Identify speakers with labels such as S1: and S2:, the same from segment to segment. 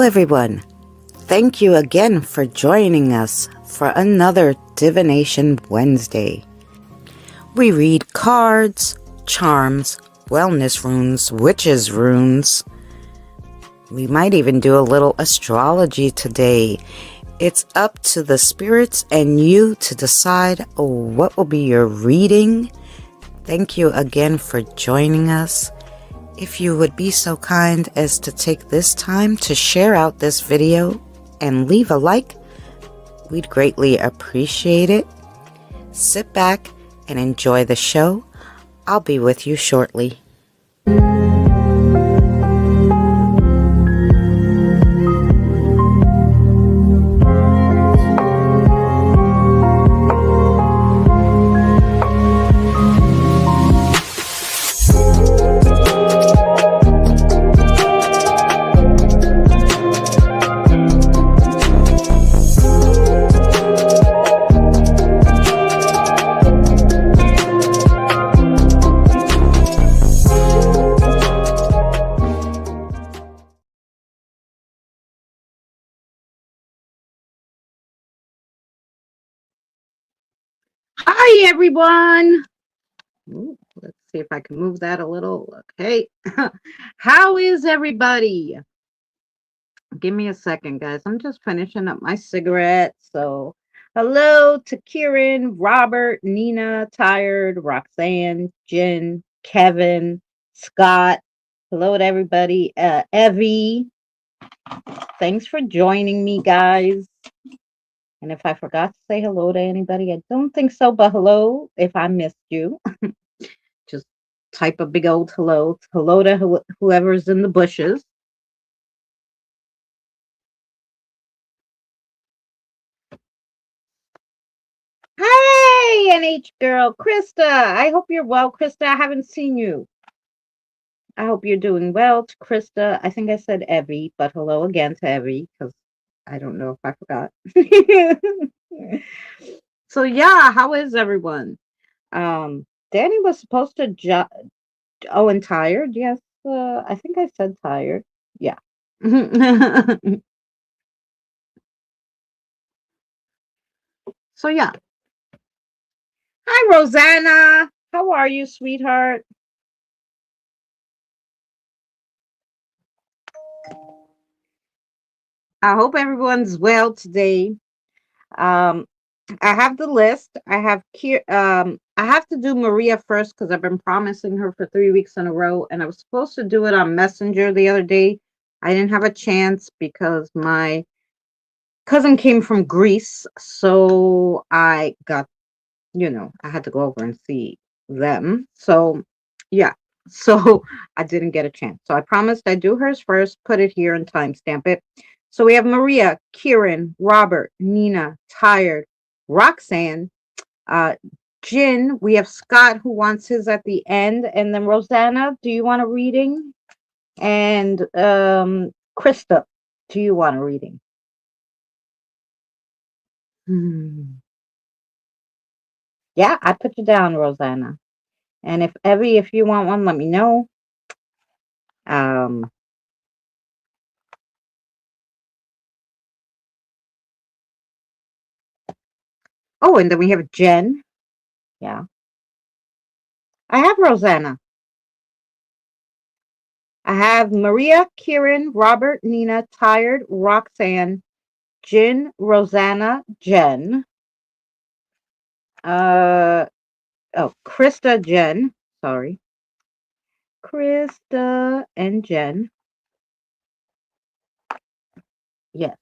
S1: everyone. Thank you again for joining us for another Divination Wednesday. We read cards, charms, wellness runes, witches runes. We might even do a little astrology today. It's up to the spirits and you to decide what will be your reading. Thank you again for joining us. If you would be so kind as to take this time to share out this video and leave a like, we'd greatly appreciate it. Sit back and enjoy the show. I'll be with you shortly.
S2: Hi, everyone. Ooh, let's see if I can move that a little. Okay. How is everybody? Give me a second, guys. I'm just finishing up my cigarette. So, hello to Kieran, Robert, Nina, Tired, Roxanne, Jen, Kevin, Scott. Hello to everybody. Evie. Thanks for joining me, guys. And if I forgot to say hello to anybody, I don't think so, but hello if I missed you. Just type a big old hello. Hello to whoever's in the bushes. Hey, NH girl, Krista. I hope you're well, Krista. I haven't seen you. I hope you're doing well. To Krista, I think I said Evie, but hello again to Evie because I don't know if I forgot. So yeah, how is everyone? Danny was supposed to oh, and Tired. Yes, I think I said Tired. Yeah. So yeah. Hi, Rosanna. How are you, sweetheart? I hope everyone's well today. Um, I have the list. I have to do Maria first because I've been promising her for 3 weeks in a row, and I was supposed to do it on Messenger the other day. I didn't have a chance because my cousin came from Greece, so I got, I had to go over and see them. So, yeah. So I didn't get a chance. So I promised I'd do hers first, put it here and timestamp it. So we have Maria, Kieran, Robert, Nina, Tired, Roxanne, Jin. We have Scott who wants his at the end. And then Rosanna, do you want a reading? And Krista, do you want a reading? Yeah, I put you down, Rosanna. And if Evie, if you want one, let me know. Oh, and then we have Jen. Yeah. I have Rosanna. I have Maria, Kieran, Robert, Nina, Tired, Roxanne, Jen, Rosanna, Jen. Krista, Jen. Sorry. Krista and Jen. Yes.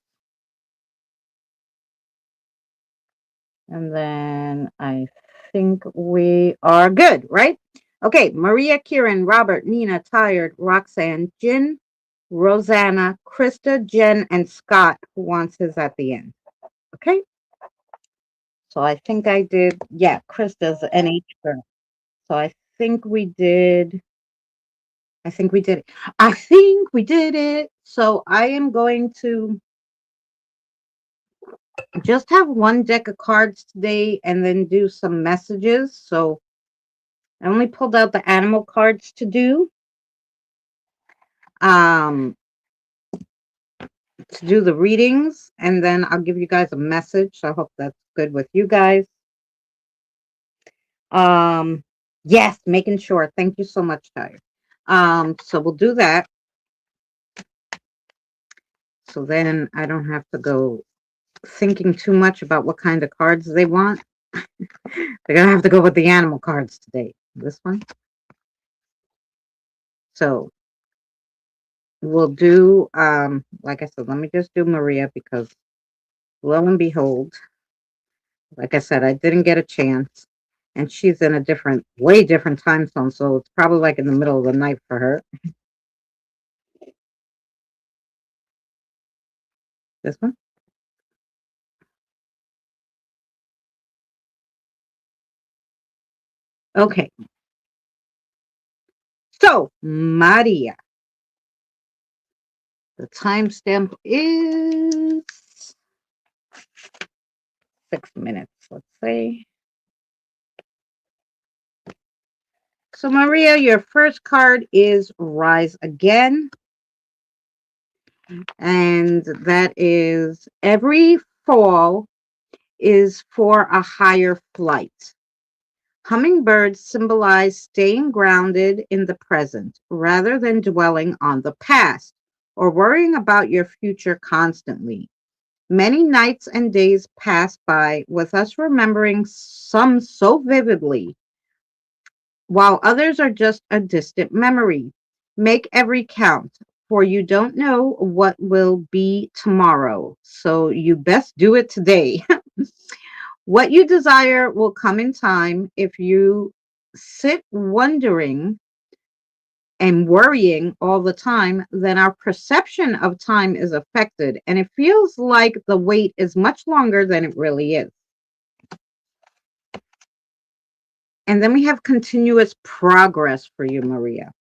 S2: And then I think we are good, right? Okay, Maria, Kieran, Robert, Nina, Tired, Roxanne, Jen, Rosanna, Krista, Jen, and Scott, who wants his at the end. Okay. So I think I did, yeah, Krista's NH girl. So I think we did it. I think we did it. So I am going to just have one deck of cards today and then do some messages. So I only pulled out the animal cards to do. to do the readings, and then I'll give you guys a message. So I hope that's good with you guys. Um, yes, making sure. Thank you so much, Tyre. So we'll do that. So then I don't have to go thinking too much about what kind of cards they want. They're gonna have to go with the animal cards today. This one. So we'll do like I said, let me just do Maria because lo and behold, like I said, I didn't get a chance. And she's in a different, way different time zone, so it's probably like in the middle of the night for her. This one. Okay. So, Maria, the timestamp is 6 minutes, let's say. So, Maria, your first card is Rise Again. And that is every fall is for a higher flight. Hummingbirds symbolize staying grounded in the present rather than dwelling on the past or worrying about your future constantly. Many nights and days pass by with us remembering some so vividly, while others are just a distant memory. Make every count, for you don't know what will be tomorrow, so you best do it today. What you desire will come in time. If you sit wondering and worrying all the time, then our perception of time is affected and it feels like the wait is much longer than it really is. And then we have continuous progress for you, Maria.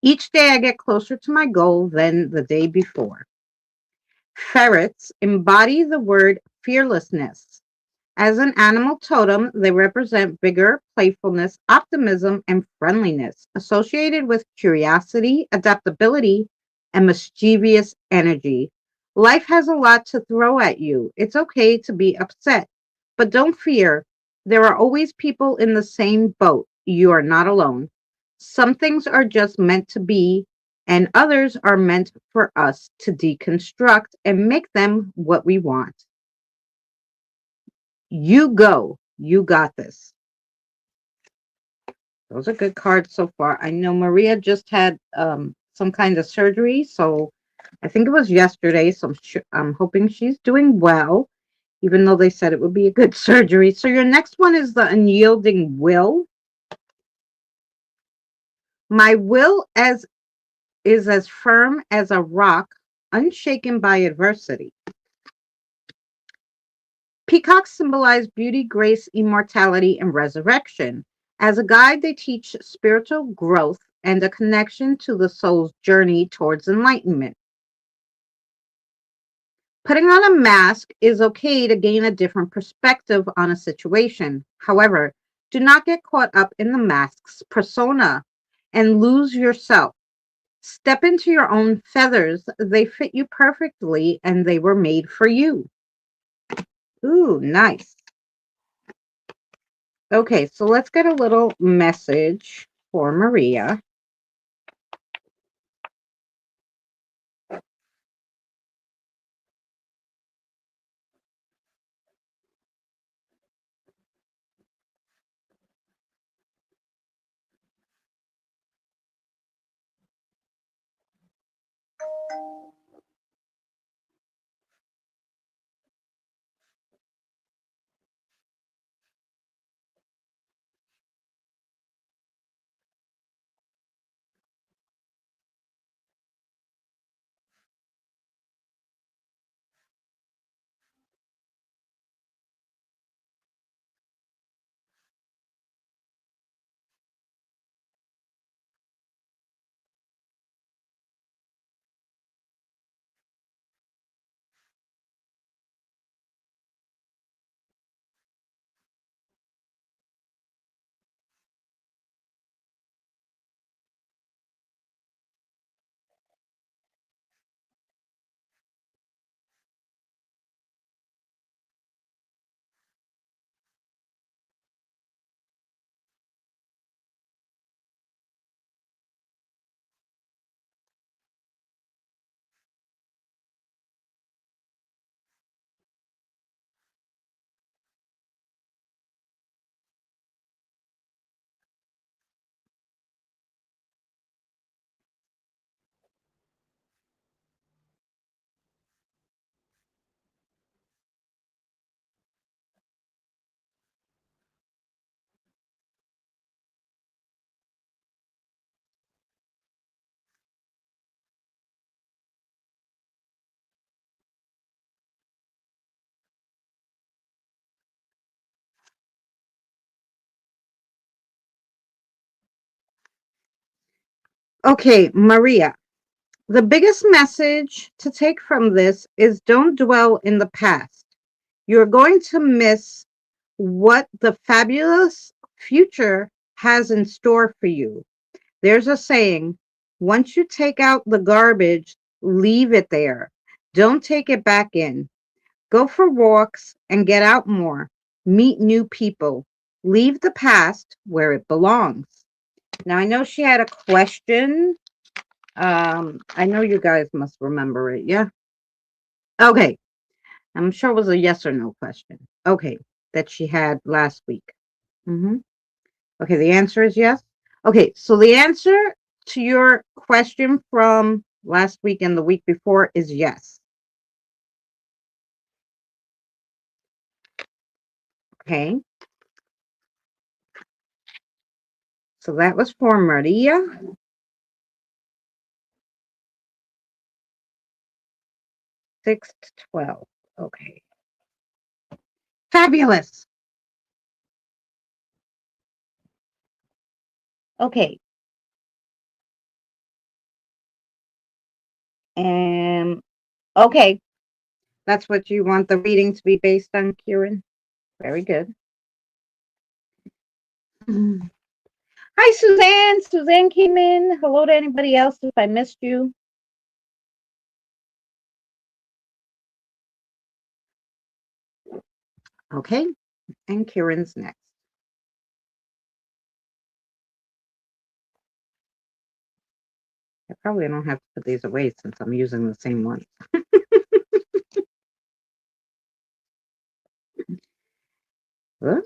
S2: Each day I get closer to my goal than the day before. Ferrets embody the word fearlessness. As an animal totem, they represent vigor, playfulness, optimism, and friendliness, associated with curiosity, adaptability, and mischievous energy. Life has a lot to throw at you. It's okay to be upset, but don't fear. There are always people in the same boat. You are not alone. Some things are just meant to be, and others are meant for us to deconstruct and make them what we want. You go. You got this. Those are good cards so far. I know Maria just had some kind of surgery, so I think it was yesterday. So I'm hoping she's doing well, even though they said it would be a good surgery. So your next one is the unyielding will. My will as is as firm as a rock, unshaken by adversity. Peacocks symbolize beauty, grace, immortality, and resurrection. As a guide, they teach spiritual growth and a connection to the soul's journey towards enlightenment. Putting on a mask is okay to gain a different perspective on a situation. However, do not get caught up in the mask's persona and lose yourself. Step into your own feathers. They fit you perfectly and they were made for you. Ooh, nice. Okay, so let's get a little message for Maria. Okay, Maria. The biggest message to take from this is don't dwell in the past. You're going to miss what the fabulous future has in store for you. There's a saying, once you take out the garbage, leave it there. Don't take it back in. Go for walks and get out more. Meet new people. Leave the past where it belongs. Now, I know she had a question. I know you guys must remember it. Yeah. Okay. I'm sure it was a yes or no question. Okay. That she had last week. hmm Okay. The answer is yes. Okay. So the answer to your question from last week and the week before is yes. Okay. So that was for Maria. 6 to 12. Okay. Fabulous. Okay. And okay. That's what you want the reading to be based on, Kieran? Very good. Mhm. Hi, Suzanne. Suzanne came in. Hello to anybody else if I missed you. Okay. And Kieran's next. I probably don't have to put these away since I'm using the same one. Huh?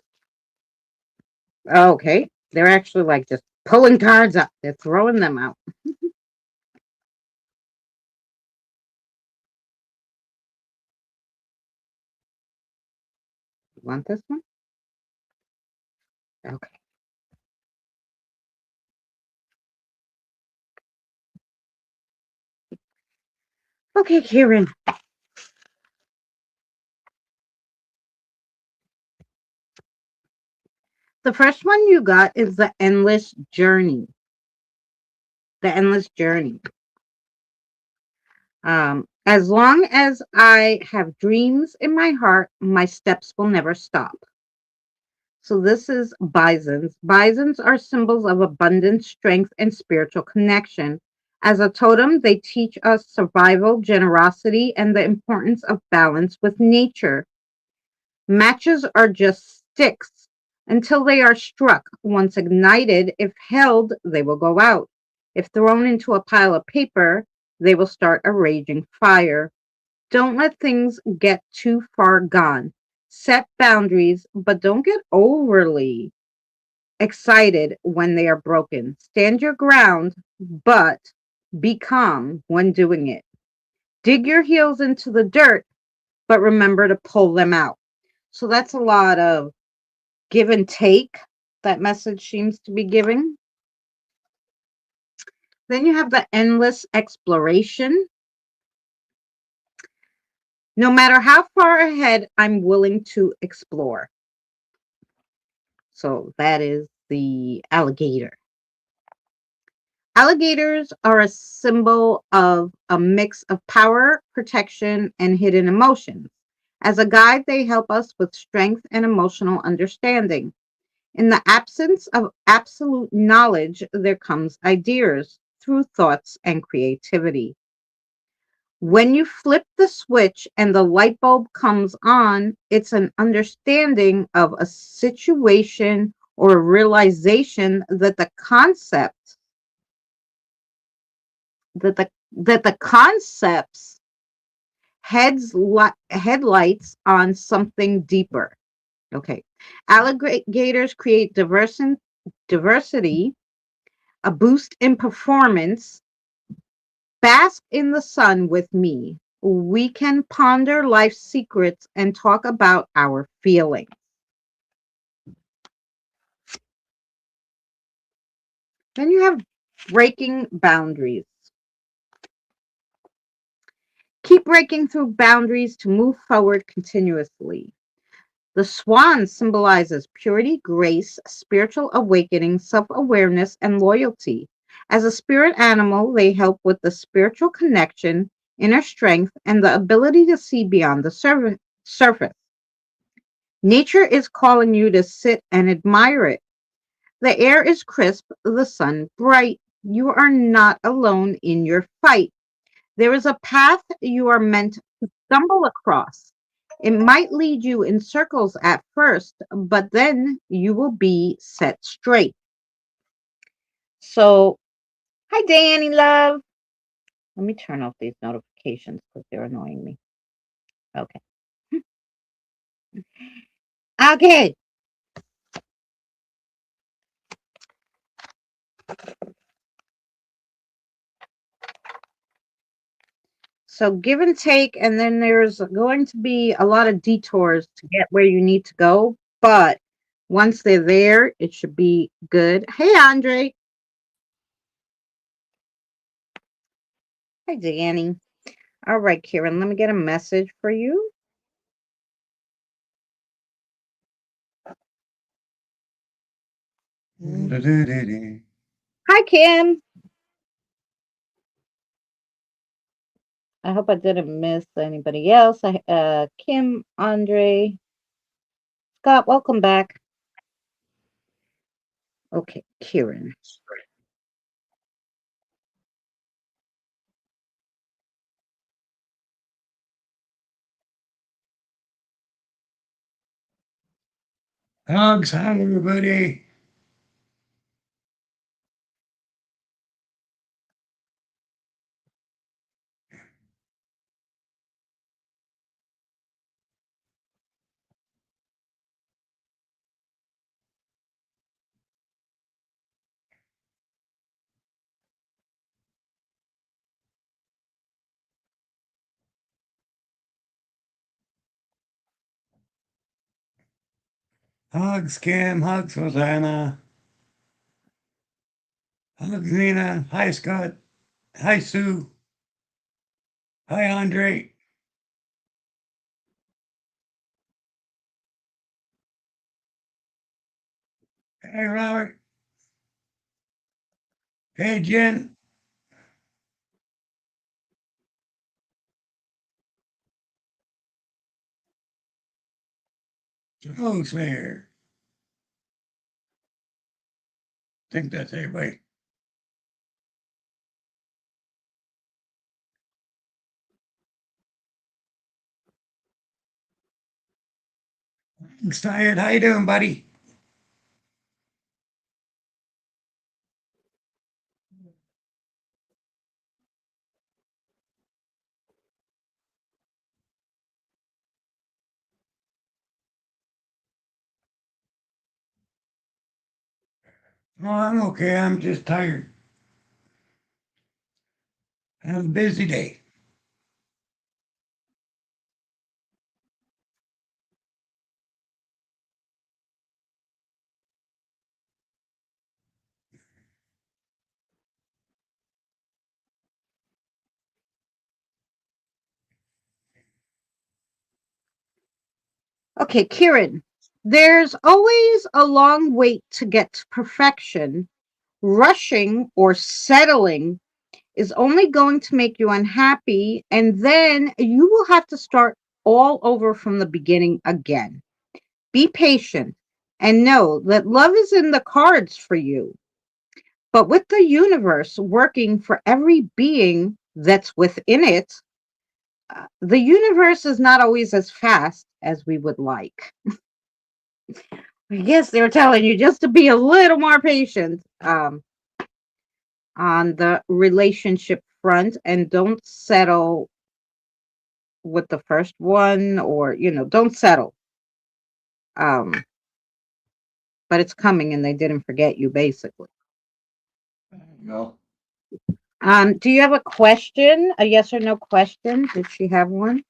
S2: Okay. They're actually like just pulling cards up. They're throwing them out. You want this one? Okay. Okay, Kieran. The first one you got is the endless journey. The endless journey. As long as I have dreams in my heart, my steps will never stop. So this is bisons. Bisons are symbols of abundance, strength, and spiritual connection. As a totem, they teach us survival, generosity, and the importance of balance with nature. Matches are just sticks until they are struck. Once ignited, if held, they will go out. If thrown into a pile of paper, they will start a raging fire. Don't let things get too far gone. Set boundaries, but don't get overly excited when they are broken. Stand your ground, but be calm when doing it. Dig your heels into the dirt, but remember to pull them out. So that's a lot of give and take that message seems to be giving. Then you have the endless exploration. No matter how far ahead, I'm willing to explore. So that is the alligator. Alligators are a symbol of a mix of power, protection, and hidden emotions. As a guide, they help us with strength and emotional understanding. In the absence of absolute knowledge, there comes ideas through thoughts and creativity. When you flip the switch and the light bulb comes on, it's an understanding of a situation or a realization that the concepts headlights on something deeper. Okay. Alligators create diversity, a boost in performance. Bask in the sun with me. We can ponder life's secrets and talk about our feelings. Then you have breaking boundaries. Keep breaking through boundaries to move forward continuously. The swan symbolizes purity, grace, spiritual awakening, self awareness, and loyalty. As a spirit animal, they help with the spiritual connection, inner strength, and the ability to see beyond the surface. Nature is calling you to sit and admire it. The air is crisp, the sun bright. You are not alone in your fight. There is a path you are meant to stumble across. It might lead you in circles at first, but then you will be set straight. So, hi, Danny, love. Let me turn off these notifications because they're annoying me. Okay. Okay. So, give and take, and then there's going to be a lot of detours to get where you need to go. But once they're there, it should be good. Hey, Andre. Hi, Danny. All right, Kieran, let me get a message for you. Hi, Kim. I hope I didn't miss anybody else. Kim, Andre, Scott, welcome back. Okay, Kieran.
S3: Hugs, hi everybody. Hugs, Kim. Hugs, Hosanna. Hugs, Nina. Hi, Scott. Hi, Sue. Hi, Andre. Hey, Robert. Hey, Jen. Hello, Slayer. Think that's everybody. Thanks, Tired. How you doing, buddy? Oh, I'm okay. I'm just tired. I have a busy day.
S2: Okay, Kieran. There's always a long wait to get to perfection. Rushing or settling is only going to make you unhappy, and then you will have to start all over from the beginning again. Be patient and know that love is in the cards for you. But with the universe working for every being that's within it, the universe is not always as fast as we would like. I guess they're telling you just to be a little more patient on the relationship front and don't settle with the first one, or don't settle. Um, but it's coming and they didn't forget you, basically.
S3: There you go.
S2: Do you have a question, a yes or no question? Did she have one?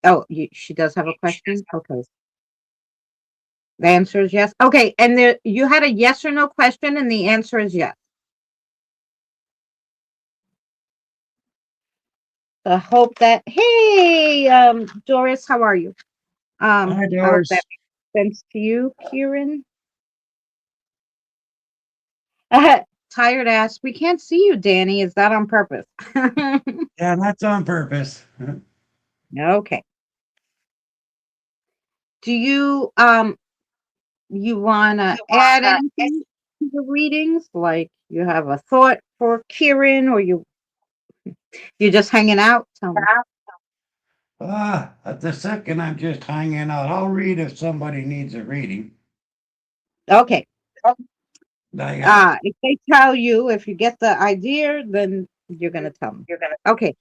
S2: Oh, she does have a question. Okay, the answer is yes. Okay, and you had a yes or no question, and the answer is yes. I hope that. Hey, Doris, how are you?
S3: Hi,
S2: I hope that
S3: Doris.
S2: makes sense to you, Kieran. Tired ass. We can't see you, Danny. Is that on purpose?
S3: Yeah, that's on purpose.
S2: Okay. Do you wanna add anything to the readings? Like you have a thought for Kieran, or you're just hanging out? Tell me.
S3: At the second, I'm just hanging out. I'll read if somebody needs a reading.
S2: Okay.
S3: I,
S2: If they tell you, if you get the idea, then you're gonna tell me. Okay.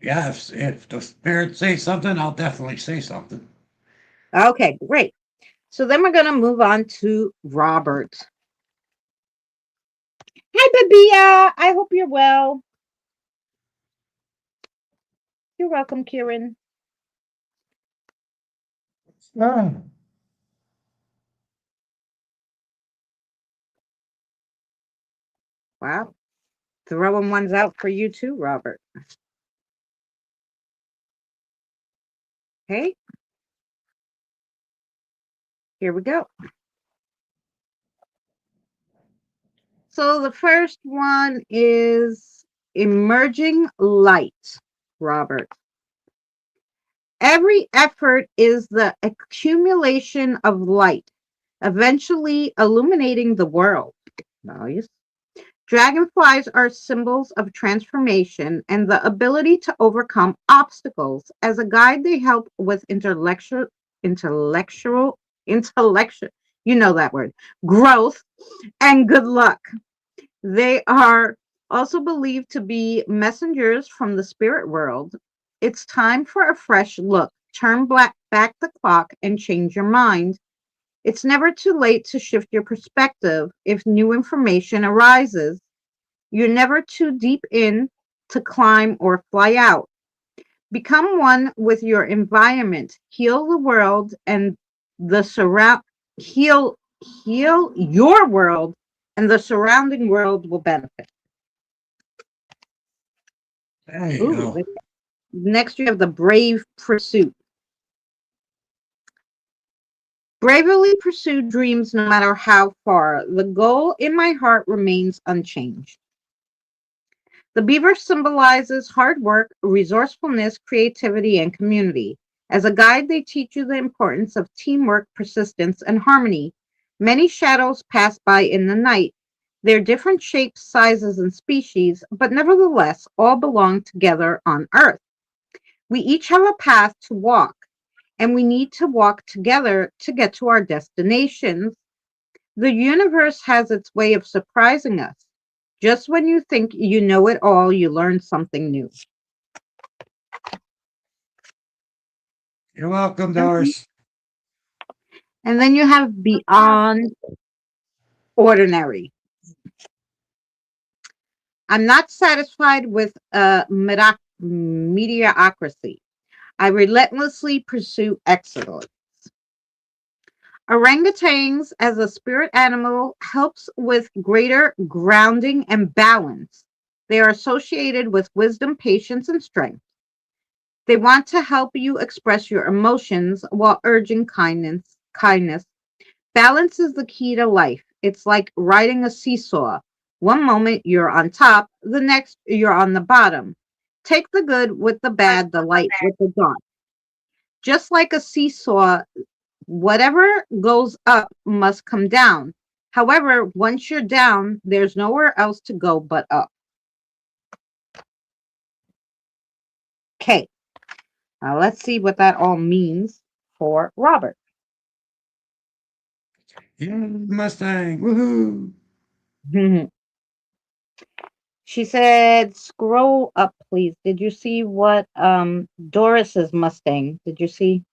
S3: yeah, if the spirits say something, I'll definitely say something.
S2: Okay, great. So then we're gonna move on to Robert. Hi, Babia. I hope you're well. You're welcome, Kieran.
S3: Ah,
S2: Wow. Throwing ones out for you too, Robert. Okay, here we go. So the first one is emerging light, Robert. Every effort is the accumulation of light, eventually illuminating the world. Nice. Dragonflies are symbols of transformation and the ability to overcome obstacles. As a guide, they help with intellectual, you know that word, growth and good luck. They are also believed to be messengers from the spirit world. It's time for a fresh look. Turn back the clock and change your mind. It's never too late to shift your perspective if new information arises. You're never too deep in to climb or fly out. Become one with your environment. Heal the world and the surround heal heal your world and the surrounding world will benefit.
S3: there you
S2: Ooh,
S3: go.
S2: next you have the brave pursuit. Bravely pursue dreams no matter how far. The goal in my heart remains unchanged. The beaver symbolizes hard work, resourcefulness, creativity, and community. As a guide, they teach you the importance of teamwork, persistence, and harmony. Many shadows pass by in the night. They're different shapes, sizes, and species, but nevertheless all belong together on Earth. We each have a path to walk, and we need to walk together to get to our destinations. The universe has its way of surprising us. Just when you think you know it all, you learn something new.
S3: You're welcome,
S2: Mhm.
S3: Doris.
S2: And then you have beyond ordinary. I'm not satisfied with mediocrity. I relentlessly pursue excellence. Orangutans, as a spirit animal, helps with greater grounding and balance. They are associated with wisdom, patience, and strength. They want to help you express your emotions while urging kindness. Balance is the key to life. It's like riding a seesaw. One moment you're on top, the next you're on the bottom. Take the good with the bad, the light with the dark. Just like a seesaw, whatever goes up must come down. However, once you're down, there's nowhere else to go but up. Okay, now let's see what that all means for Robert.
S3: Yeah, Mustang. Woohoo.
S2: She said, scroll up, please. Did you see what Doris's Mustang? Did you see?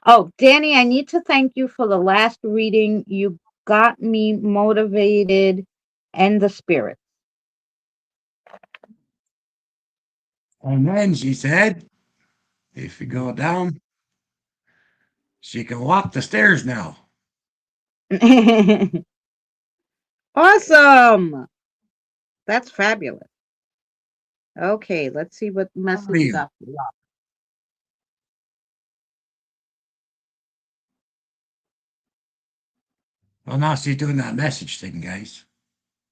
S2: Oh, Danny, I need to thank you for the last reading. You got me motivated and the spirit.
S3: And then she said, if you go down, she can walk the stairs now.
S2: Awesome. That's fabulous. Okay, let's see what
S3: How are
S2: message you
S3: you?
S2: got for Rob.
S3: Well, now she's doing that message thing, guys.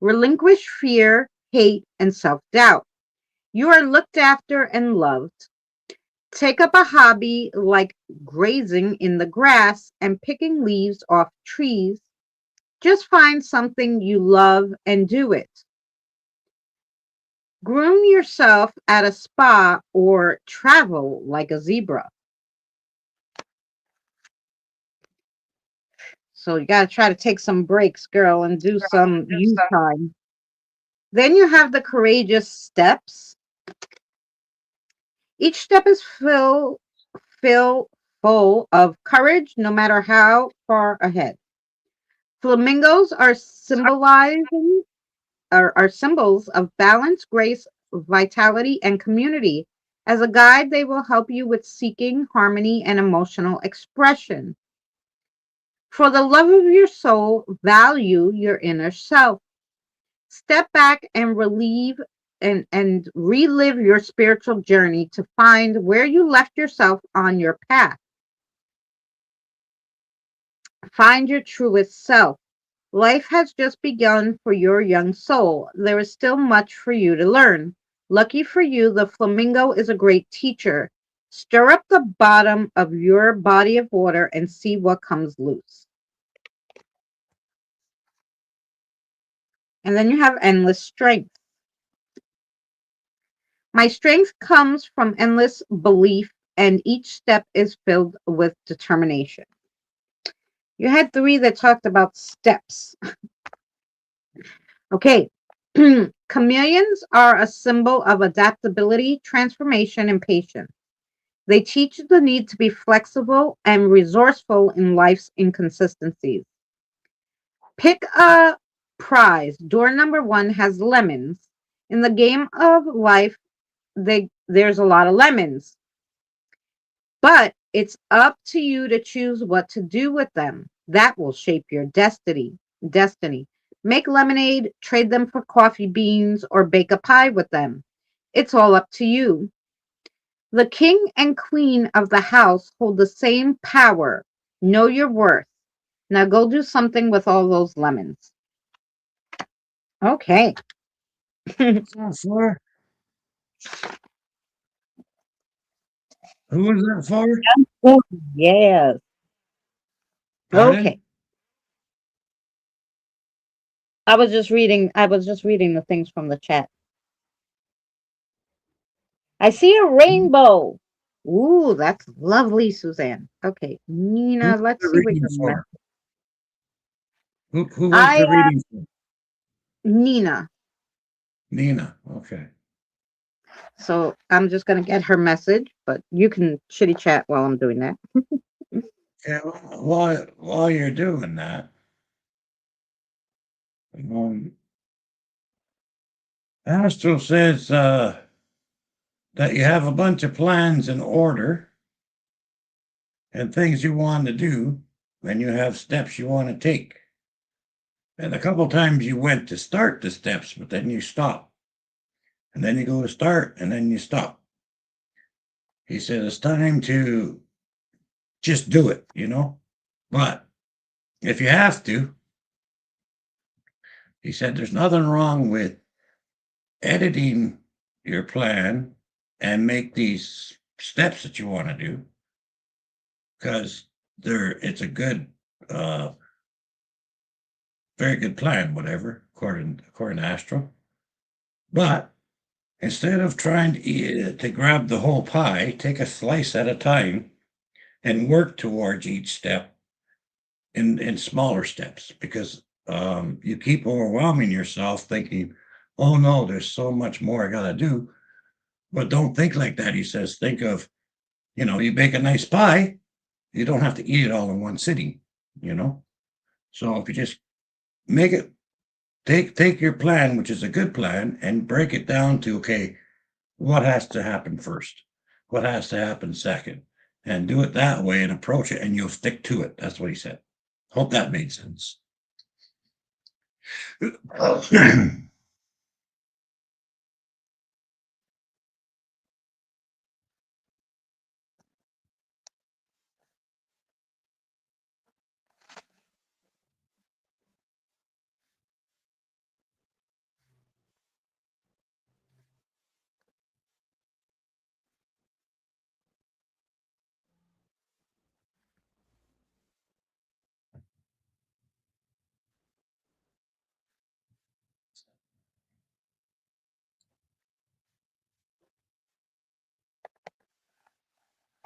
S2: Relinquish fear, hate, and self doubt. You are looked after and loved. Take up a hobby like grazing in the grass and picking leaves off trees. Just find something you love and do it. Groom yourself at a spa or travel like a zebra. So you got to try to take some breaks, girl, and do some you time. Then you have the courageous steps. Each step is fill full of courage, no matter how far ahead. Flamingos are symbols of balance, grace, vitality, and community. As a guide, they will help you with seeking harmony and emotional expression. For the love of your soul, value your inner self. Step back and and relive your spiritual journey to find where you left yourself on your path. Find your truest self. Life has just begun for your young soul. There is still much for you to learn. Lucky for you, the flamingo is a great teacher. Stir up the bottom of your body of water and see what comes loose. And then you have endless strength. My strength comes from endless belief, and each step is filled with determination. You had three that talked about steps. Okay. Chameleons are a symbol of adaptability, transformation, and patience. They teach the need to be flexible and resourceful in life's inconsistencies. Pick a prize. Door number one has lemons. In the game of life, there's a lot of lemons, but it's up to you to choose what to do with them. That will shape your destiny. Destiny. Make lemonade, trade them for coffee beans, or bake a pie with them. It's all up to you. The king and queen of the house hold the same power. Know your worth. Now go do something with all those lemons. Okay.
S3: What's that for? Who was that for?
S2: Yes. Okay.
S3: Pardon?
S2: I was just reading the things from the chat. I see a rainbow. Ooh, that's lovely, Suzanne. Okay,
S3: Who
S2: Nina,
S3: was
S2: let's
S3: the
S2: see what
S3: reading
S2: your
S3: for?
S2: message.
S3: Who was
S2: I
S3: the reading for?
S2: Nina.
S3: Nina. Okay.
S2: So I'm just gonna get her message, but you can chitty chat while I'm doing that.
S3: Yeah, while you're doing that, um, Astro says that you have a bunch of plans in order and things you want to do, and you have steps you want to take. And a couple times you went to start the steps, but then you stop. And then you go to start, and then you stop. He said it's time to just do it, you know? But if you have to, he said there's nothing wrong with editing your plan and make these steps that you want to do because it's a good very good plan, whatever, according to Astro. But instead of trying to grab the whole pie, take a slice at a time and work towards each step in smaller steps because you keep overwhelming yourself thinking, oh no, there's so much more I got to do. But don't think like that. He says, think of, you bake a nice pie, you don't have to eat it all in one sitting, you know? So if you just make it, take your plan, which is a good plan, and break it down to, okay, what has to happen first? What has to happen second? And do it that way and approach it, and you'll stick to it. That's what he said. Hope that made sense.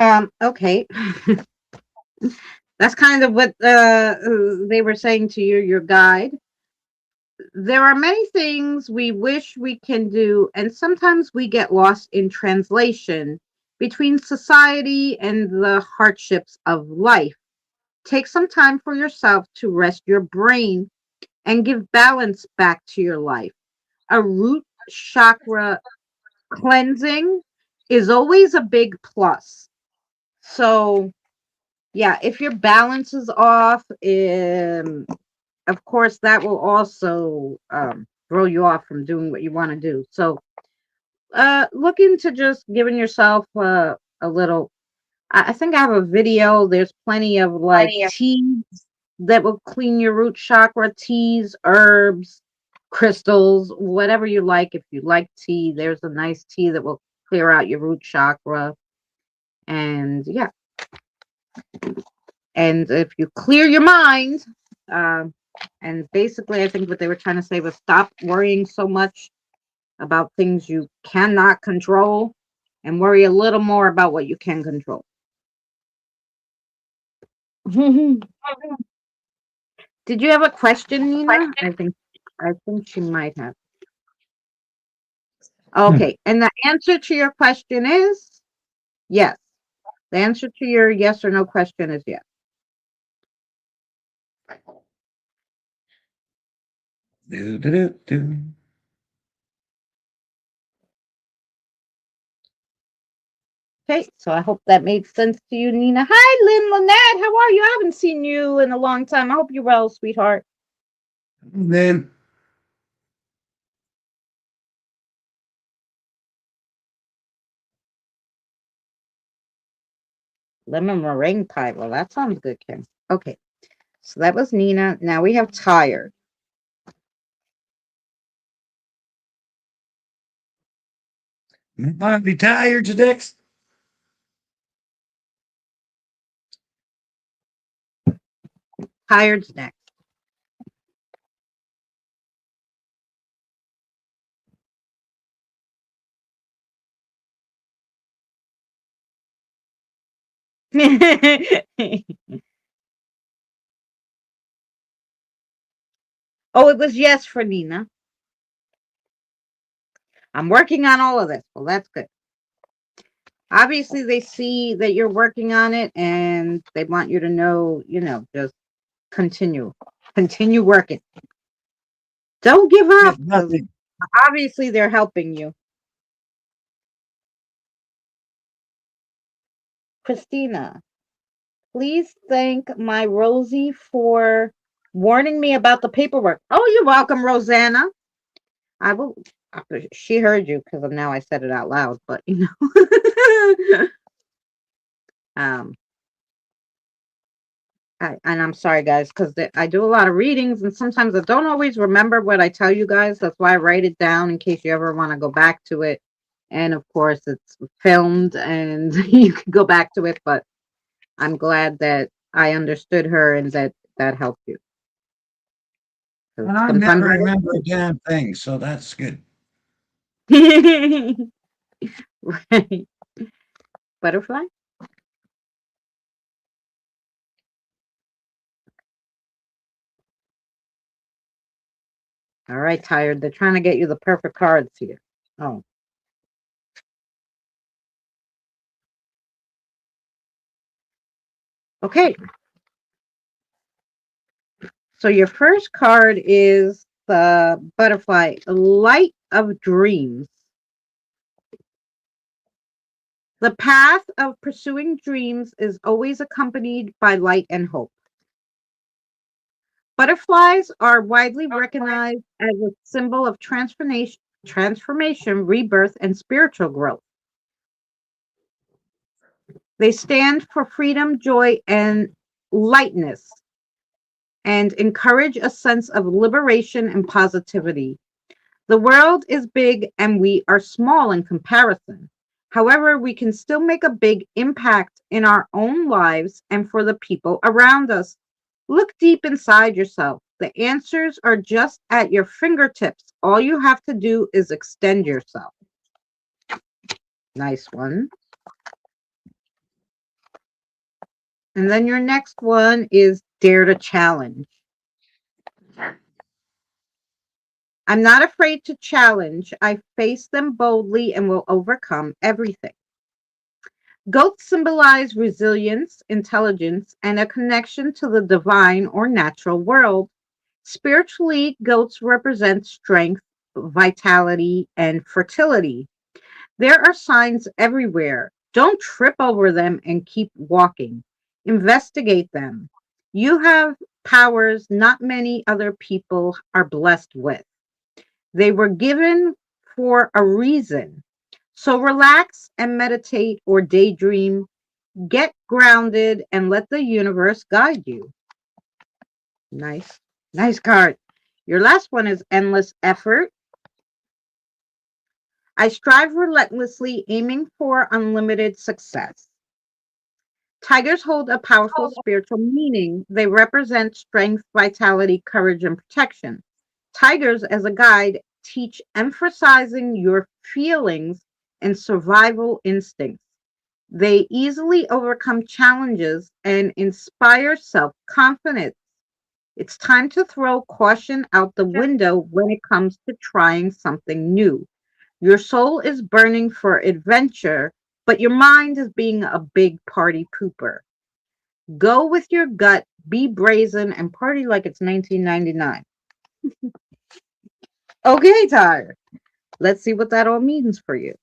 S2: Okay. That's kind of what they were saying to you, your guide. There are many things we wish we can do, and sometimes we get lost in translation between society and the hardships of life. Take some time for yourself to rest your brain and give balance back to your life. A root chakra cleansing is always a big plus. So, yeah, if your balance is off, of course, that will also throw you off from doing what you want to do. So, look into just giving yourself a little. I think I have a video. There's plenty of like teas that will clean your root chakra, teas, herbs, crystals, whatever you like. If you like tea, there's a nice tea that will clear out your root chakra. And yeah, and if you clear your mind, um, and basically, I think what they were trying to say was stop worrying so much about things you cannot control and worry a little more about what you can control. Did you have a question, Nina? I think she might have.
S3: Hmm.
S2: Okay, and the answer to your question is yes. The answer to your yes or no question is yes.
S3: Do, do, do, do.
S2: Okay, so I hope that made sense to you, Nina. Hi, Lynn Lynette. How are you? I haven't seen you in a long time. I hope you're well, sweetheart.
S3: Then
S2: Lemon meringue pie. Well, that sounds good, Kim. Okay, so that was Nina. Now we have tired.
S3: might be tired today.
S2: Tired's next. Oh, it was yes for Nina. I'm working on all of this. Well, that's good. Obviously, they see that you're working on it and they want you to know, just continue. Continue working. Don't give
S3: Get
S2: up because
S3: nothing.
S2: obviously they're helping you. Christina, please thank my Rosie for warning me about the paperwork. Oh, you're welcome, Rosanna. I will. She heard you because now I said it out loud, but um, and I'm sorry, guys, because I do a lot of readings, and sometimes I don't always remember what I tell you guys. That's why I write it down in case you ever want to go back to it. And of course, it's filmed, and you can go back to it. But I'm glad that I understood her and that helped you. 'Cause
S3: And I
S2: sometimes
S3: never remember a damn thing, so that's good.
S2: right. Butterfly. All right, tired. They're trying to get you the perfect cards here. Oh, okay. So your first card is the butterfly, light of dreams. The path of pursuing dreams is always accompanied by light and hope. Butterflies are widely recognized as a symbol of transformation, rebirth, and spiritual growth. They stand for freedom, joy, and lightness, and encourage a sense of liberation and positivity. The world is big and we are small in comparison. However, we can still make a big impact in our own lives and for the people around us. Look deep inside yourself. The answers are just at your fingertips. All you have to do is extend yourself. Nice one. And then your next one is dare to challenge. I'm not afraid to challenge. I face them boldly and will overcome everything. Goats symbolize resilience, intelligence, and a connection to the divine or natural world. Spiritually, goats represent strength, vitality, and fertility. There are signs everywhere. Don't trip over them and keep walking. Investigate them. You have powers not many other people are blessed with. They were given for a reason. So relax and meditate or daydream. Get grounded and let the universe guide you. Nice. Nice card. Your last one is endless effort. I strive relentlessly, aiming for unlimited success. Tigers hold a powerful spiritual meaning. They represent strength, vitality, courage, and protection. Tigers, as a guide, teach emphasizing your feelings and survival instincts. They easily overcome challenges and inspire self confidence. It's time to throw caution out the window when it comes to trying something new. Your soul is burning for adventure, but your mind is being a big party pooper. Go with your gut, be brazen, and party like it's 1999. Okay, Tyre. Let's see what that all means for you.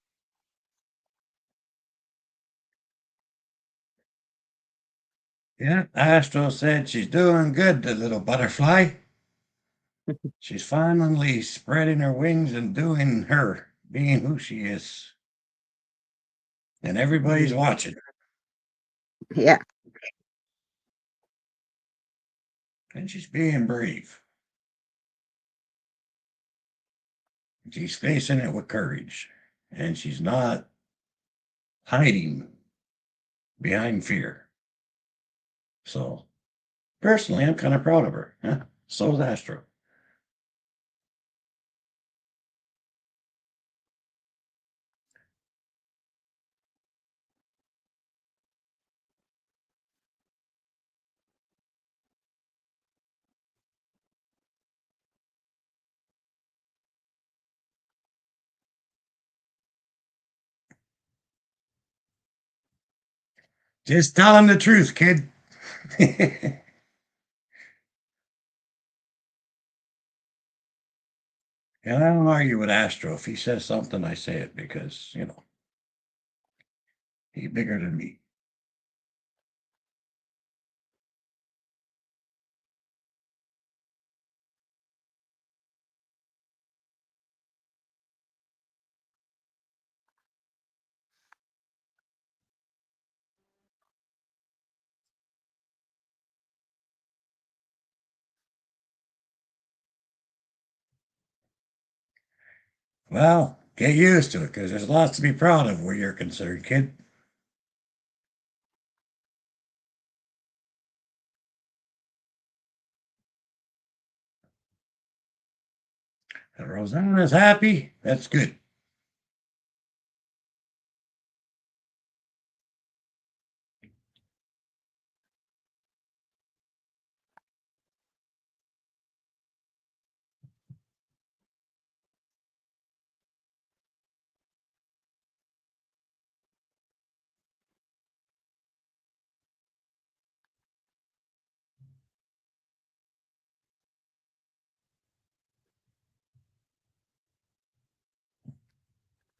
S3: Yeah, Astro said she's doing good, the little butterfly. She's finally spreading her wings and doing her, being who she is. And everybody's watching her.
S2: Yeah.
S3: And she's being brave. She's facing it with courage. And she's not hiding behind fear. So, personally, I'm kind of proud of her. Huh? So is Astro. Just telling the truth, kid. And I don't argue with Astro. If he says something, I say it because, he's bigger than me. Well, get used to it because there's lots to be proud of where you're concerned, kid. And Rosanna's happy. That's good.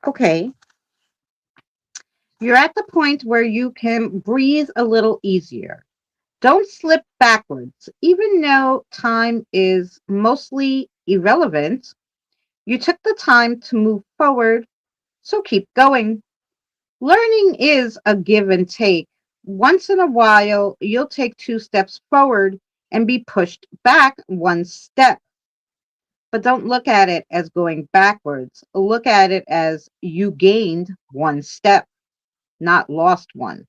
S2: Okay. You're at the point where you can breathe a little easier. Don't slip backwards. Even though time is mostly irrelevant, you took the time to move forward, so keep going. Learning is a give and take. Once in a while, you'll take two steps forward and be pushed back one step. But don't look at it as going backwards. Look at it as you gained one step, not lost one.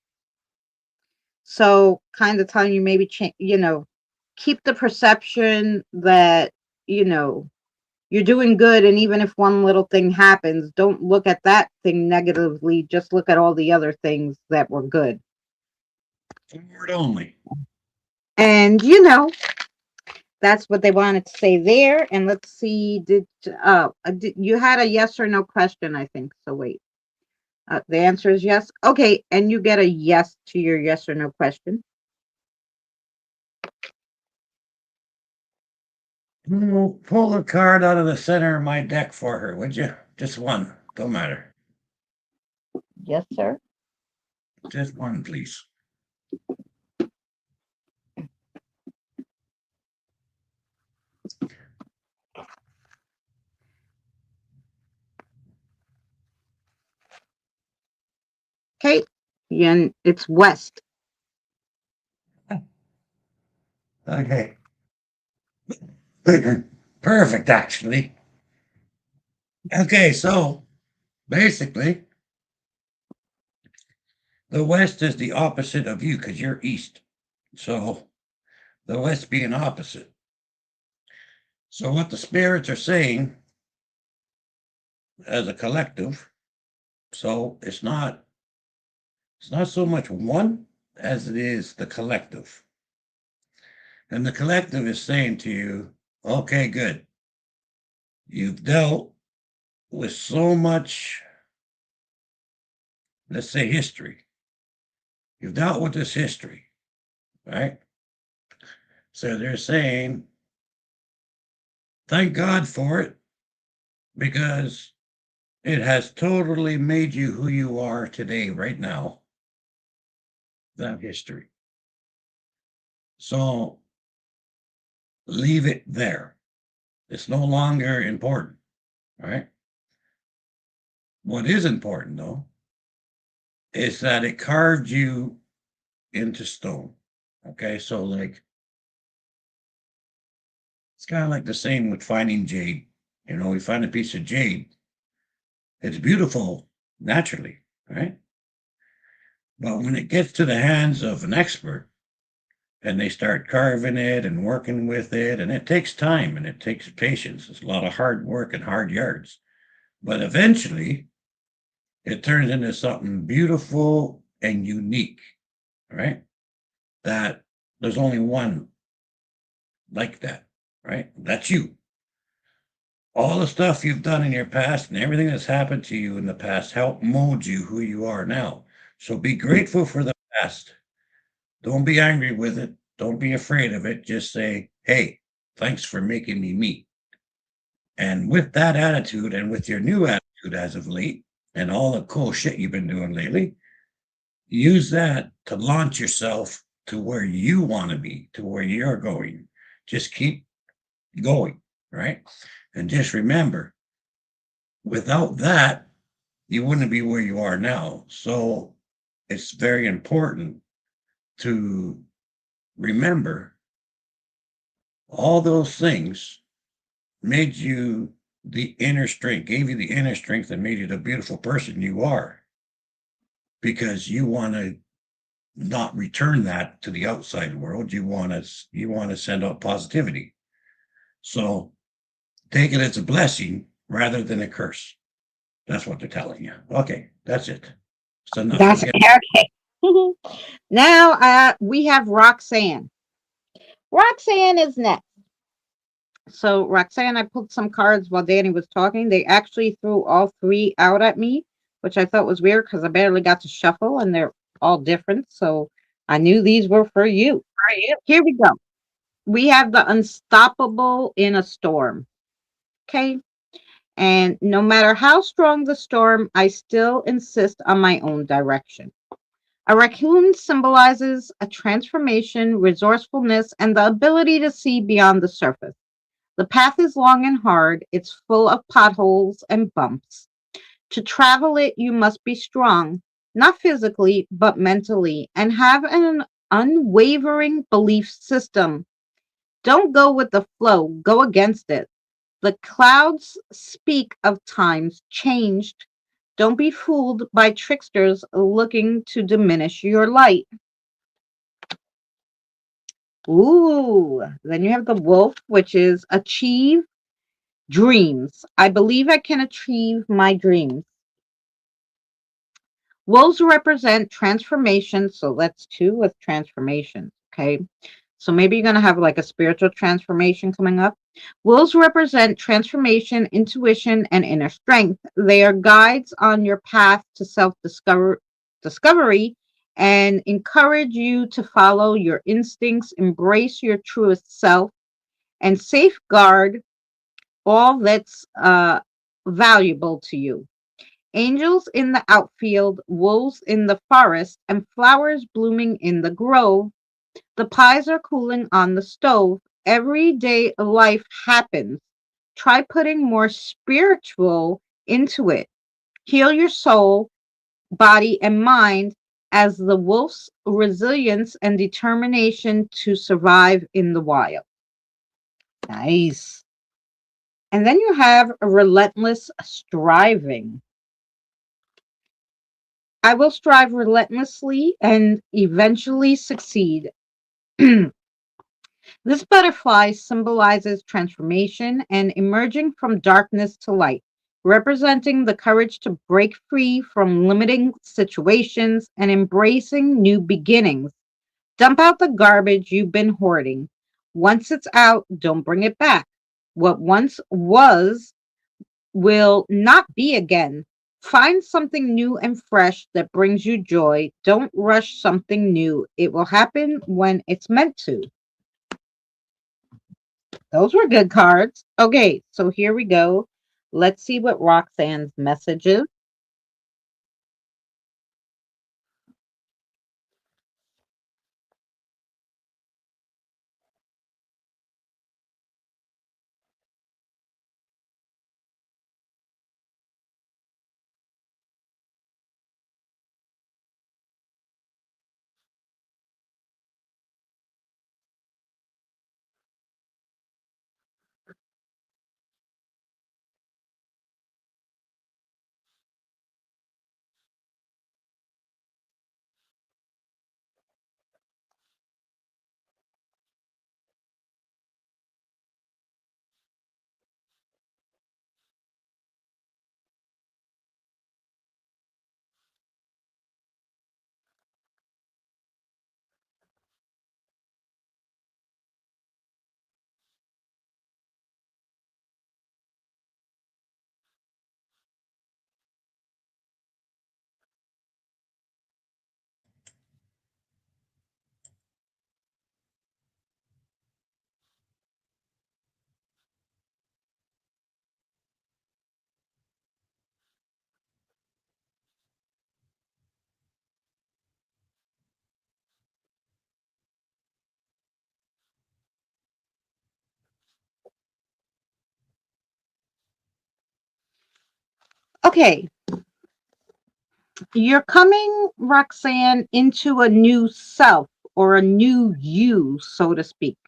S2: So, kind of telling you maybe, keep the perception that, you know, you're doing good. And even if one little thing happens, don't look at that thing negatively. Just look at all the other things that were good.
S3: Forward only.
S2: And that's what they wanted to say there. And let's see, did you had a yes or no question, I think. So wait. The answer is yes. Okay, and you get a yes to your yes or no question.
S3: Pull a card out of the center of my deck for her, would you? Just one. Don't matter.
S2: Yes, sir.
S3: Just one, please.
S2: Okay. And it's west.
S3: Okay. Perfect, actually. Okay, so basically, the west is the opposite of you because you're east. So the west being opposite. So what the spirits are saying as a collective, so it's not so much one as it is the collective. And the collective is saying to you, okay, good. You've dealt with so much, let's say, history. You've dealt with this history, right? So they're saying, thank God for it because it has totally made you who you are today, right now, that history. So leave it there. It's no longer important, right? What is important, though, is that it carved you into stone. Okay, so like it's kind of like the same with finding jade. We find a piece of jade. It's beautiful naturally, right? But when it gets to the hands of an expert and they start carving it and working with it, and it takes time and it takes patience. It's a lot of hard work and hard yards. But eventually it turns into something beautiful and unique, right? That there's only one like that, right? That's you. All the stuff you've done in your past and everything that's happened to you in the past helped mold you who you are now. So be grateful for the past. Don't be angry with it. Don't be afraid of it. Just say, hey, thanks for making me me. And with that attitude and with your new attitude as of late and all the cool shit you've been doing lately, use that to launch yourself to where you want to be, to where you're going. Just keep going, right? And just remember, without that, you wouldn't be where you are now. So it's very important to remember all those things made you the inner strength, gave you the inner strength that made you the beautiful person you are because you want to not return that to the outside world. You want to send out positivity. So take it as a blessing rather than a curse. That's what they're telling you. Okay, that's it. It's enough.
S2: That's okay. Now we have Roxanne. Roxanne is next. So Roxanne, I pulled some cards while Danny was talking. They actually threw all three out at me, which I thought was weird because I barely got to shuffle and they're all different. So I knew these were for you. Here we go. We have the unstoppable in a storm. Okay. And no matter how strong the storm, I still insist on my own direction. A raccoon symbolizes a transformation, resourcefulness, and the ability to see beyond the surface. The path is long and hard. It's full of potholes and bumps. To travel it, you must be strong, not physically, but mentally, and have an unwavering belief system. Don't go with the flow, go against it. The clouds speak of times changed. Don't be fooled by tricksters looking to diminish your light. Ooh, then you have the wolf, which is achieve dreams. I believe I can achieve my dreams. Wolves represent transformation. So let's two with transformation. Okay. So maybe you're going to have like a spiritual transformation coming up. Wolves represent transformation, intuition, and inner strength. They are guides on your path to discovery and encourage you to follow your instincts, embrace your truest self, and safeguard all that's valuable to you. Angels in the outfield, wolves in the forest, and flowers blooming in the grove. The pies are cooling on the stove. Everyday life happens. Try putting more spiritual into it. Heal your soul, body, and mind as the wolf's resilience and determination to survive in the wild. Nice. And then you have a relentless striving. I will strive relentlessly and eventually succeed. This butterfly symbolizes transformation and emerging from darkness to light, representing the courage to break free from limiting situations and embracing new beginnings. Dump out the garbage you've been hoarding. Once it's out, don't bring it back. What once was will not be again. Find something new and fresh that brings you joy. Don't rush something new. It will happen when it's meant to. Those were good cards. Okay, so here we go. Let's see what Roxanne's message is. Okay, you're coming, Roxanne, into a new self or a new you, so to speak.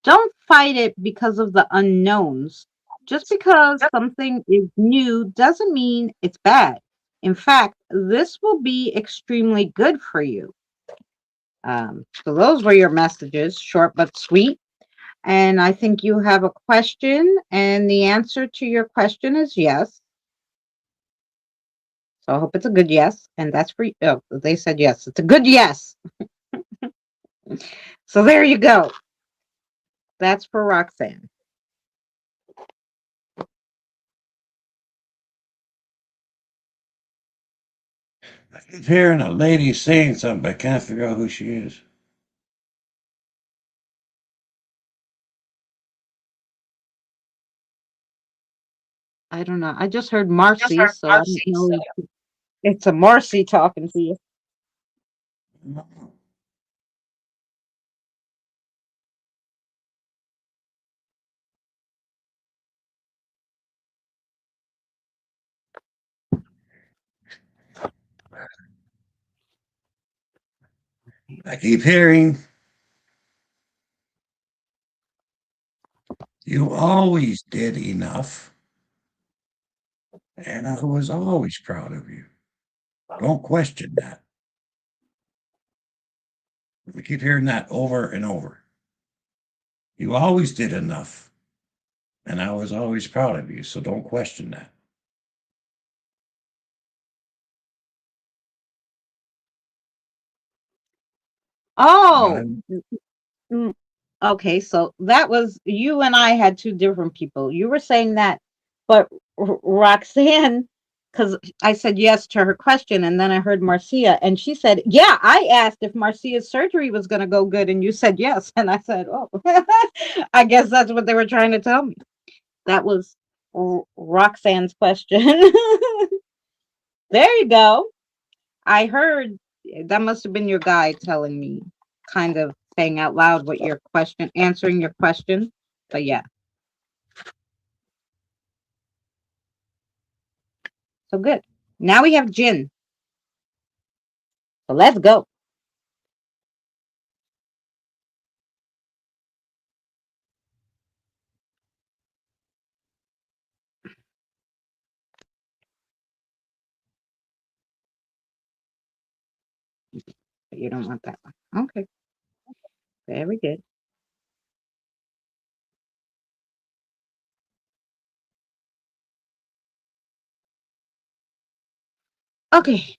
S2: Don't fight it because of the unknowns. Just because something is new doesn't mean it's bad. In fact, this will be extremely good for you. So, those were your messages, short but sweet. And I think you have a question, and the answer to your question is yes. So I hope it's a good yes. And that's for you. Oh, they said yes. It's a good yes. So there you go. That's for Roxanne.
S3: I keep hearing a lady saying something, but I can't figure out who she is.
S2: I don't know. I just heard Marcy, so I don't know if it's a Marcy talking to you.
S3: I keep hearing you always did enough, and I was always proud of you. Don't question that. We keep hearing that over and over. You always did enough, and I was always proud of you, so don't question that.
S2: Oh,
S3: Right?
S2: mm, okay. So that was you and I had two different people. You were saying that, but Roxanne, because I said yes to her question, and then I heard Marcia, and she said, "Yeah." I asked if Marcia's surgery was going to go good, and you said yes, and I said, "Oh, I guess that's what they were trying to tell me." That was Roxanne's question. There you go. I heard that must have been your guy telling me, kind of saying out loud what your question, answering your question. But yeah, so good. Now we have gin. So let's go. But you don't want that one. Okay, very good. Okay,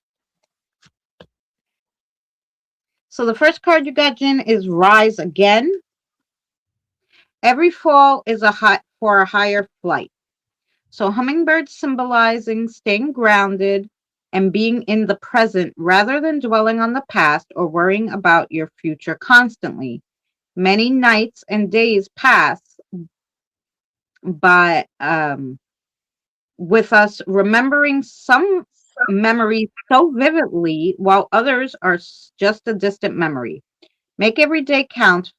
S2: so the first card you got, Gin, is Rise Again. Every fall is a high for a higher flight. So hummingbirds symbolizing staying grounded and being in the present rather than dwelling on the past or worrying about your future constantly. Many nights and days pass by with us remembering some memories so vividly while others are just a distant memory. Make every day count,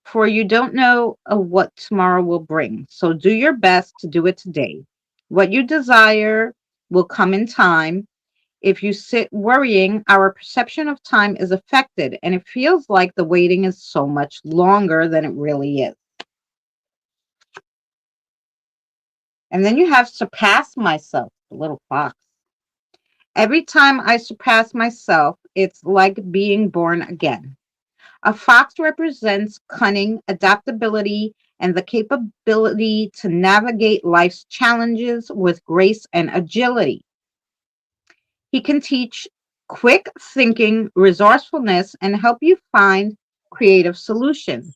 S2: for you don't know what tomorrow will bring. So do your best to do it today. What you desire will come in time. If you sit worrying, our perception of time is affected, and it feels like the waiting is so much longer than it really is. And then you have surpass myself, the little fox. Every time I surpass myself, it's like being born again. A fox represents cunning, adaptability, and the capability to navigate life's challenges with grace and agility. He can teach quick thinking, resourcefulness, and help you find creative solutions.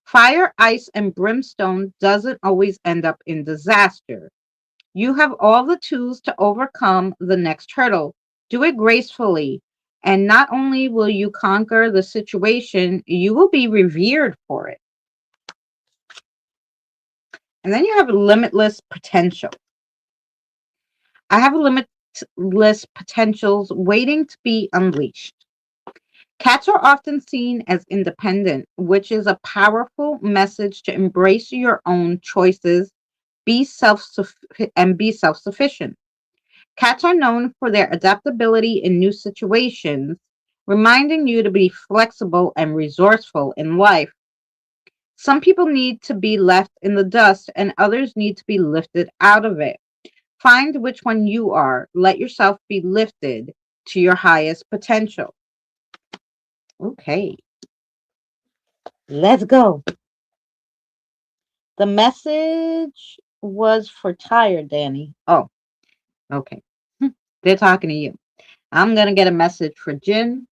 S2: Fire, ice, and brimstone doesn't always end up in disaster. You have all the tools to overcome the next hurdle. Do it gracefully. And not only will you conquer the situation, you will be revered for it. And then you have limitless potential. I have limitless potentials waiting to be unleashed. Cats are often seen as independent, which is a powerful message to embrace your own choices, be self and be self-sufficient. Cats are known for their adaptability in new situations, reminding you to be flexible and resourceful in life. Some people need to be left in the dust, and others need to be lifted out of it. Find which one you are. Let yourself be lifted to your highest potential. Okay, let's go. The message was for tired, Danny. Oh, okay. They're talking to you. I'm going to get a message for Jin.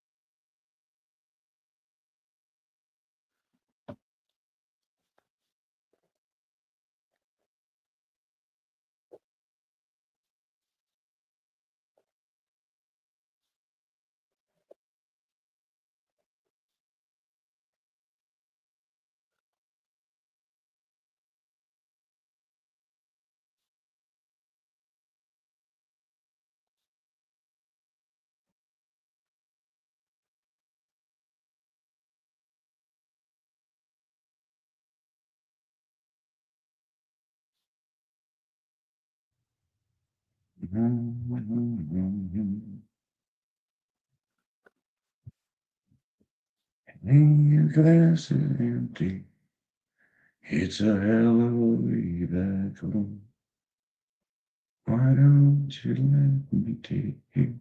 S3: And your glass is empty. It's a hell of a way back home. Why don't you let me take you?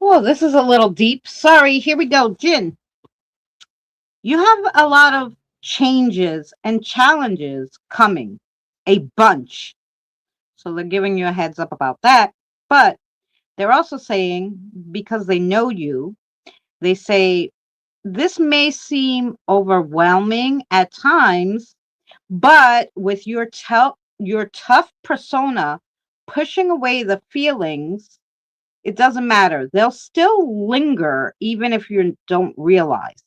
S2: Oh, this is a little deep. Sorry, here we go. Jin, you have a lot of changes and challenges coming, a bunch. So they're giving you a heads up about that. But they're also saying, because they know you, they say this may seem overwhelming at times, but with your tough persona pushing away the feelings, it doesn't matter. They'll still linger even if you don't realize.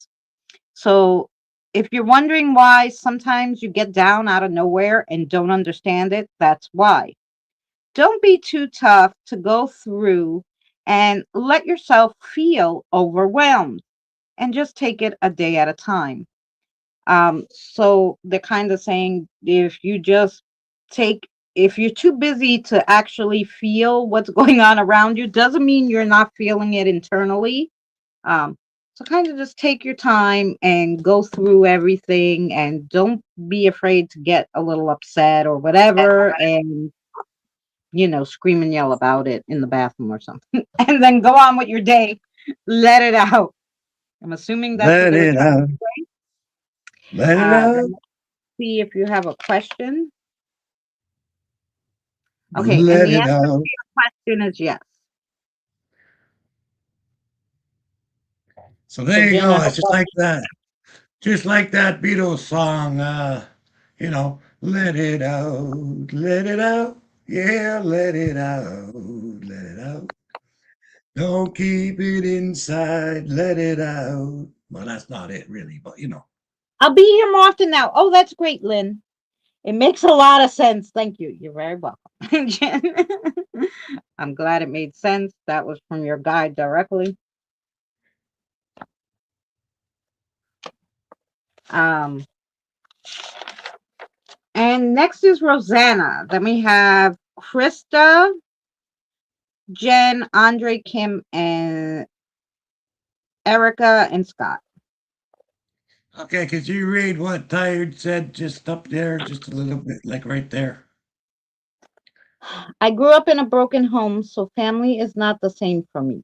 S2: So if you're wondering why sometimes you get down out of nowhere and don't understand it, that's why. Don't be too tough to go through and let yourself feel overwhelmed and just take it a day at a time. So they're kind of saying take, if you're too busy to actually feel what's going on around you, doesn't mean you're not feeling it internally. Um, so kind of just take your time and go through everything and don't be afraid to get a little upset or whatever and scream and yell about it in the bathroom or something. And then go on with your day. Let it out. I'm assuming that's what
S3: Let
S2: they're
S3: it
S2: trying
S3: out.
S2: to say.
S3: Let it out.
S2: Let's see if you have a question. Okay, and
S3: Let
S2: the
S3: it
S2: answer to
S3: out.
S2: your question is yes.
S3: So
S2: So
S3: there you
S2: Jen, I
S3: go. It's
S2: hope
S3: just
S2: that
S3: like that. Just like that Beatles song, let it out, let it out. Yeah, let it out, let it out. Don't keep it inside, let it out. Well, that's not it really, but
S2: I'll be here more often now. Oh, that's great, Lynn. It makes a lot of sense. Thank you. You're very welcome. Jen. I'm glad it made sense. That was from your guide directly. Um, and next is Rosanna. Then we have Krista, Jen, Andre, Kim, and Erica and Scott.
S3: Okay, could you read what Tired said just up there, just a little bit, like right there?
S2: I grew up in a broken home, so family is not the same for me.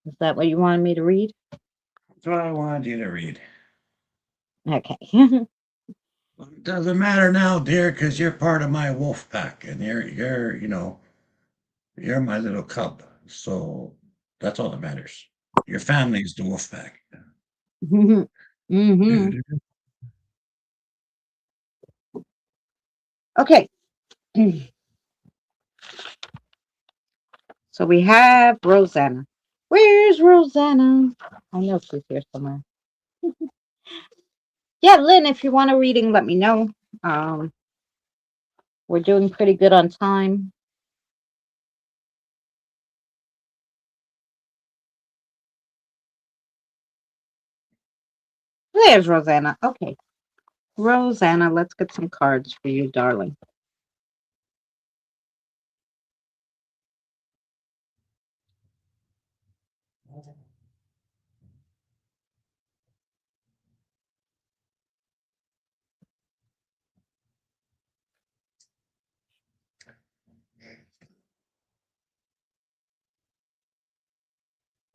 S2: Is that what you wanted me to read?
S3: That's what I wanted you to read.
S2: Okay.
S3: Well, it doesn't matter now, dear, because you're part of my wolf pack, and you're my little cub. So that's all that matters. Your family is the wolf pack.
S2: Hmm. Okay. So we have Rosanna. Where's Rosanna? I know she's here somewhere. Yeah, Lynn, if you want a reading, let me know. Um, we're doing pretty good on time. There's Rosanna. Okay. Rosanna, let's get some cards for you, darling.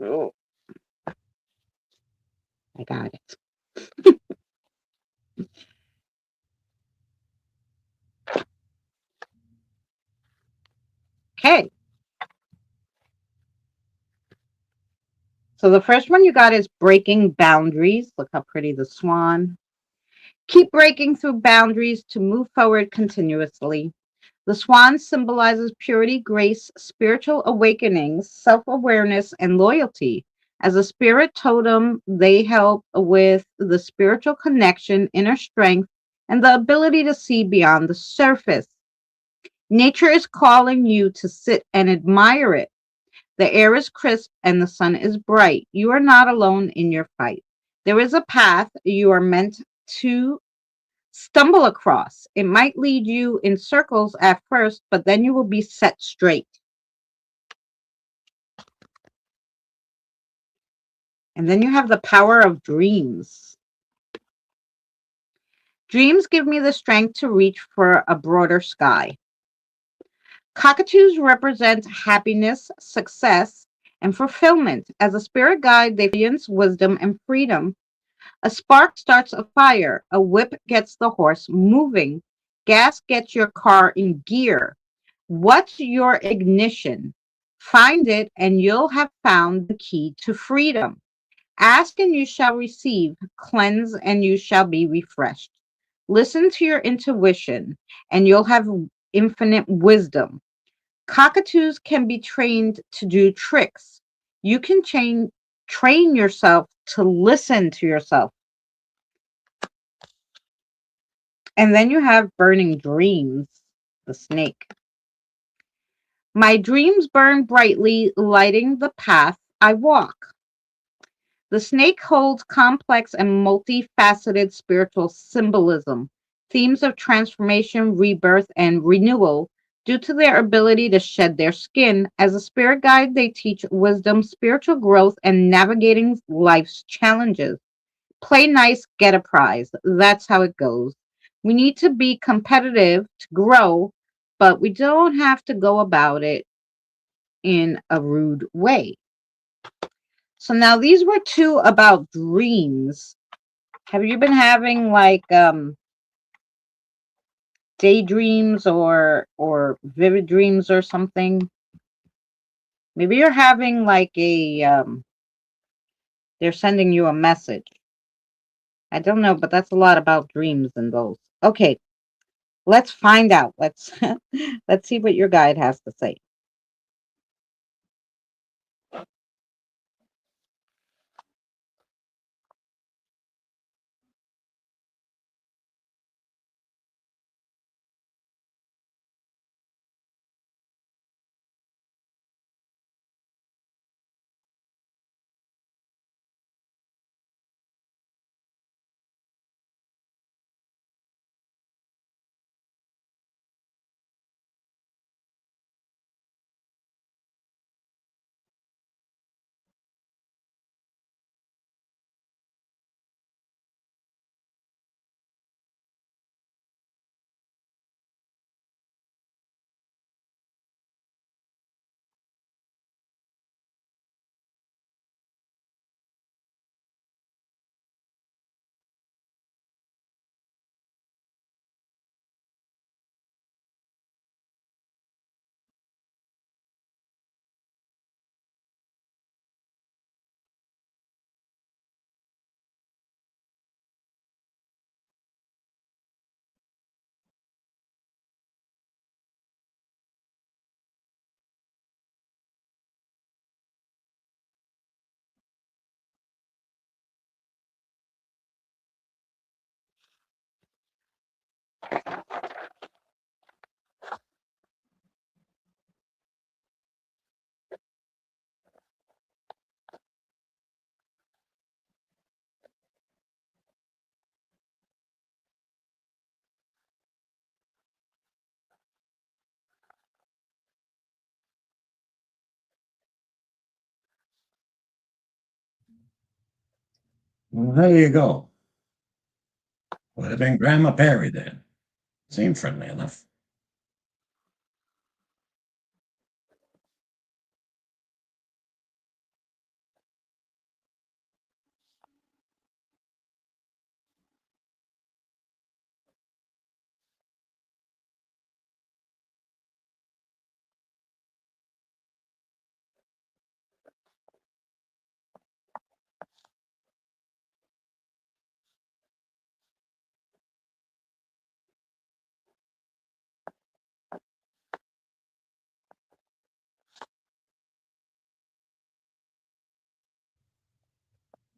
S2: Oh, I got it. Okay. So the first one you got is breaking boundaries. Look how pretty the swan. Keep breaking through boundaries to move forward continuously. The swan symbolizes purity, grace, spiritual awakenings, self awareness, and loyalty. As a spirit totem, they help with the spiritual connection, inner strength, and the ability to see beyond the surface. Nature is calling you to sit and admire it. The air is crisp and the sun is bright. You are not alone in your fight. There is a path you are meant to stumble across. It might lead you in circles at first, but then you will be set straight. And then you have the power of dreams. Dreams give me the strength to reach for a broader sky. Cockatoos represent happiness, success, and fulfillment. As a spirit guide, they experience wisdom and freedom. A spark starts a fire, a whip gets the horse moving, gas gets your car in gear. What's your ignition? Find it, and you'll have found the key to freedom. Ask, and you shall receive. Cleanse, and you shall be refreshed. Listen to your intuition, and you'll have infinite wisdom. Cockatoos can be trained to do tricks. You can train yourself to listen to yourself. And then you have burning dreams, the snake. My dreams burn brightly, lighting the path I walk. The snake holds complex and multifaceted spiritual symbolism, themes of transformation, rebirth, and renewal. Due to their ability to shed their skin, as a spirit guide, they teach wisdom, spiritual growth, and navigating life's challenges. Play nice, get a prize. That's how it goes. We need to be competitive to grow, but we don't have to go about it in a rude way. So now these were two about dreams. Have you been having like daydreams or vivid dreams or something? Maybe you're having like a they're sending you a message. I don't know, but that's a lot about dreams and those. Okay, let's find out. Let's let's see what your guide has to say.
S3: Well, there you go. Would have been Grandma Perry then. Seemed friendly enough.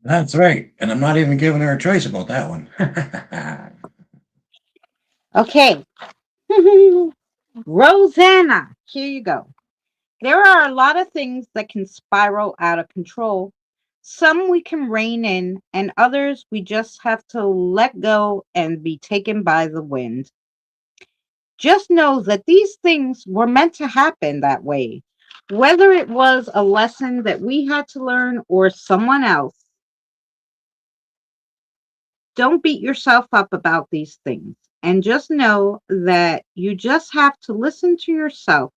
S3: That's right. And I'm not even giving her a choice about that one.
S2: Okay. Rosanna, here you go. There are a lot of things that can spiral out of control. Some we can rein in, and others we just have to let go and be taken by the wind. Just know that these things were meant to happen that way. Whether it was a lesson that we had to learn or someone else, don't beat yourself up about these things. And just know that you just have to listen to yourself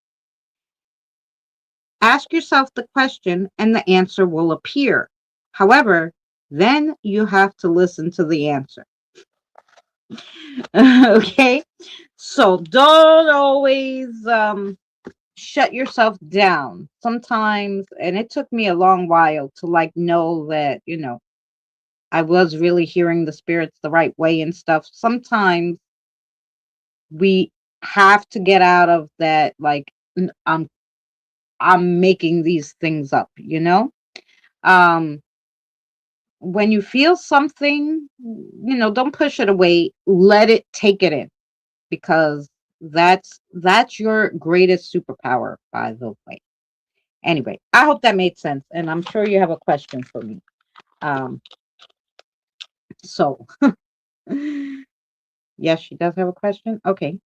S2: Ask yourself the question and the answer will appear. However, then you have to listen to the answer. Okay? So don't always shut yourself down. Sometimes, and it took me a long while to like know that, I was really hearing the spirits the right way and stuff. Sometimes we have to get out of that like I'm making these things up. Um when you feel something, don't push it away. Let it take it in because that's your greatest superpower, by the way. Anyway, I hope that made sense, and I'm sure you have a question for me. Um, so yes, she does have a question. Okay,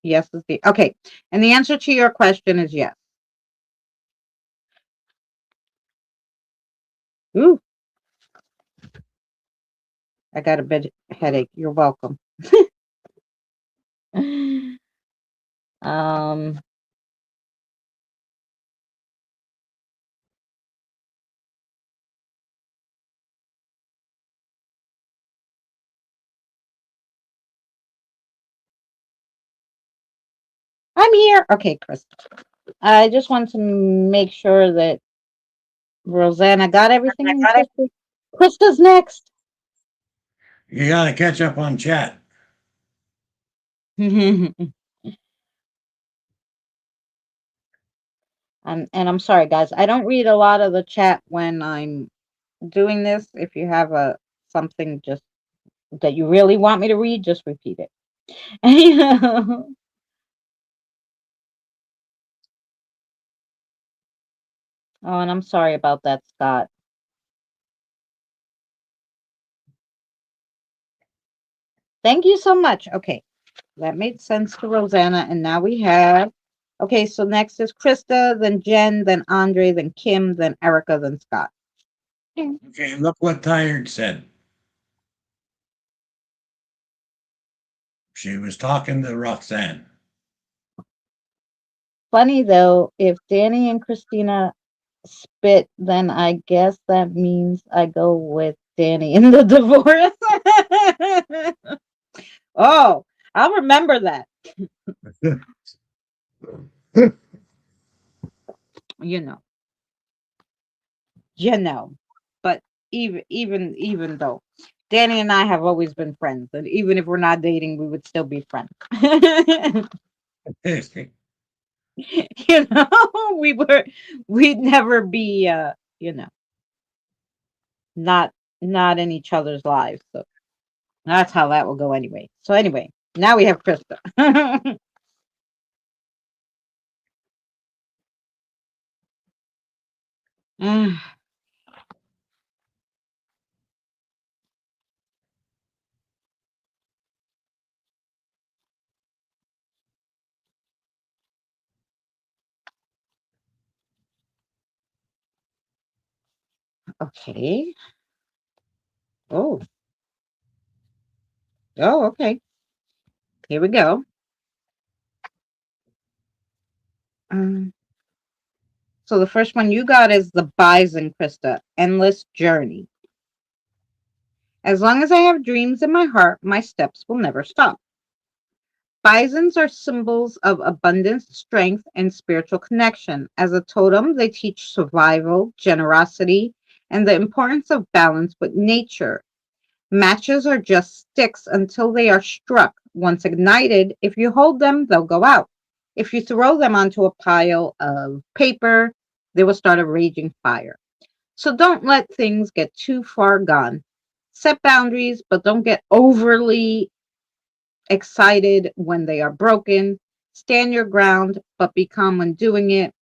S2: yes is the okay, and the answer to your question is yes. Ooh, I got a bit headache. You're welcome. um, I'm here. Okay, Chris. I just want to make sure that Rosanna got everything and Krista's next.
S3: You gotta catch up on chat.
S2: And I'm sorry, guys. I don't read a lot of the chat when I'm doing this. If you have a something just that you really want me to read, just repeat it. Oh, and I'm sorry about that, Scott. Thank you so much. Okay, that made sense to Rosanna. And now we have. Okay, so next is Krista, then Jen, then Andre, then Kim, then Erica, then Scott.
S3: Okay, look what Tired said. She was talking to Roxanne.
S2: Funny though, if Danny and Christina spit, then I guess that means I go with Danny in the divorce. Oh, I'll remember that. You know, you know. But even though Danny and I have always been friends, and even if we're not dating, we would still be friends. You know, we'd never be you know, not not in each other's lives. So that's how that will go anyway. So anyway, now we have Krista. Mm, okay. Oh, oh, okay. Here we go. Um, so the first one you got is the Bison, Krista. Endless journey. As long as I have dreams in my heart, my steps will never stop. Bisons are symbols of abundance, strength, and spiritual connection. As a totem, they teach survival, generosity, and the importance of balance with nature. Matches are just sticks until they are struck. Once ignited, if you hold them, they'll go out. If you throw them onto a pile of paper, they will start a raging fire. So don't let things get too far gone. Set boundaries, but don't get overly excited when they are broken. Stand your ground, but be calm when doing it.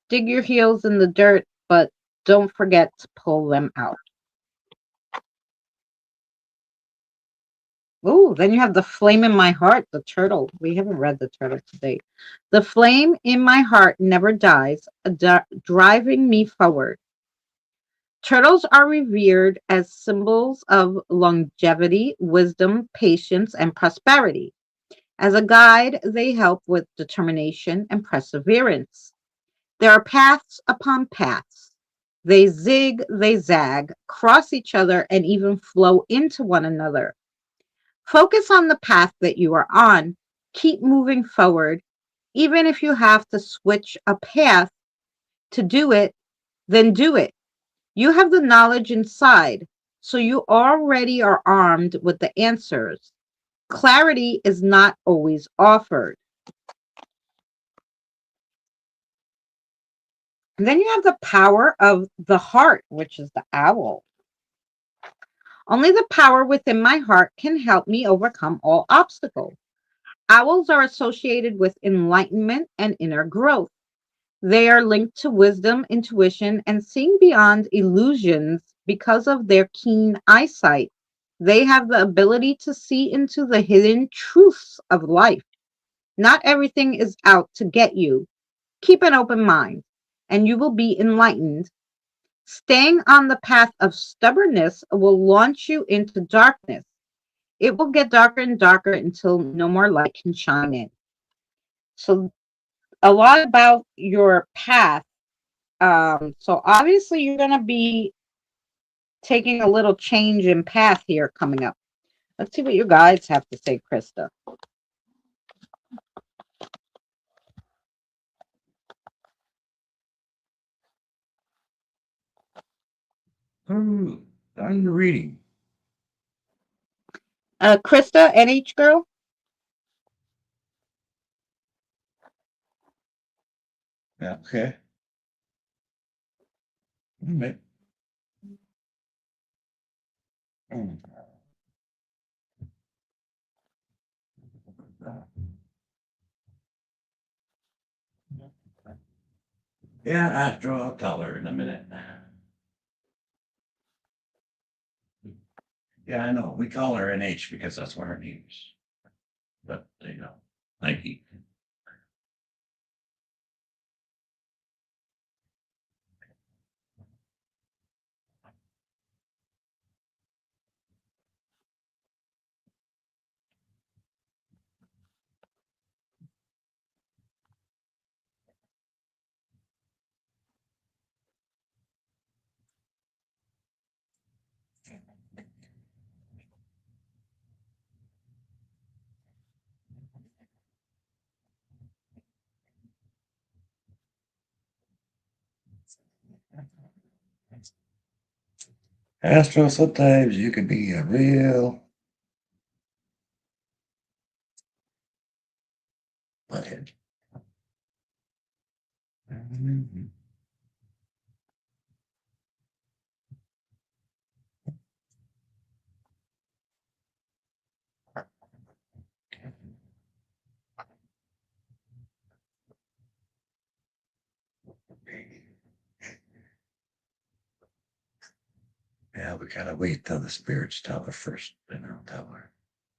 S2: Dig your heels in the dirt, but don't forget to pull them out. Oh, then you have the flame in my heart, the turtle. We haven't read the turtle today. The flame in my heart never dies, driving me forward. Turtles are revered as symbols of longevity, wisdom, patience, and prosperity. As a guide, they help with determination and perseverance. There are paths upon paths. They zig, they zag, cross each other, and even flow into one another. Focus on the path that you are on. Keep moving forward. Even if you have to switch a path to do it, then do it. You have the knowledge inside, so you already are armed with the answers. Clarity is not always offered. And then you have the power of the heart, which is the owl. Only the power within my heart can help me overcome all obstacles. Owls are associated with enlightenment and inner growth. They are linked to wisdom, intuition, and seeing beyond illusions because of their keen eyesight. They have the ability to see into the hidden truths of life. Not everything is out to get you. Keep an open mind, and you will be enlightened. Staying on the path of stubbornness will launch you into darkness. It will get darker and darker until no more light can shine in. So, a lot about your path. So obviously you're going to be taking a little change in path here coming up. Let's see what you guys have to say, Krista.
S3: Oh, I'm reading.
S2: Krista, NH girl.
S3: Yeah, okay. All right. Mm. Yeah, Astro, I'll tell her in a minute. Yeah, I know. We call her NH because that's what her name is. But there you go. Nike. Astro, sometimes you can be a real butthead. Mhm. Yeah, we gotta wait till the spirits tell her first, then I'll tell her.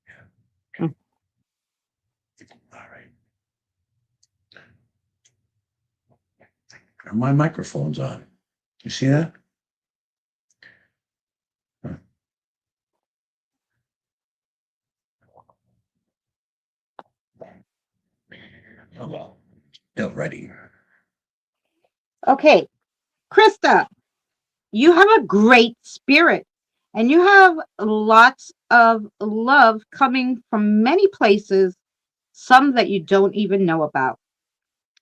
S3: Yeah.
S2: Mm.
S3: All right. My microphone's on. You see that? Huh. Oh well. Still ready.
S2: Okay, Krista, you have a great spirit and you have lots of love coming from many places, some that you don't even know about.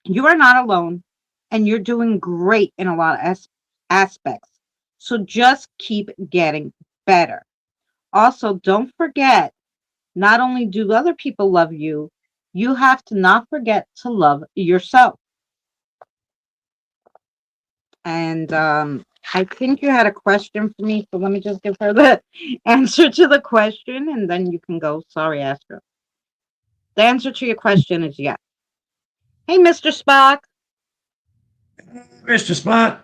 S2: You are not alone and you're doing great in a lot of aspects. So just keep getting better. Also, don't forget, not only do other people love you, you have to not forget to love yourself. And I think you had a question for me, so let me just give her the answer to the question and then you can go. Sorry, Astro. The answer to your question is yes. Hey, Mr. Spock.
S3: Mr. Spot.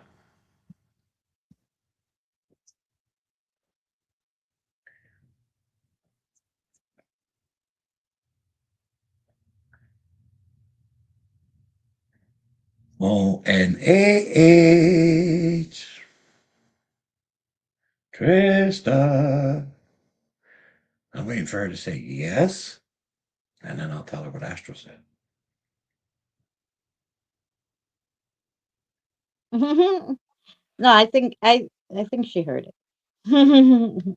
S3: ONAH. Trista. I'm waiting for her to say yes, and then I'll tell her what Astro said.
S2: No, I think she heard it.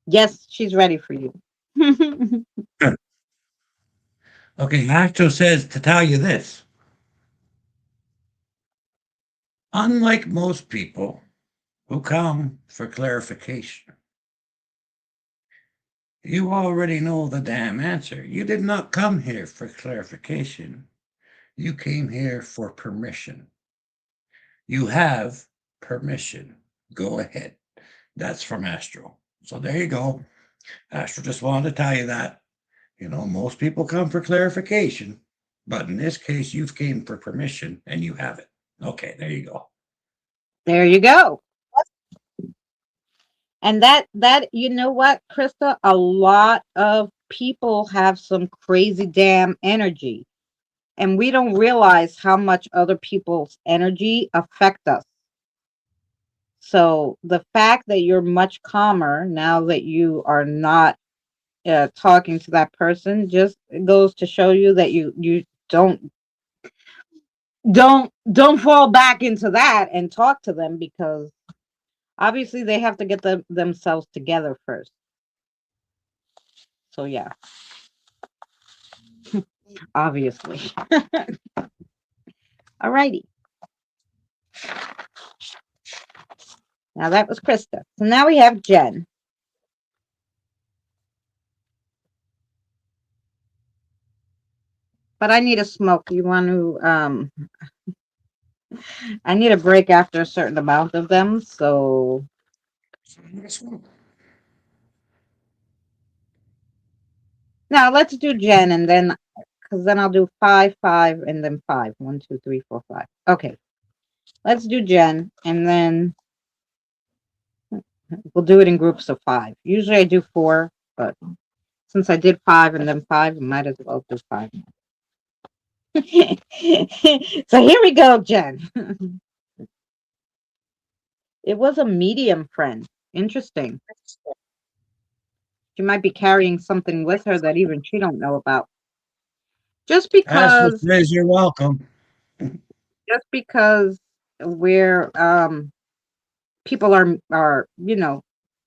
S2: Yes, she's ready for you.
S3: Good. Okay, Astro says to tell you this. Unlike most people who come for clarification, you already know the damn answer. You did not come here for clarification. You came here for permission. You have permission. Go ahead. That's from Astro. So there you go. Astro just wanted to tell you that. Most people come for clarification, but in this case, you've came for permission and you have it. Okay, there you go.
S2: There you go. And that you know what, Krista, a lot of people have some crazy damn energy, and we don't realize how much other people's energy affect us. So the fact that you're much calmer now that you are not talking to that person just goes to show you that you don't fall back into that and talk to them, because obviously they have to get themselves together first. So yeah, obviously. Alrighty. Now that was Krista. So now we have Jen. But I need a smoke. You want to I need a break after a certain amount of them. So now let's do Jen, and then because then I'll do five, five, and then five. One, two, three, four, five. Okay. Let's do Jen, and then we'll do it in groups of five. Usually I do four, but since I did five and then five, I might as well do five. So here we go, Jen. It was a medium friend. Interesting. She might be carrying something with her that even she don't know about. Just
S3: Astro
S2: because,
S3: says you're welcome.
S2: just because we're people are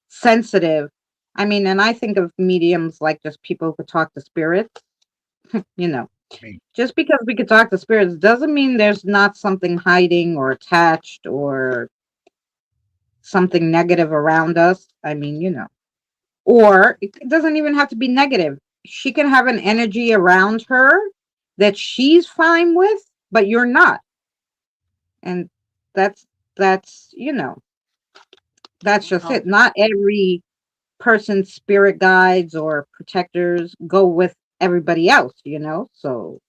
S2: sensitive. I mean, and I think of mediums like just people who talk to spirits. You know, just because we could talk to spirits doesn't mean there's not something hiding or attached or something negative around us. I mean, or it doesn't even have to be negative. She can have an energy around her that she's fine with, but you're not. And that's that's just
S3: Well,
S2: it. Not every person's spirit guides or protectors go with everybody else. So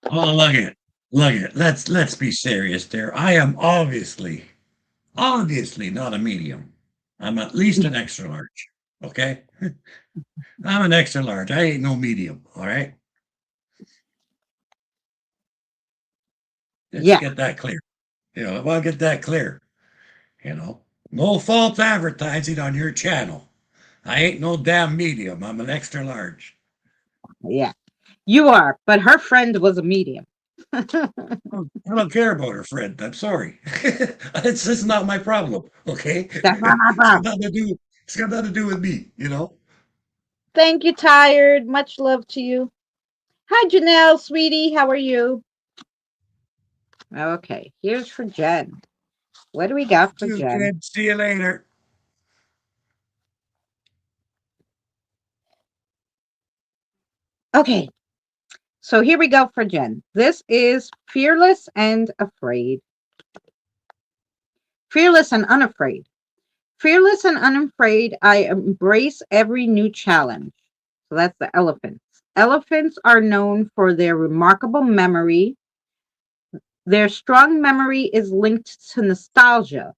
S3: oh, look at. Let's be serious there. I am obviously not a medium. I'm at least an extra large. Okay, I'm an extra large. I ain't no medium. All right, let's
S2: yeah,
S3: get that clear. I want to get that clear. You know, no false advertising on your channel. I ain't no damn medium. I'm an extra large.
S2: yeah, you are. But her friend was a medium.
S3: I don't care about her friend. I'm sorry. It's not my problem. Okay,
S2: That's not my
S3: it's got
S2: problem.
S3: nothing to do. It's got nothing to do with me.
S2: Thank you, Tired. Much love to you. Hi, Janelle, sweetie. How are you? Okay, here's for Jen. What do we got for
S3: Dude,
S2: Jen?
S3: kid, see you later.
S2: Okay, so here we go for Jen. This is Fearless and Afraid. Fearless and Unafraid. Fearless and unafraid, I embrace every new challenge. So that's the elephants. Elephants are known for their remarkable memory. Their strong memory is linked to nostalgia,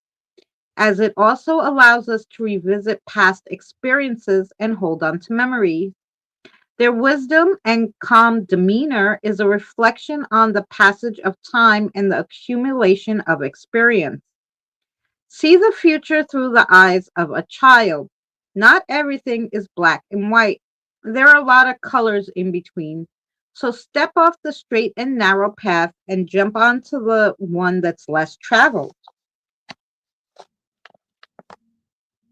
S2: as it also allows us to revisit past experiences and hold on to memories. Their wisdom and calm demeanor is a reflection on the passage of time and the accumulation of experience. See the future through the eyes of a child. Not everything is black and white. There are a lot of colors in between. So step off the straight and narrow path and jump onto the one that's less traveled.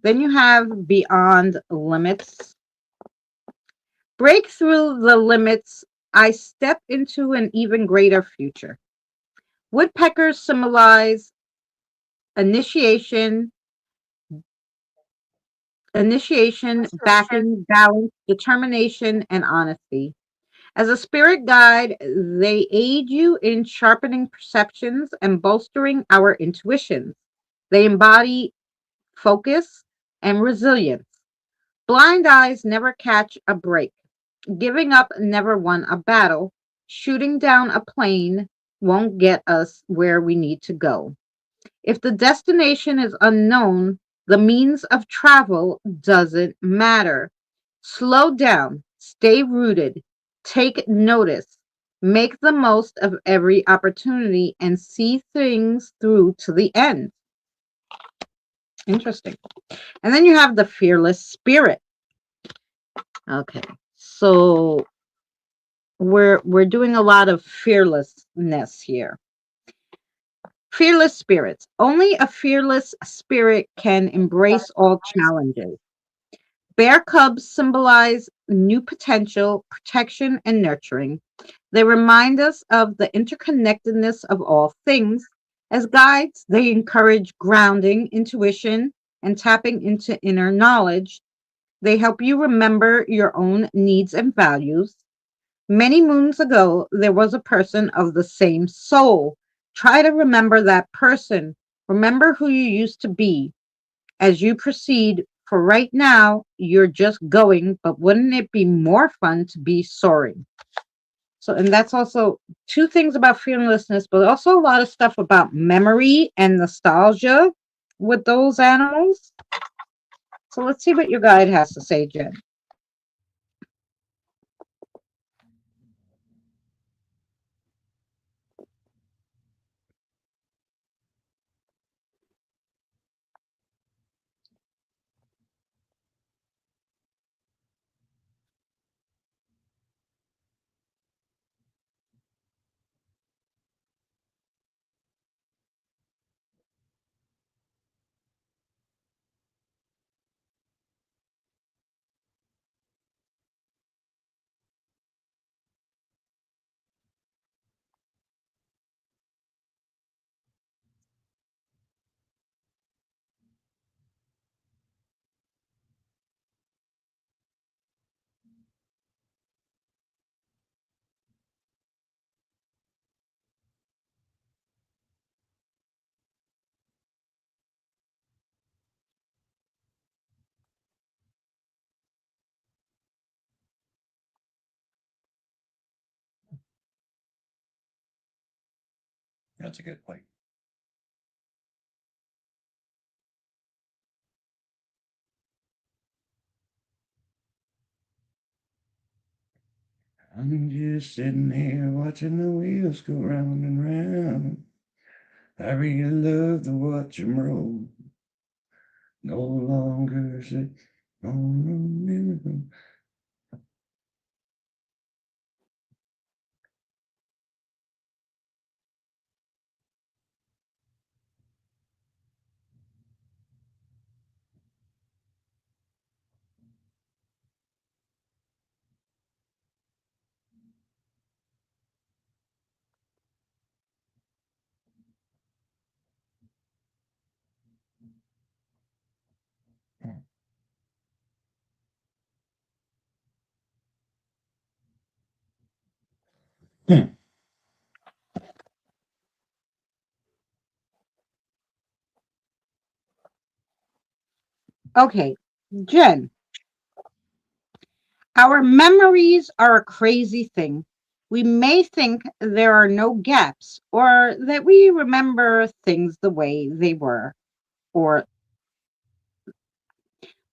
S2: Then you have beyond limits. Break through the limits. I step into an even greater future. Woodpeckers symbolize initiation, backing, balance, determination, and honesty. As a spirit guide, they aid you in sharpening perceptions and bolstering our intuitions. They embody focus and resilience. Blind eyes never catch a break. Giving up never won a battle. Shooting down a plane won't get us where we need to go. If the destination is unknown, the means of travel doesn't matter. Slow down, stay rooted, take notice, make the most of every opportunity, and see things through to the end. Interesting. And then you have the fearless spirit. Okay. So we're doing a lot of fearlessness here. Fearless spirits. Only a fearless spirit can embrace all challenges. Bear cubs symbolize new potential, protection, and nurturing. They remind us of the interconnectedness of all things. As guides, they encourage grounding, intuition, and tapping into inner knowledge. They help you remember your own needs and values. Many moons ago, there was a person of the same soul. Try to remember that person. Remember who you used to be as you proceed. For right now, you're just going, but wouldn't it be more fun to be soaring? So, and that's also two things about fearlessness, but also a lot of stuff about memory and nostalgia with those animals. So let's see what your guide has to say, Jen.
S3: That's a good point. I'm just sitting here watching the wheels go round and round. I really love to watch 'em roll. No longer sit on the mirror. Hmm.
S2: Okay, Jen, our memories are a crazy thing. We may think there are no gaps or that we remember things the way they were, or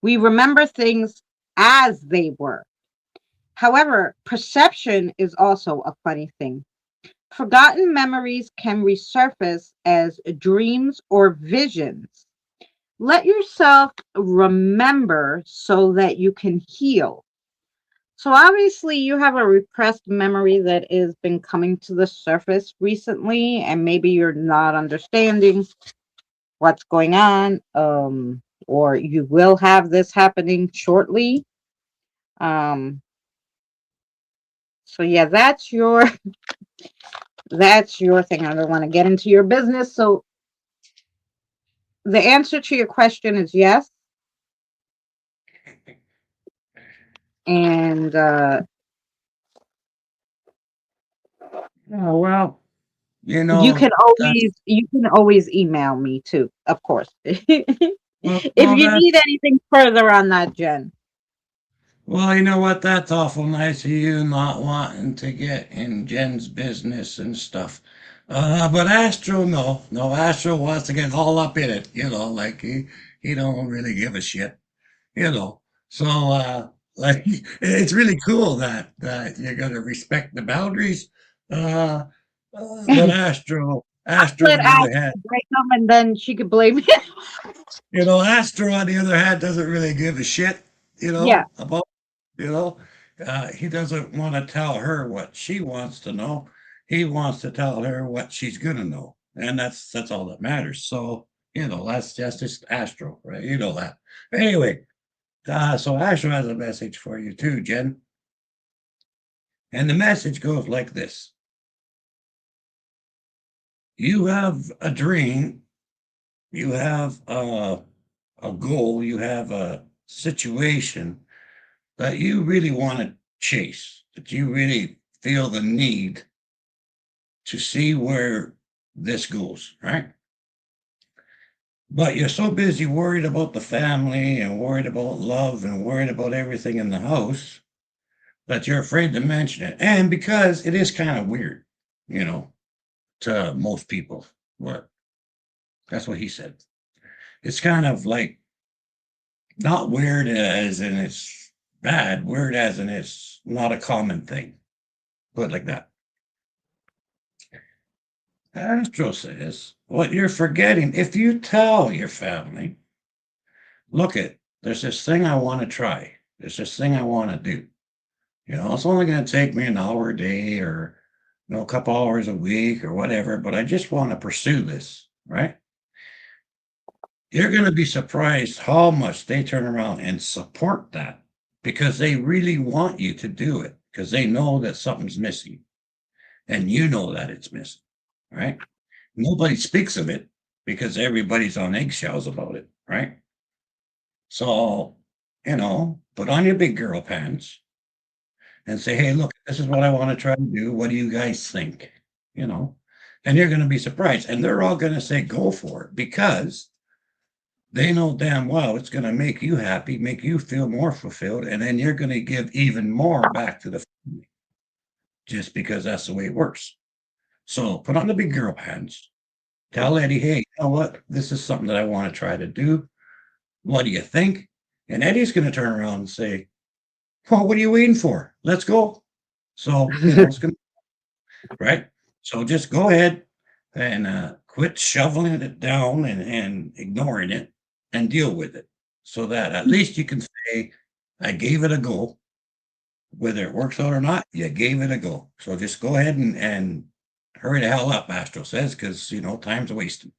S2: we remember things as they were. However, perception is also a funny thing. Forgotten memories can resurface as dreams or visions. Let yourself remember so that you can heal. So obviously you have a repressed memory that has been coming to the surface recently, and maybe you're not understanding what's going on, or you will have this happening shortly. Um, so yeah, that's your thing. I don't want to get into your business. So the answer to your question is yes. And
S3: Oh, well, you
S2: you
S3: know,
S2: can
S3: that's,
S2: always email me too, of course. If
S3: well,
S2: you need
S3: that's,
S2: anything further on that, Jen.
S3: well, you know what? That's awful nice of you not wanting to get in Jen's business and stuff. But Astro, no, Astro wants to get all up in it, like he don't really give a shit, you know. So, like, it's really cool that you're gonna respect the boundaries. Uh, but Astro
S2: Let
S3: on the
S2: Ashley
S3: other hand,
S2: break them and then she could blame me.
S3: Astro on the other hand doesn't really give a shit,
S2: Yeah.
S3: about, you know, he doesn't want to tell her what she wants to know. He wants to tell her what she's gonna know, and that's all that matters. So, that's just Astro, right? You know that. Anyway, so Astro has a message for you too, Jen, and the message goes like this: You have a dream, you have a goal, you have a situation that you really want to chase, that you really feel the need to see where this goes, right? But you're so busy worried about the family and worried about love and worried about everything in the house that you're afraid to mention it. And because it is kind of weird, you know, to most people. What that's what he said. It's kind of like not weird as in it's bad, weird as in it's not a common thing. Put it like that. Astro says, what you're forgetting, if you tell your family, look it, there's this thing I want to try. There's this thing I want to do. It's only going to take me an hour a day or a couple hours a week or whatever, but I just want to pursue this, right? You're going to be surprised how much they turn around and support that because they really want you to do it because they know that something's missing and you know that it's missing, right? Nobody speaks of it because everybody's on eggshells about it, right? So, put on your big girl pants and say, hey, look, this is what I want to try to do. What do you guys think? You know, and you're going to be surprised. And they're all going to say, go for it because they know damn well it's going to make you happy, make you feel more fulfilled. And then you're going to give even more back to the family just because that's the way it works. So put on the big girl pants. Tell Eddie, hey, you know what? This is something that I want to try to do. What do you think? And Eddie's going to turn around and say, well, what are you waiting for? Let's go. So, it's going to, right? So just go ahead and quit shoveling it down and ignoring it and deal with it so that at least you can say, I gave it a go. Whether it works out or not, you gave it a go. So just go ahead and hurry the hell up, Astro says, because, time's wasting.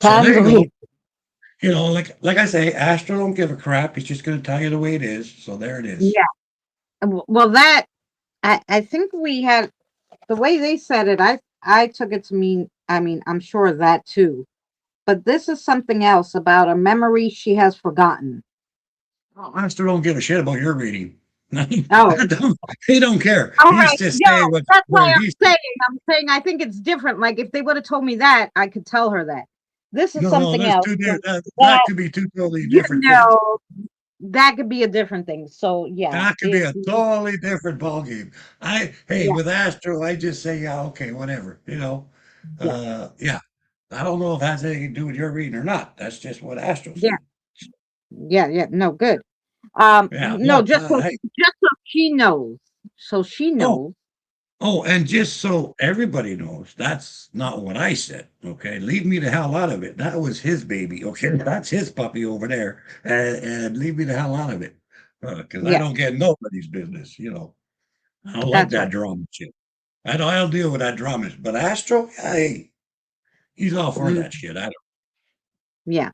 S3: So there
S2: Time's
S3: you go.
S2: away.
S3: Like I say, Astro don't give a crap. He's just going to tell you the way it is. So there it is.
S2: Yeah. Well, that I think we had the way they said it. I took it to mean. I mean, I'm sure of that too. But this is something else about a memory she has forgotten.
S3: Oh, Astro don't give a shit about your reading.
S2: Oh,
S3: He don't care.
S2: all
S3: He's
S2: right.
S3: just
S2: No,
S3: saying
S2: that's why
S3: where he's.
S2: I'm saying. I'm saying I think it's different. Like if they would have told me that, I could tell her that. This is
S3: No,
S2: something
S3: that's
S2: else.
S3: two.
S2: So
S3: That
S2: that
S3: could be two totally
S2: you
S3: different things.
S2: know, that could be a different thing. So yeah,
S3: That could be a totally different ballgame. Hey,
S2: yeah,
S3: with Astro, I just say, yeah, okay, whatever.
S2: yeah,
S3: Yeah. I don't know if it has anything to do with your reading or not. That's just what Astro
S2: yeah,
S3: said.
S2: yeah. No, good.
S3: Yeah.
S2: No,
S3: Well, hey,
S2: just so she knows. So she
S3: oh,
S2: knows.
S3: and just so everybody knows, that's not what I said. Okay, leave me the hell out of it. That was his baby. Okay, that's his puppy over there, and leave me the hell out of it. because I
S2: Yeah,
S3: don't get nobody's business. I don't like
S2: that's
S3: that
S2: right.
S3: drama shit. I don't deal with that drama. But Astro, hey, he's all for
S2: Mm,
S3: that shit. I don't.
S2: yeah.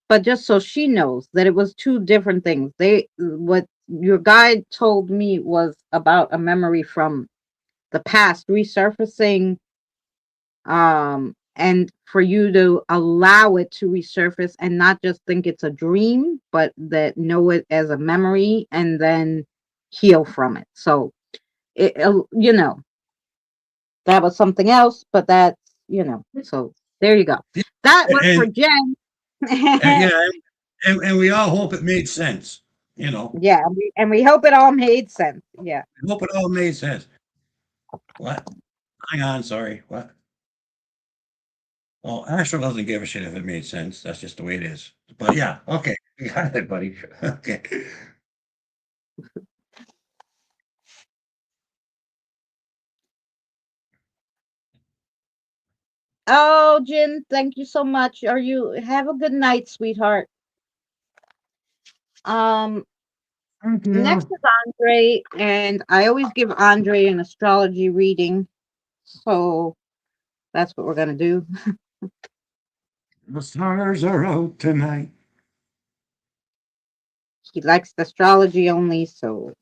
S2: But just so she knows that it was two different things. What your guide told me was about a memory from the past resurfacing, and for you to allow it to resurface and not just think it's a dream, but that know it as a memory and then heal from it. So that was something else, but so there you go. That was for
S3: And,
S2: Jen.
S3: yeah, and we all hope it made sense. You know,
S2: Yeah, and we hope it all made sense. Yeah.
S3: we hope it all made sense. What? Hang on, sorry. What? Well, Astro doesn't give a shit if it made sense. That's just the way it is. But yeah, okay. You got it, buddy. Okay.
S2: Oh, Jen, thank you so much. Are you have a good night, sweetheart. Um,
S3: Thank
S2: Next
S3: you.
S2: is Andre, and I always give Andre an astrology reading, so that's what we're gonna do.
S3: The stars are out tonight.
S2: He likes the astrology only, so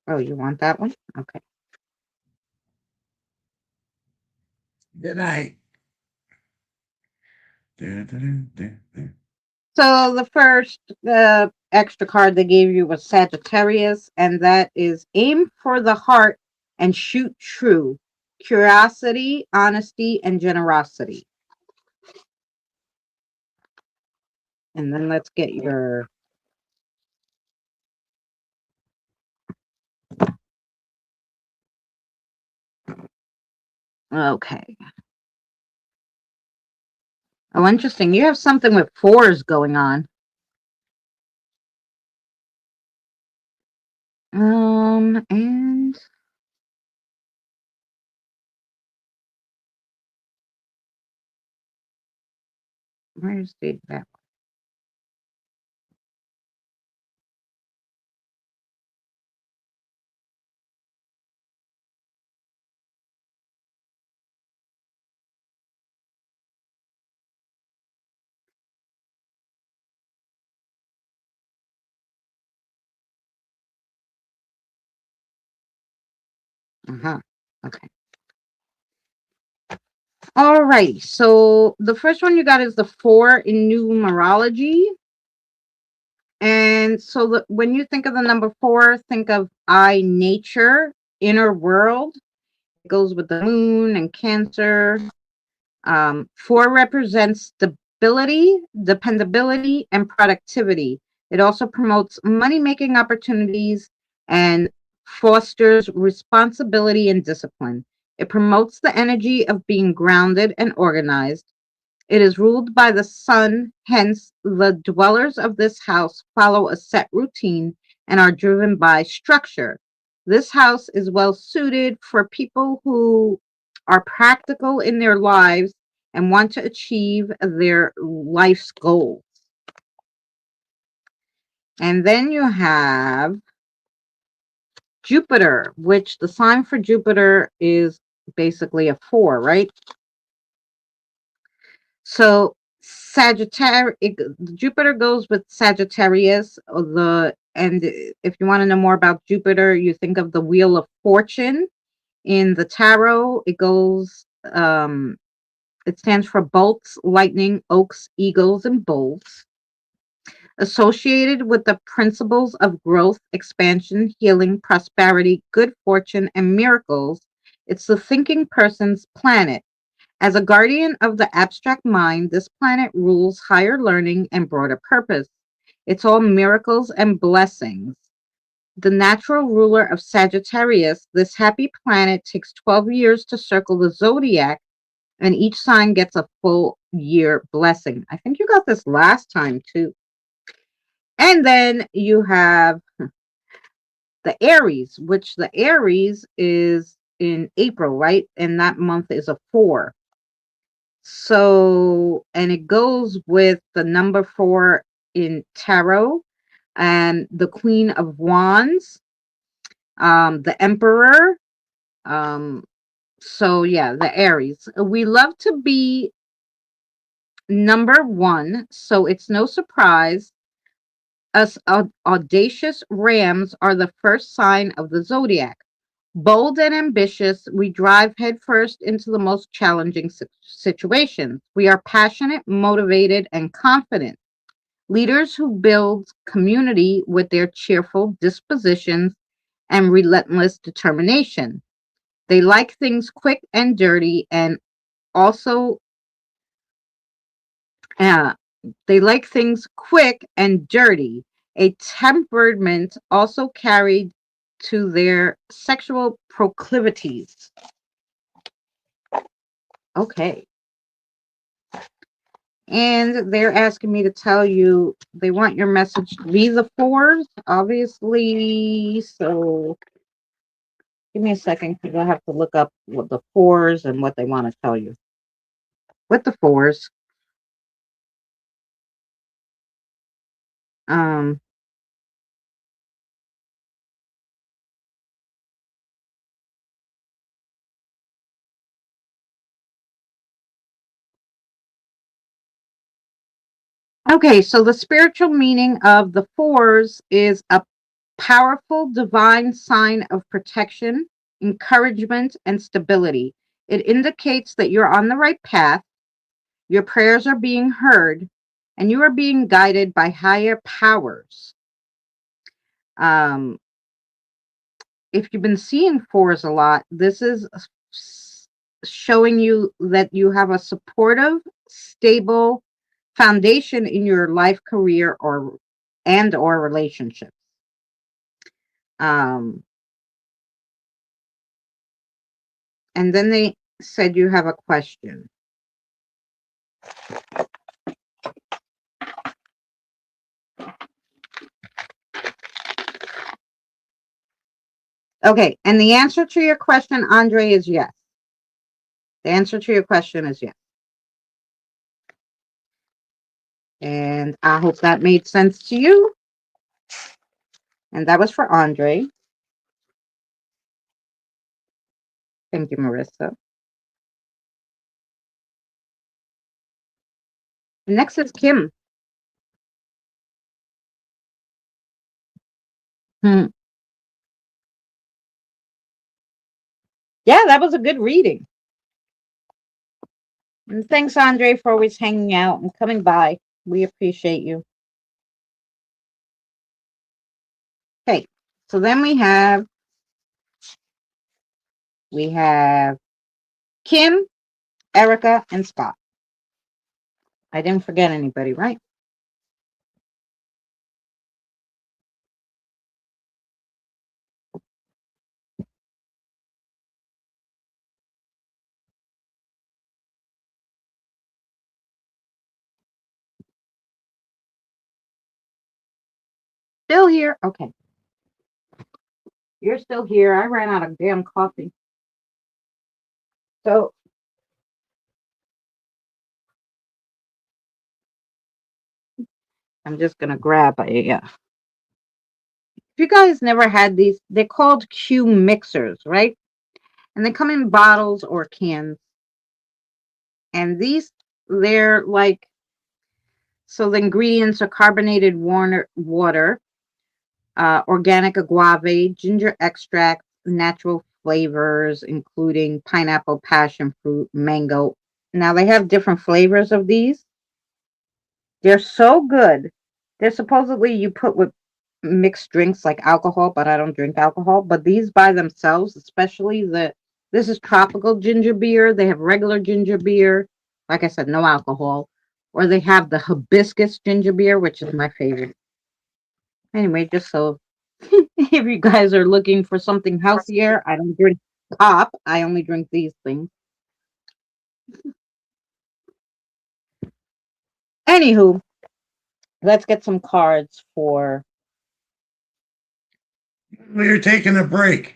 S2: oh, you want that one? Okay.
S3: Good night. Du-du-du-du-du.
S2: So the first extra card they gave you was Sagittarius, and that is aim for the heart and shoot true. Curiosity, honesty, and generosity. And then let's get your okay. Oh, interesting. You have something with fours going on. And where's the that? Uh-huh. Okay. All right. So the first one you got is the four in numerology. And so when you think of the number four, think of I, nature, inner world. It goes with the moon and Cancer. Four represents stability, dependability, and productivity. It also promotes money making opportunities and fosters responsibility and discipline. It promotes the energy of being grounded and organized. It is ruled by the sun, hence, the dwellers of this house follow a set routine and are driven by structure. This house is well suited for people who are practical in their lives and want to achieve their life's goals. And then you have Jupiter, which the sign for Jupiter is basically a four, right? So Jupiter goes with Sagittarius. And if you want to know more about Jupiter, you think of the Wheel of Fortune in the tarot. It stands for bolts, lightning, oaks, eagles, and bulls. Associated with the principles of growth, expansion, healing, prosperity, good fortune, and miracles, it's the thinking person's planet. As a guardian of the abstract mind, this planet rules higher learning and broader purpose. It's all miracles and blessings. The natural ruler of Sagittarius, this happy planet takes 12 years to circle the zodiac, and each sign gets a full year blessing. I think you got this last time too. And then you have the Aries, which the Aries is in April, right? And that month is a four. So, and it goes with the number 4 in tarot and the Queen of Wands, the Emperor. Um, so yeah, the Aries. We love to be number 1, so it's no surprise us audacious rams are the first sign of the zodiac. Bold and ambitious, we drive headfirst into the most challenging situations. We are passionate, motivated, and confident. Leaders who build community with their cheerful dispositions and relentless determination. They like things quick and dirty, and also uh, they like things quick and dirty. A temperament also carried to their sexual proclivities. Okay. And they're asking me to tell you they want your message to be the 4s, obviously. So give me a second because I have to look up what the 4s and what they want to tell you. With the 4s, um, okay, so the spiritual meaning of the 4s is a powerful divine sign of protection, encouragement, and stability. It indicates that you're on the right path, your prayers are being heard, and you are being guided by higher powers. Um, if you've been seeing 4s a lot, this is showing you that you have a supportive, stable foundation in your life, career, or relationships. Um, and then they said you have a question. Okay, and the answer to your question, Andre, is yes. The answer to your question is yes. And I hope that made sense to you. And that was for Andre. Thank you, Marissa. Next is Kim. Hmm. Yeah, that was a good reading. And thanks, Andre, for always hanging out and coming by. We appreciate you. Okay, so then we have Kim, Erica, and Scott. I didn't forget anybody, right? Still here? Okay. You're still here. I ran out of damn coffee. So I'm just gonna grab a. If you guys never had these, they're called Q mixers, right? And they come in bottles or cans. And these, they're like, so the ingredients are carbonated water, organic agave, ginger extract, natural flavors, including pineapple, passion fruit, mango. Now they have different flavors of these. They're so good. They're supposedly you put with mixed drinks like alcohol, but I don't drink alcohol. But these by themselves, especially this is tropical ginger beer. They have regular ginger beer. Like I said, no alcohol. Or they have the hibiscus ginger beer, which is my favorite. Anyway, just so if you guys are looking for something healthier, I don't drink pop. I only drink these things. Anywho, let's get some cards for.
S3: We're taking a break.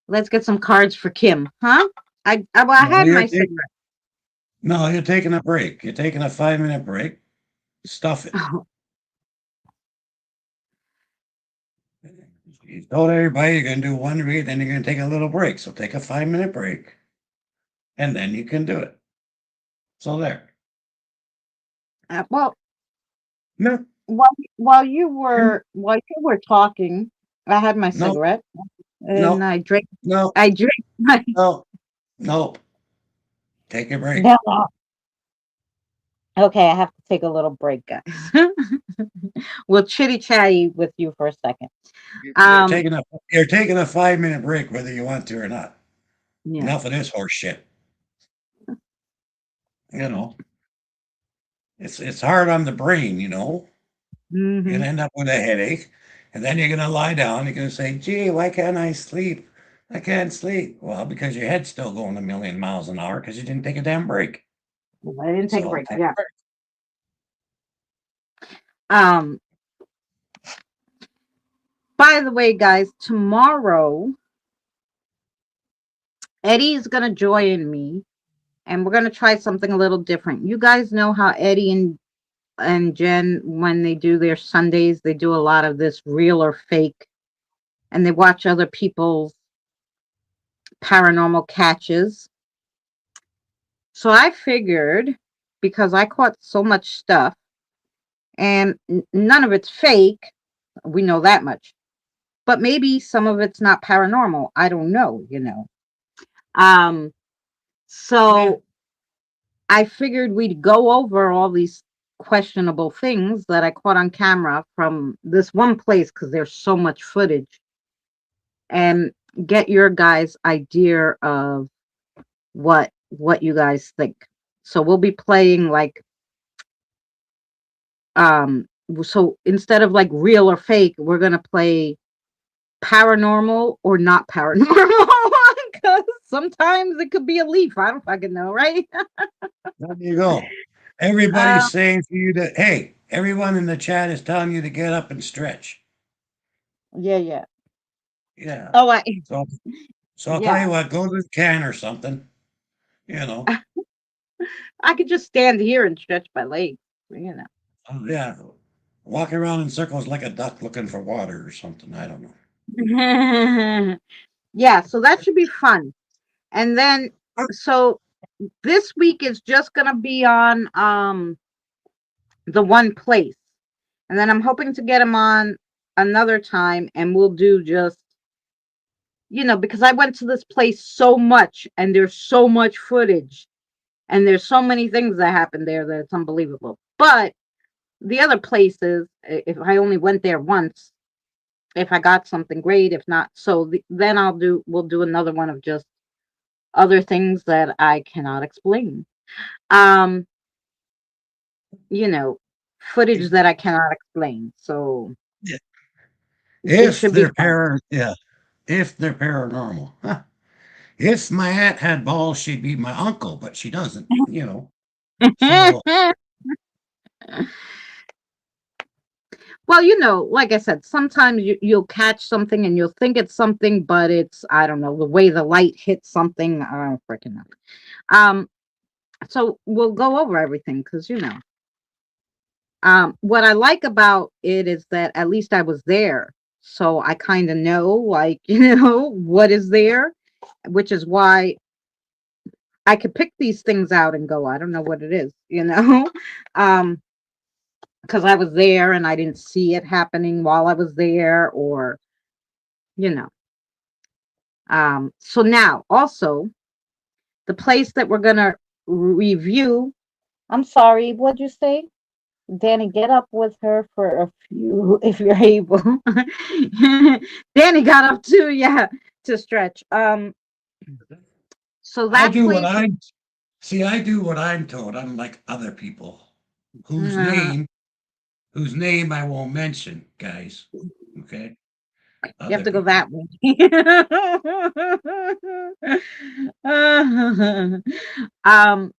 S2: Let's get some cards for Kim, huh? Well, I
S3: No,
S2: had my cigarette.
S3: No, you're taking a break. You're taking a 5-minute break. Stuff it. You told everybody you're going to do one read, then you're going to take a little break. So take a 5-minute break, and then you can do it. So there.
S2: Well,
S3: No,
S2: while you were talking, I had my
S3: no,
S2: cigarette and
S3: no,
S2: I drank
S3: no,
S2: I drank my
S3: no, no. Take a break.
S2: no. Okay, I have to take a little break, guys. We'll chitty chatty with you for a second.
S3: You're
S2: Um,
S3: taking a you're taking a 5-minute break whether you want to or not.
S2: yeah.
S3: Enough of this horse shit. You know, it's hard on the brain. You're
S2: Hmm.
S3: gonna end up with a headache, and then you're gonna lie down. You're gonna say, "Gee, why can't I sleep? I can't sleep." Well, because your head's still going a million miles an hour because you didn't take a damn break.
S2: I didn't take a
S3: So
S2: break.
S3: take a
S2: Yeah.
S3: break.
S2: Um, by the way, guys, tomorrow Eddie is gonna join me and we're gonna try something a little different. You guys know how Eddie and Jen, when they do their Sundays, they do a lot of this real or fake, and they watch other people's paranormal catches. So I figured, because I caught so much stuff and none of it's fake, we know that much. But maybe some of it's not paranormal. I don't know. Um,
S3: Yeah.
S2: so I figured we'd go over all these questionable things that I caught on camera from this one place because there's so much footage and get your guys' idea of what you guys think. So we'll be playing like so instead of like real or fake, we're gonna play paranormal or not paranormal because sometimes it could be a leaf. I don't fucking know, right?
S3: There you go.
S2: Um,
S3: Everybody's saying for you to, hey, everyone in the chat is telling you to get up and stretch.
S2: yeah, yeah.
S3: Yeah.
S2: Oh, I
S3: So, so I'll tell
S2: yeah.
S3: you what, go to the can or something. You know.
S2: I could just stand here and stretch my legs.
S3: Yeah. Walk around in circles like a duck looking for water or something. I don't know.
S2: Yeah, so that should be fun. And then so this week is just gonna be on the one place. And then I'm hoping to get him on another time and we'll do just because I went to this place so much and there's so much footage and there's so many things that happened there that it's unbelievable. But the other places, if I only went there once, if I got something great, if not, so then we'll do another one of just other things that I cannot explain. Um, you know, footage that I cannot explain. So
S3: Yeah.
S2: it
S3: If
S2: should be
S3: they're
S2: fun.
S3: yeah, if they're paranormal. Huh. If my aunt had balls, she'd be my uncle, but she doesn't. So
S2: Well, like I said, sometimes you'll catch something and you'll think it's something, but it's, I don't know, the way the light hits something. I don't freaking know. Um, so we'll go over everything because what I like about it is that at least I was there. So I kind of know, like, what is there, which is why I could pick these things out and go, I don't know what it is. Um, because I was there and I didn't see it happening while I was there, or, you know. So now also the place that we're gonna review. I'm sorry, what'd you say? Danny, get up with her for a few if you're able. Danny got up too, yeah, to stretch. So
S3: I
S2: that
S3: do what
S2: place.
S3: I see. I do what I'm told, unlike other people whose
S2: You
S3: name whose name I won't mention, guys. Okay,
S2: have
S3: other
S2: to go
S3: people.
S2: that way. um,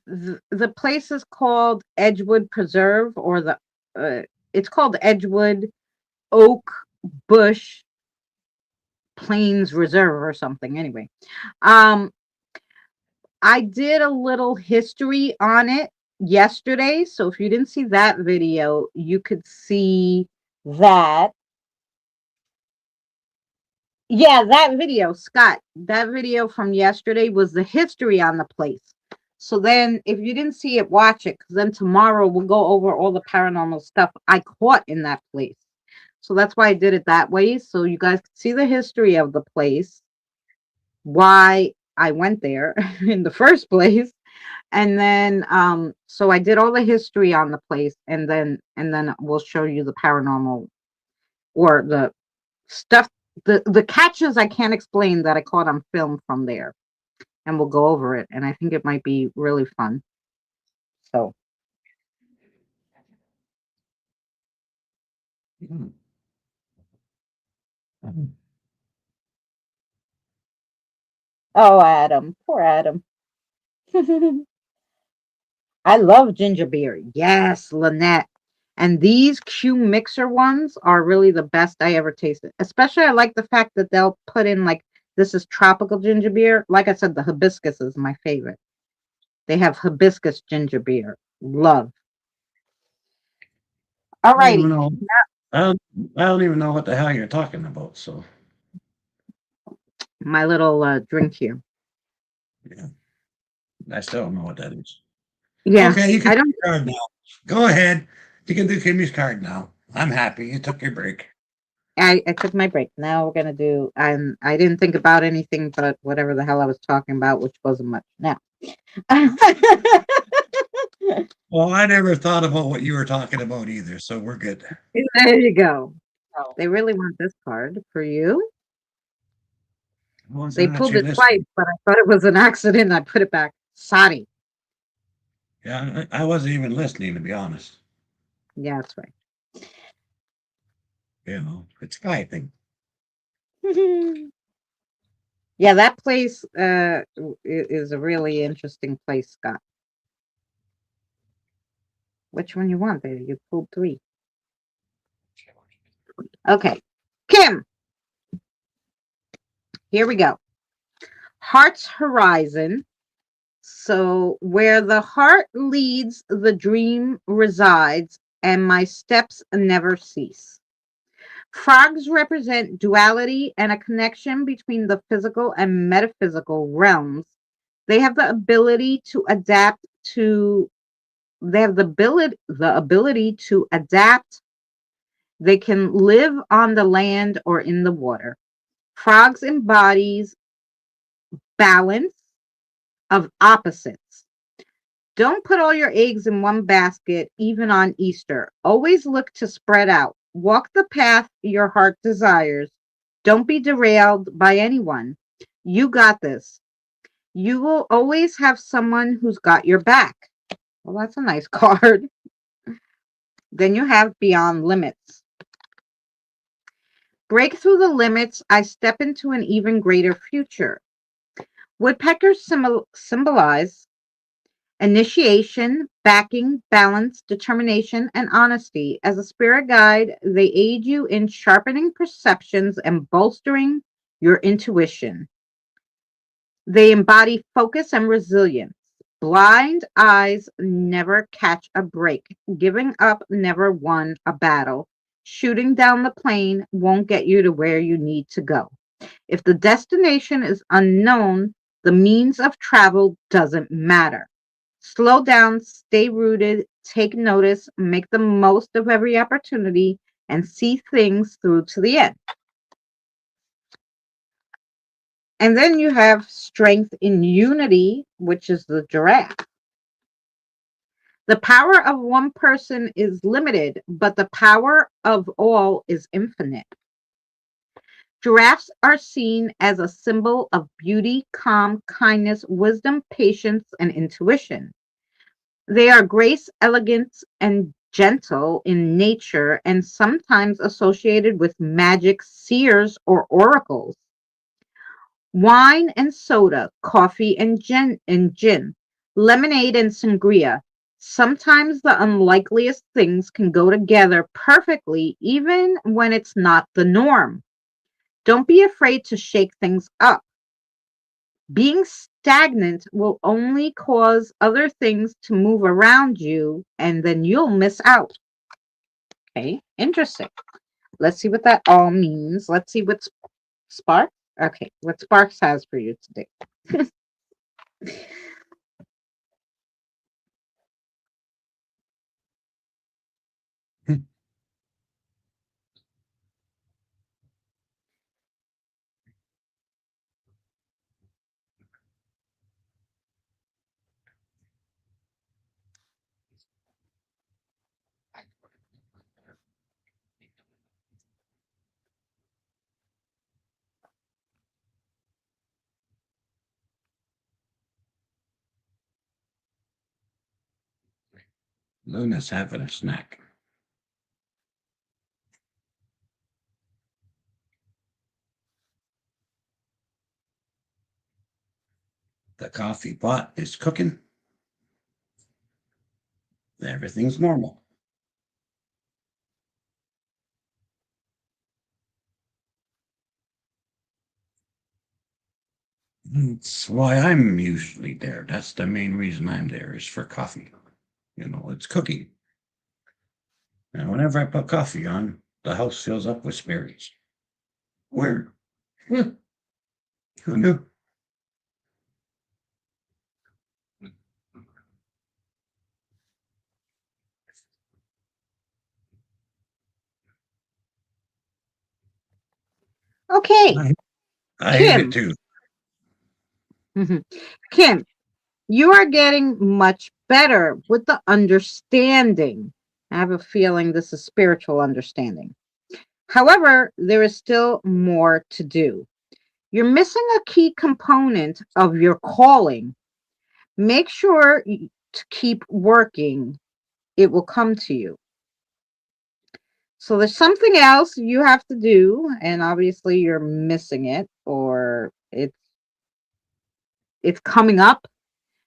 S2: the place is called Edgewood Preserve, or it's called Edgewood Oak Bush Plains Reserve or something. Anyway, um, I did a little history on it yesterday. So if you didn't see that video, you could see that. Yeah, that video, Scott, that video from yesterday was the history on the place. So then, if you didn't see it, watch it, because then tomorrow we'll go over all the paranormal stuff I caught in that place. So that's why I did it that way, so you guys could see the history of the place, why I went there in the first place, and then so I did all the history on the place, and then we'll show you the paranormal or the stuff, the catches I can't explain that I caught on film from there, and we'll go over it, and I think it might be really fun. So
S3: Hmm.
S2: oh, Adam, poor Adam. I love ginger beer. Yes, Lynette. And these Q mixer ones are really the best I ever tasted. Especially I like the fact that they'll put in like this is tropical ginger beer. Like I said, the hibiscus is my favorite. They have hibiscus ginger beer. Love.
S3: I don't even
S2: Alrighty.
S3: know. I don't even know what the hell you're talking about. So
S2: My little drink here.
S3: yeah, I still don't know what that is.
S2: Yeah.
S3: Okay, you can
S2: I
S3: do
S2: don't
S3: your card now. Go ahead. You can do Kimmy's card now. I'm happy you took your break.
S2: I took my break. Now we're gonna do I didn't think about anything but whatever the hell I was talking about, which wasn't much. Now
S3: Well, I never thought about what you were talking about either, so we're good.
S2: there you go. They really want this card for you.
S3: I
S2: They
S3: wasn't
S2: pulled
S3: actually
S2: it twice,
S3: listening.
S2: but I thought it was an accident. I put it back. Sorry.
S3: Yeah, I wasn't even listening to be honest.
S2: Yeah, that's right.
S3: You know, it's Skyping.
S2: Yeah, that place is a really interesting place, Scott. Which one you want, baby? You pulled three. Okay. Kim, here we go. Heart's Horizon. So, where the heart leads, the dream resides, and my steps never cease. Frogs represent duality and a connection between the physical and metaphysical realms. They have the ability to adapt to they have the ability to adapt. They can live on the land or in the water. Frogs embodies balance of opposites. Don't put all your eggs in one basket, even on Easter. Always look to spread out. Walk the path your heart desires. Don't be derailed by anyone. You got this. You will always have someone who's got your back. Well, that's a nice card. Then you have Beyond Limits. Break through the limits. I step into an even greater future. Woodpeckers symbolize initiation, backing, balance, determination, and honesty. As a spirit guide, they aid you in sharpening perceptions and bolstering your intuition. They embody focus and resilience. Blind eyes never catch a break. Giving up never won a battle. Shooting down the plane won't get you to where you need to go. If the destination is unknown, the means of travel doesn't matter. Slow down, stay rooted, take notice, make the most of every opportunity, and see things through to the end. And then you have strength in unity, which is the giraffe. The power of one person is limited, but the power of all is infinite. Giraffes are seen as a symbol of beauty, calm, kindness, wisdom, patience, and intuition. They are grace, elegance, and gentle in nature and sometimes associated with magic, seers, or oracles. Wine and soda, coffee and gin, lemonade and sangria. Sometimes the unlikeliest things can go together perfectly, even when it's not the norm. Don't be afraid to shake things up. Being stagnant will only cause other things to move around you, and then you'll miss out. Okay, interesting. Let's see what that all means. Let's see what Spark. Okay, what Sparks has for you today.
S3: Luna's having a snack. The coffee pot is cooking. Everything's normal. That's why I'm usually there. That's the main reason I'm there is for coffee. It's cooking. And whenever I put coffee on, the house fills up with spirits. Weird. Hmm. Who knew?
S2: Okay,
S3: I, I hate it
S2: Kim.
S3: too.
S2: Mhm. Kim, you are getting much better with the understanding. I have a feeling this is spiritual understanding. However, there is still more to do. You're missing a key component of your calling. Make sure to keep working, it will come to you. So there's something else you have to do, and obviously you're missing it, or it's coming up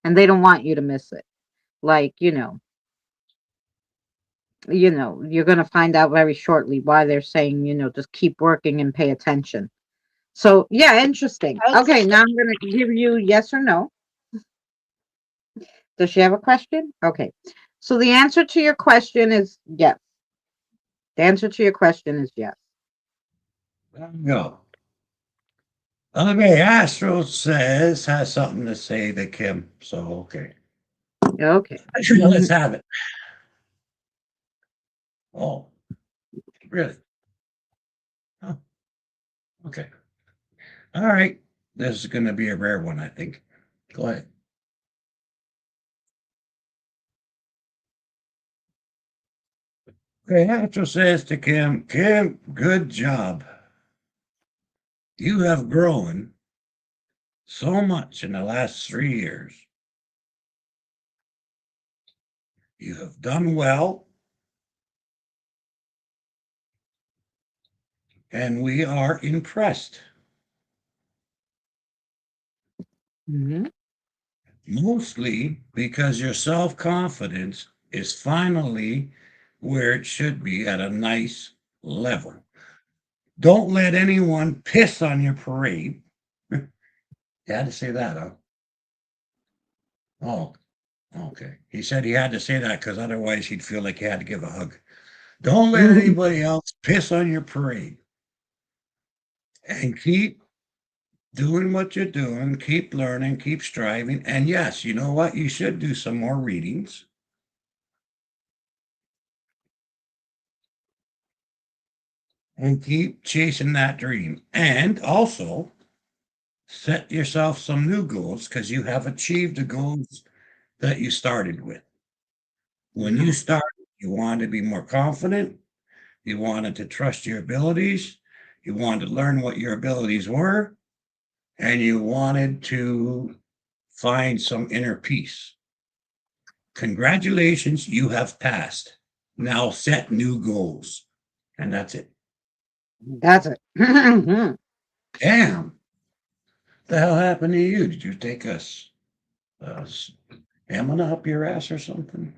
S2: and they don't want you to miss it. Like, you're going to find out very shortly why they're saying, just keep working and pay attention. So, yeah, interesting. Okay, now I'm going to give you yes or no. Does she have a question? Okay. So the answer to your question is yes. The answer to your question is yes.
S3: There we go. Okay, Astro has something to say to Kim. So, okay.
S2: Okay.
S3: Let's have it. Oh, really? Oh, okay. All right. This is going to be a rare one, I think. Go ahead. Okay, Astro says to Kim, Kim, good job. You have grown so much in the last 3 years. You have done well, and we are impressed.
S2: Mhm.
S3: Mostly because your self confidence is finally where it should be at a nice level. Don't let anyone piss on your parade. You had to say that, huh? Oh, okay. He said he had to say that because otherwise he'd feel like he had to give a hug. Don't let anybody else piss on your parade. And keep doing what you're doing, keep learning, keep striving. And yes, you know what? You should do some more readings and keep chasing that dream. And also set yourself some new goals because you have achieved the goals that you started with. When you started, you wanted to be more confident, you wanted to trust your abilities, you wanted to learn what your abilities were, and you wanted to find some inner peace. Congratulations, you have passed. Now set new goals. And that's it.
S2: That's it.
S3: Damn. The hell happened to you? Did you take us stamina up your ass or something?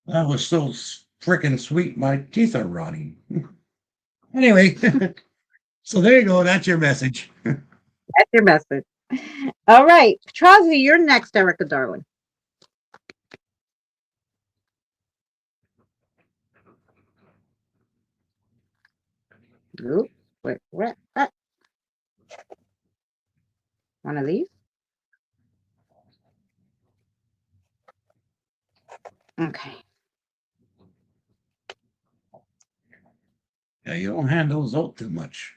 S3: That was so freaking sweet. My teeth are rotting. Anyway, so there you go. That's your message.
S2: That's your message. All right. Petrazi, you're next, Erica, darling. Oops. Wait, what? One of these? Okay.
S3: Yeah, you don't hand those out too much.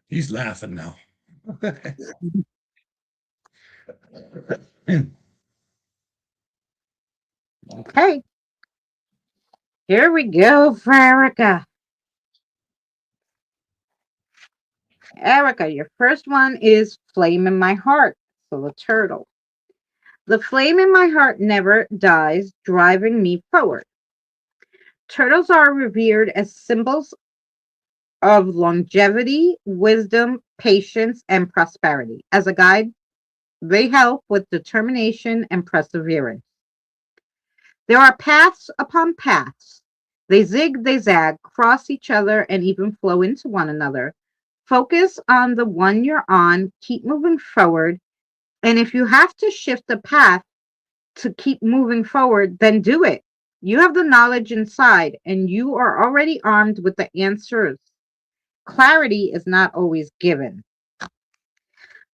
S3: He's laughing now.
S2: Okay. Here we go for Erica. Erica, your first one is Flame in My Heart. So the turtle. The flame in my heart never dies, driving me forward. Turtles are revered as symbols of longevity, wisdom, patience, and prosperity. As a guide, they help with determination and perseverance. There are paths upon paths. They zig, they zag, cross each other, and even flow into one another. Focus on the one you're on, keep moving forward, and if you have to shift the path to keep moving forward, then do it. You have the knowledge inside, and you are already armed with the answers. Clarity is not always given.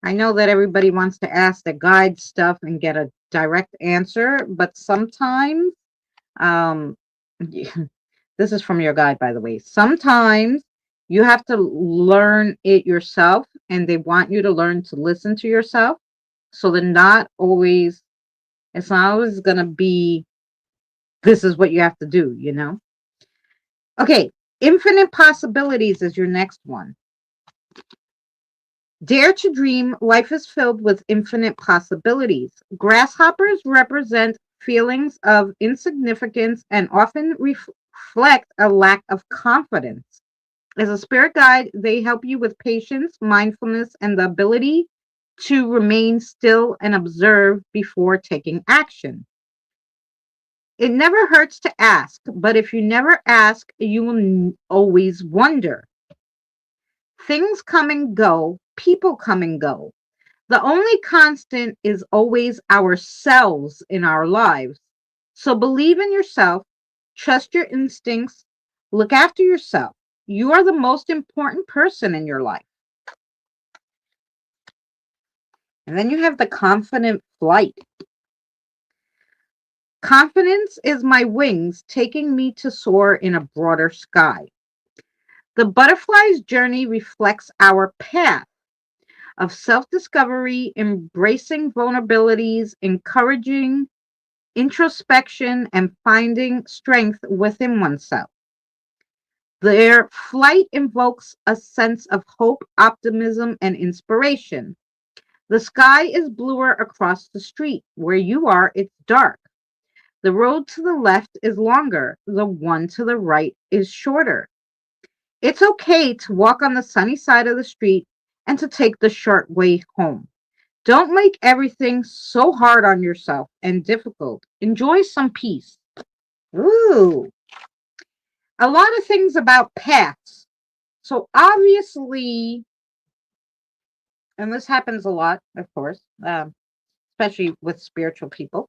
S2: I know that everybody wants to ask the guide stuff and get a direct answer, but sometimes, um, this is from your guide, by the way. Sometimes you have to learn it yourself, and they want you to learn to listen to yourself. So they're not always, it's not always going to be, this is what you have to do, you know? Okay, infinite possibilities is your next one. Dare to dream, life is filled with infinite possibilities. Grasshoppers represent feelings of insignificance and often reflect a lack of confidence. As a spirit guide, they help you with patience, mindfulness, and the ability to remain still and observe before taking action. It never hurts to ask, but if you never ask, you will always wonder. Things come and go, people come and go. The only constant is always ourselves in our lives. So believe in yourself, trust your instincts, look after yourself. You are the most important person in your life. And then you have the confident flight. Confidence is my wings taking me to soar in a broader sky. The butterfly's journey reflects our path of self discovery, embracing vulnerabilities, encouraging introspection, and finding strength within oneself. Their flight invokes a sense of hope, optimism, and inspiration. The sky is bluer across the street. Where you are, it's dark. The road to the left is longer. The one to the right is shorter. It's okay to walk on the sunny side of the street and to take the short way home. Don't make everything so hard on yourself and difficult. Enjoy some peace. Ooh, a lot of things about paths. So obviously, and this happens a lot, of course, especially with spiritual people,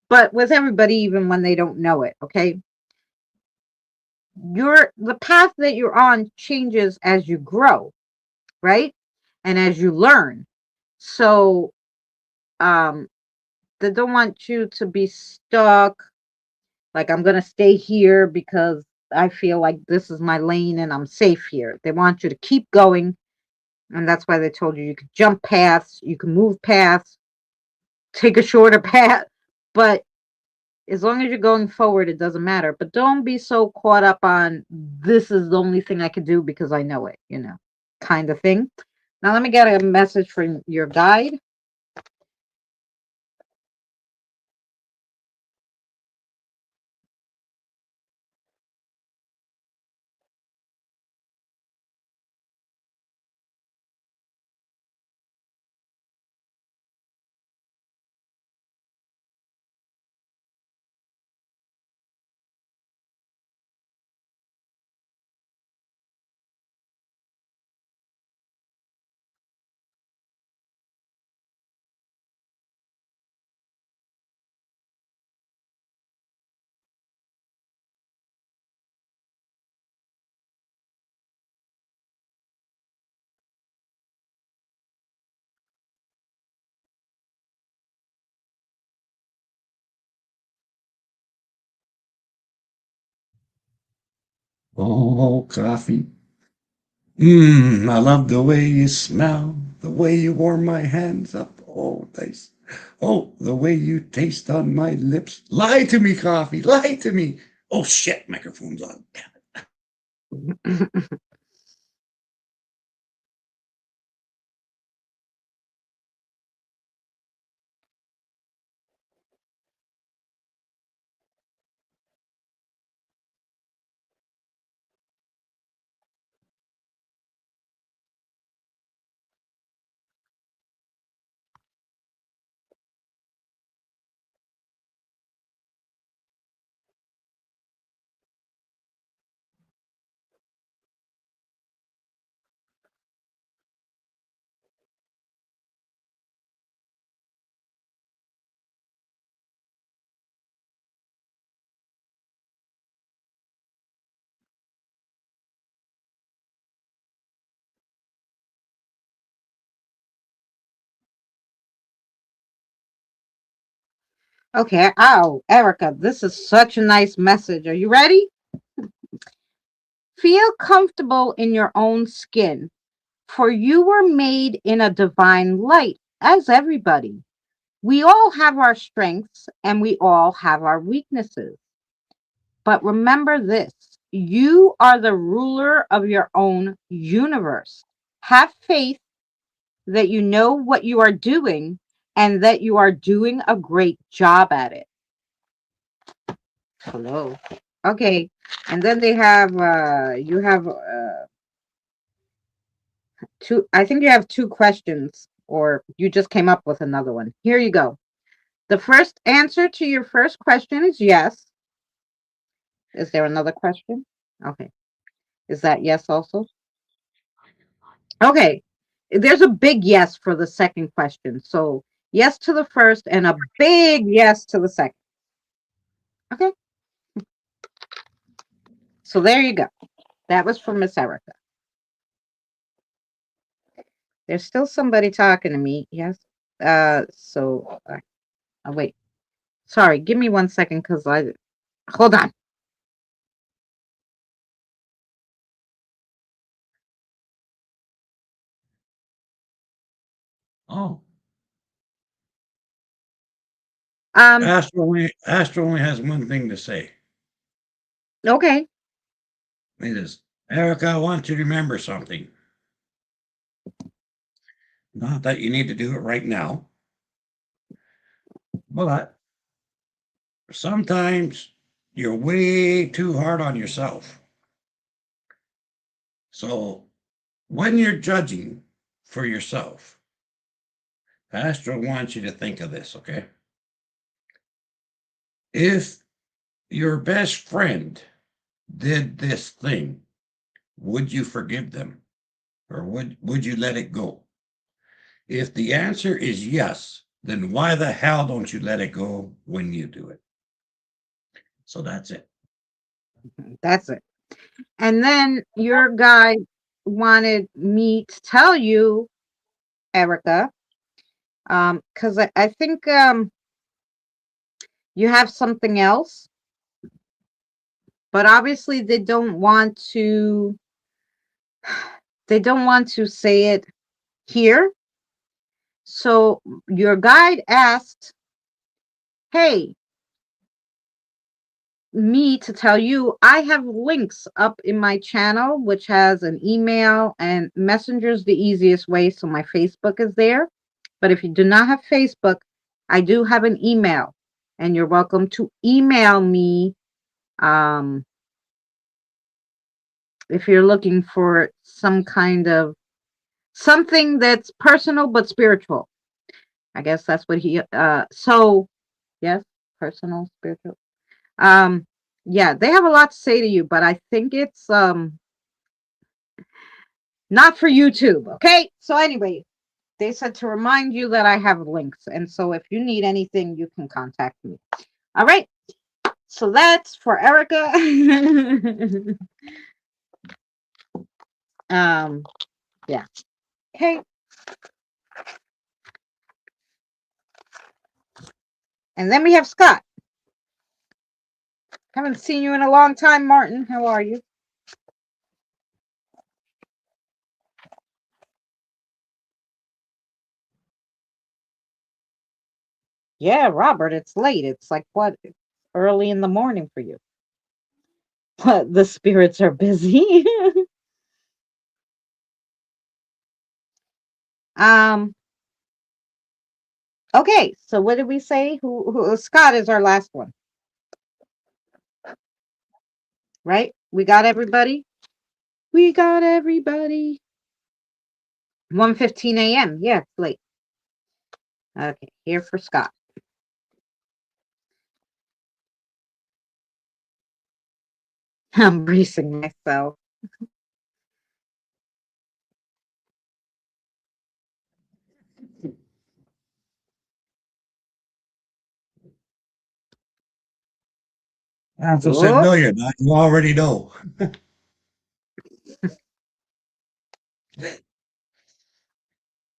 S2: but with everybody, even when they don't know it. Okay, the path that you're on changes as you grow, right, and as you learn. So, they don't want you to be stuck. Like, I'm gonna stay here because I feel like this is my lane and I'm safe here. They want you to keep going. And that's why they told you you could jump paths, you can move paths, take a shorter path. But as long as you're going forward, it doesn't matter. But don't be so caught up on this is the only thing I could do because I know it, kind of thing. Now, let me get a message from your guide.
S3: Oh, coffee. I love the way you smell, the way you warm my hands up. Oh, nice. Oh, the way you taste on my lips. Lie to me, coffee. Lie to me. Oh, shit. Microphone's on.
S2: Okay. Oh, Erica, this is such a nice message. Are you ready? Feel comfortable in your own skin, for you were made in a divine light, as everybody. We all have our strengths and we all have our weaknesses. But remember this: you are the ruler of your own universe. Have faith that you know what you are doing and that you are doing a great job at it. Hello. Okay. And then they have, you have two, I think you have two questions, or you just came up with another one. Here you go. The first answer to your first question is yes. Is there another question? Okay. Is that yes also? Okay. There's a big yes for the second question. So, yes to the first and a big yes to the second. Okay. So, there you go. That was from Miss Erica. There's still somebody talking to me. Yes. Wait. Sorry. Give me 1 second because hold on.
S3: Oh,
S2: Um,
S3: Astro only has one thing to say.
S2: okay.
S3: It is, Erica, I want you to remember something. Not that you need to do it right now, but sometimes you're way too hard on yourself. So when you're judging for yourself, Astro wants you to think of this, okay? If your best friend did this thing, would you forgive them or would you let it go? If the answer is yes, then why the hell don't you let it go when you do it? So that's it.
S2: That's it. And then your guy wanted me to tell you, Erica, because I think you have something else, but obviously they don't want to say it here. So your guide asked, "Hey, me to tell you I have links up in my channel, which has an email and Messenger's the easiest way. So my Facebook is there. But if you do not have Facebook, I do have an email, and you're welcome to email me um, if you're looking for some kind of something that's personal but spiritual. I guess that's what he. So yes, personal, spiritual. Um, yeah, they have a lot to say to you, but I think it's not for YouTube. Okay. So anyway, they said to remind you that I have links, and so if you need anything, you can contact me. All right. So that's for Erica. um, yeah. Okay. And then we have Scott. Haven't seen you in a long time, Martin. How are you? Yeah, Robert, it's late. It's like what? It's early in the morning for you. But the spirits are busy. um, okay, so what did we say? Who Scott is our last one, right? We got everybody? We got everybody. 1:15 a.m. Yeah, it's late. Okay, here for Scott. I'm bracing myself.
S3: After said
S2: Oh,
S3: million, you already know.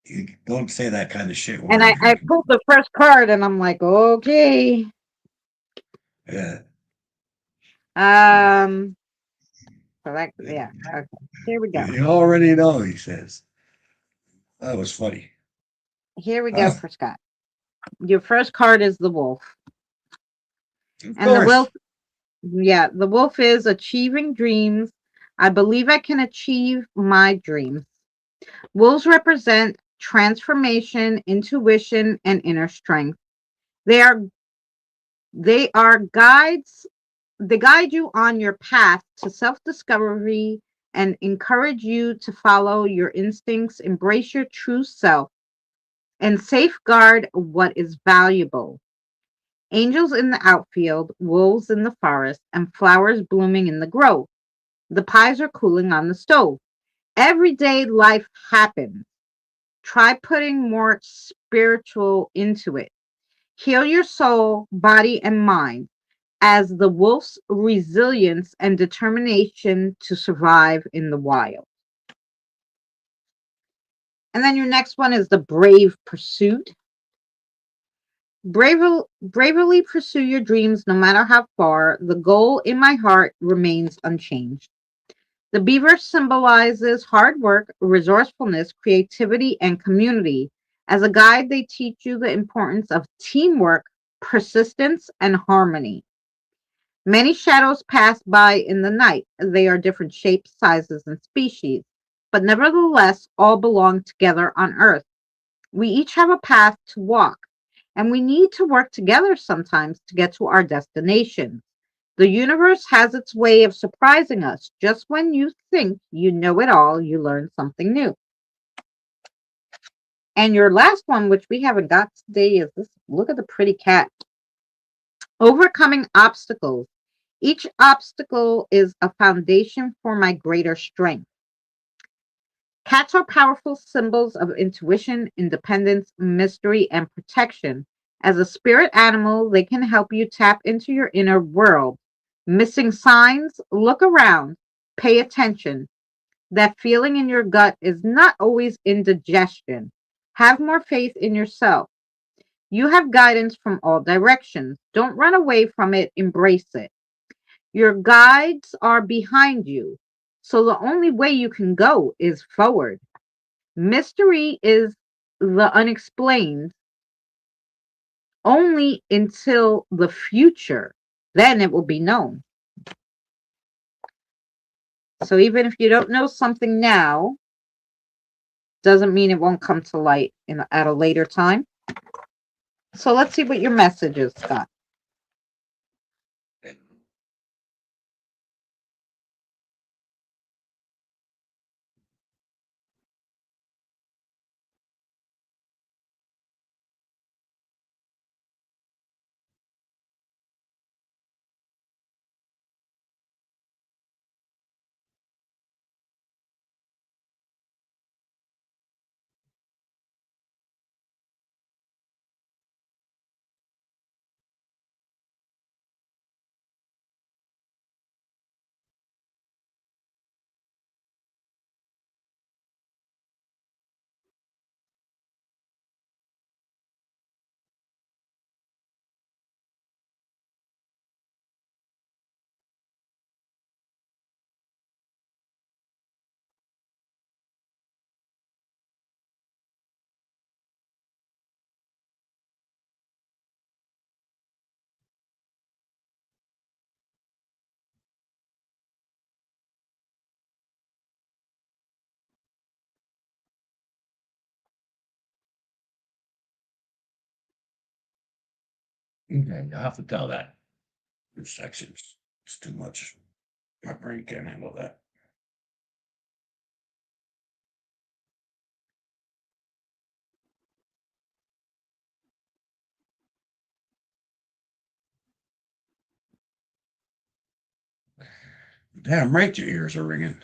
S3: You don't say that kind of shit when
S2: and
S3: we're
S2: I
S3: drinking.
S2: pulled the first card and I'm like, okay.
S3: Yeah.
S2: Um, select, yeah, okay. Here we go.
S3: You already know, he says. That was funny.
S2: Here we go
S3: Ah,
S2: for Scott. Your first card is the wolf.
S3: of
S2: And the
S3: course.
S2: wolf, yeah, the wolf is achieving dreams. I believe I can achieve my dreams. Wolves represent transformation, intuition, and inner strength. They are they are guides. They guide you on your path to self-discovery and encourage you to follow your instincts, embrace your true self, and safeguard what is valuable. Angels in the outfield, wolves in the forest, and flowers blooming in the grove. The pies are cooling on the stove. Everyday life happens. Try putting more spiritual into it. Heal your soul, body, and mind as the wolf's resilience and determination to survive in the wild. And then your next one is the brave pursuit. Bravely pursue your dreams no matter how far. The goal in my heart remains unchanged. The beaver symbolizes hard work, resourcefulness, creativity, and community. As a guide, they teach you the importance of teamwork, persistence, and harmony. Many shadows pass by in the night. They are different shapes, sizes, and species, but nevertheless all belong together on Earth. We each have a path to walk, and we need to work together sometimes to get to our destinations. The universe has its way of surprising us. Just when you think you know it all, you learn something new. And your last one, which we haven't got today, is this. Look at the pretty cat. Overcoming obstacles. Each obstacle is a foundation for my greater strength. Cats are powerful symbols of intuition, independence, mystery, and protection. As a spirit animal, they can help you tap into your inner world. Missing signs? Look around. Pay attention. That feeling in your gut is not always indigestion. Have more faith in yourself. You have guidance from all directions. Don't run away from it, embrace it. Your guides are behind you, so the only way you can go is forward. Mystery is the unexplained only until the future. Then it will be known. So even if you don't know something now, doesn't mean it won't come to light at a later time. So let's see what your message is, Scott.
S3: Okay, you have to tell that in sections. It's too much. My brain can't handle that. Damn right your ears are ringing.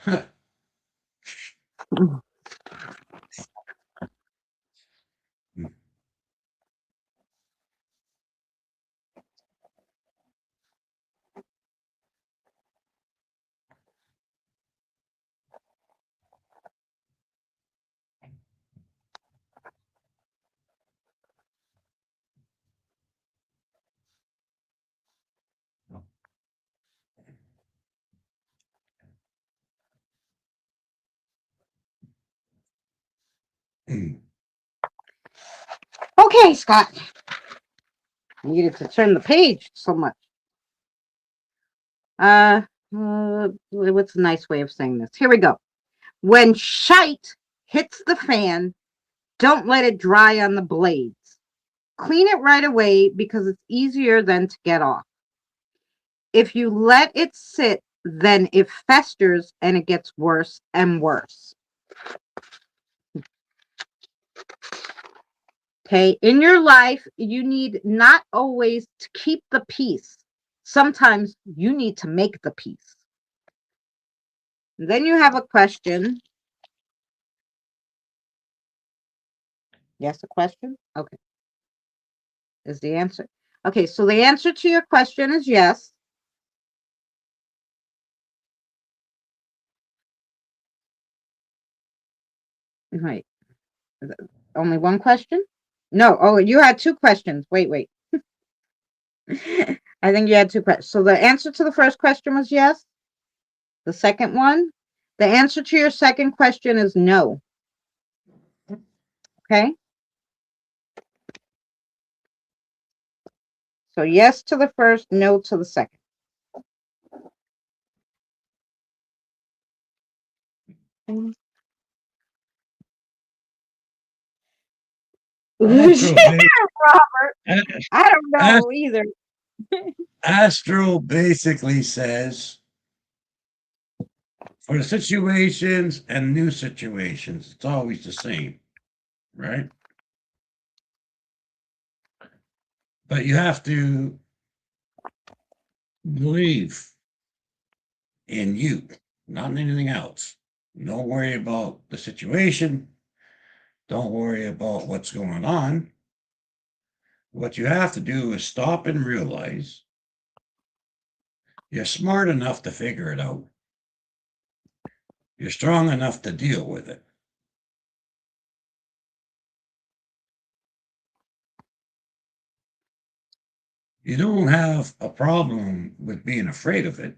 S2: Okay, Scott. I needed to turn the page so much. What's a nice way of saying this? Here we go. When shite hits the fan, don't let it dry on the blades. Clean it right away because it's easier than to get off. If you let it sit, then it festers and it gets worse and worse. Okay, in your life, you need not always to keep the peace. Sometimes you need to make the peace. Then you have a question. Yes, a question? Okay, is the answer. Okay, so the answer to your question is yes. Right. Only one question? No. Oh, you had two questions. Wait. I think you had two questions. So the answer to the first question was yes. The second one, the answer to your second question is no. Okay. So yes to the first, no to the second.
S3: Astro,
S2: Robert, I don't know either.
S3: Astro basically says for the situations and new situations, it's always the same, right? But you have to believe in you, not in anything else. Don't worry about the situation. Don't worry about what's going on. What you have to do is stop and realize you're smart enough to figure it out. You're strong enough to deal with it. You don't have a problem with being afraid of it.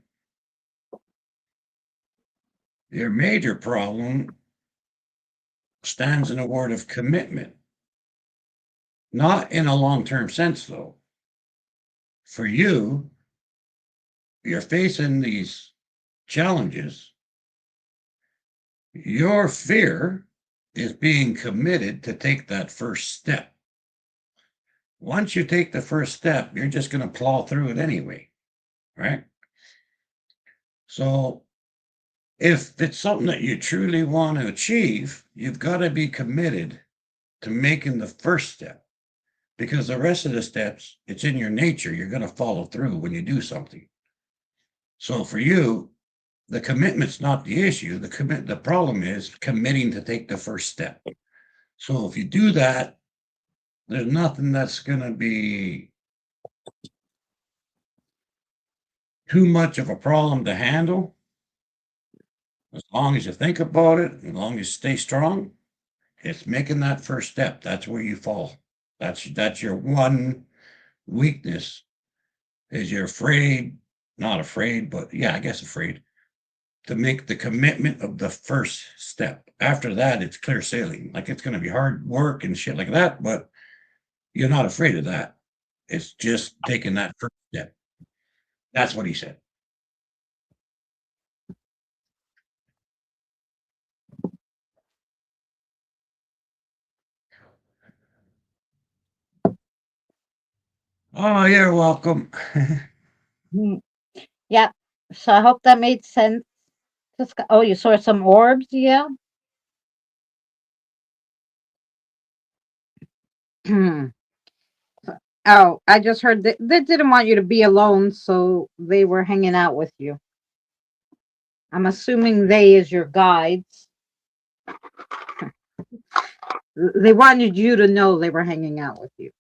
S3: Your major problem stands in a word of commitment, not in a long term sense, though. For you, you're facing these challenges. Your fear is being committed to take that first step. Once you take the first step, you're just going to plow through it anyway, right? So, if it's something that you truly want to achieve, you've got to be committed to making the first step because the rest of the steps, it's in your nature. You're going to follow through when you do something. So for you, the commitment's not the issue. The problem is committing to take the first step. So if you do that, there's nothing that's going to be too much of a problem to handle. As long as you think about it, as long as you stay strong, it's making that first step. That's where you fall. That's your one weakness is you're afraid, not afraid, but yeah, I guess afraid to make the commitment of the first step. After that, it's clear sailing. Like it's going to be hard work and shit like that, but you're not afraid of that. It's just taking that first step. That's what he said. Oh, you're welcome.
S2: Mm, yeah. So I hope that made sense. Oh, you saw some orbs, yeah. Oh, I just heard that they didn't want you to be alone, so they were hanging out with you. I'm assuming they is your guides. They wanted you to know they were hanging out with you.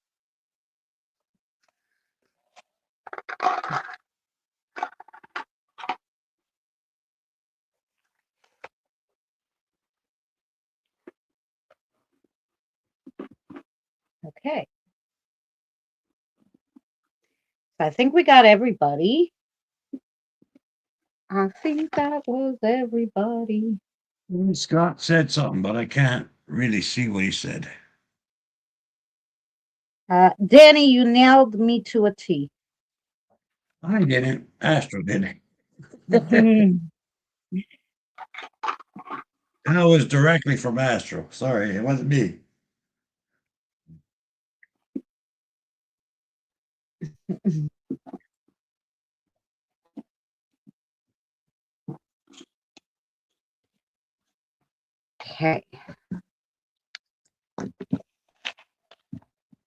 S2: Okay. I think we got everybody. I think that was everybody.
S3: Scott said something, but I can't really see what he said.
S2: Danny, you nailed me to a T.
S3: I didn't. Astro did.
S2: Okay.
S3: That was directly from Astro. Sorry, it wasn't me.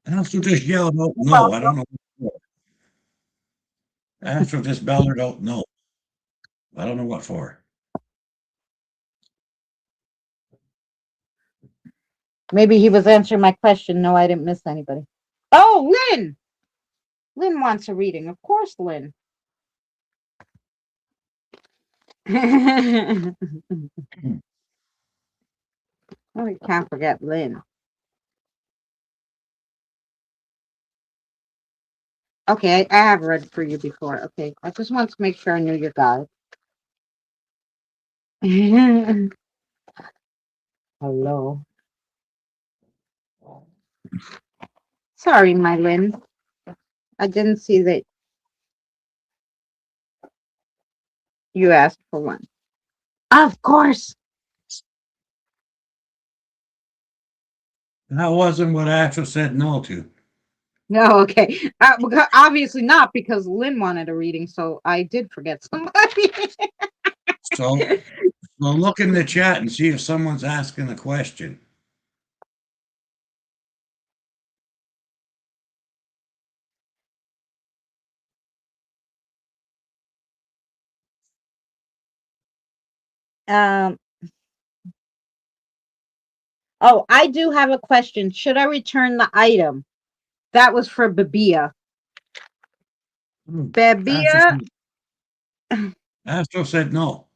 S3: Astro just yelled out no. I don't know what for. Astro just bellowed out no. I don't know what for.
S2: Maybe he was answering my question. No, I didn't miss anybody. Oh, Lynn! Lynn wants a reading. Of course, Lynn. Oh, we can't forget Lynn. Okay, I have read for you before. Okay, I just want to make sure I knew your guide. Hello. Sorry, my Lynn. I didn't see that you asked for one. Of course.
S3: That wasn't what Astro said no to.
S2: No, okay. Obviously not because Lynn wanted a reading, so I did forget somebody.
S3: So, so look in the chat and see if someone's asking a question.
S2: um. Oh, I do have a question. Should I return the item? That was for Babia.
S3: Astro
S2: Babia?
S3: said, Astro said no.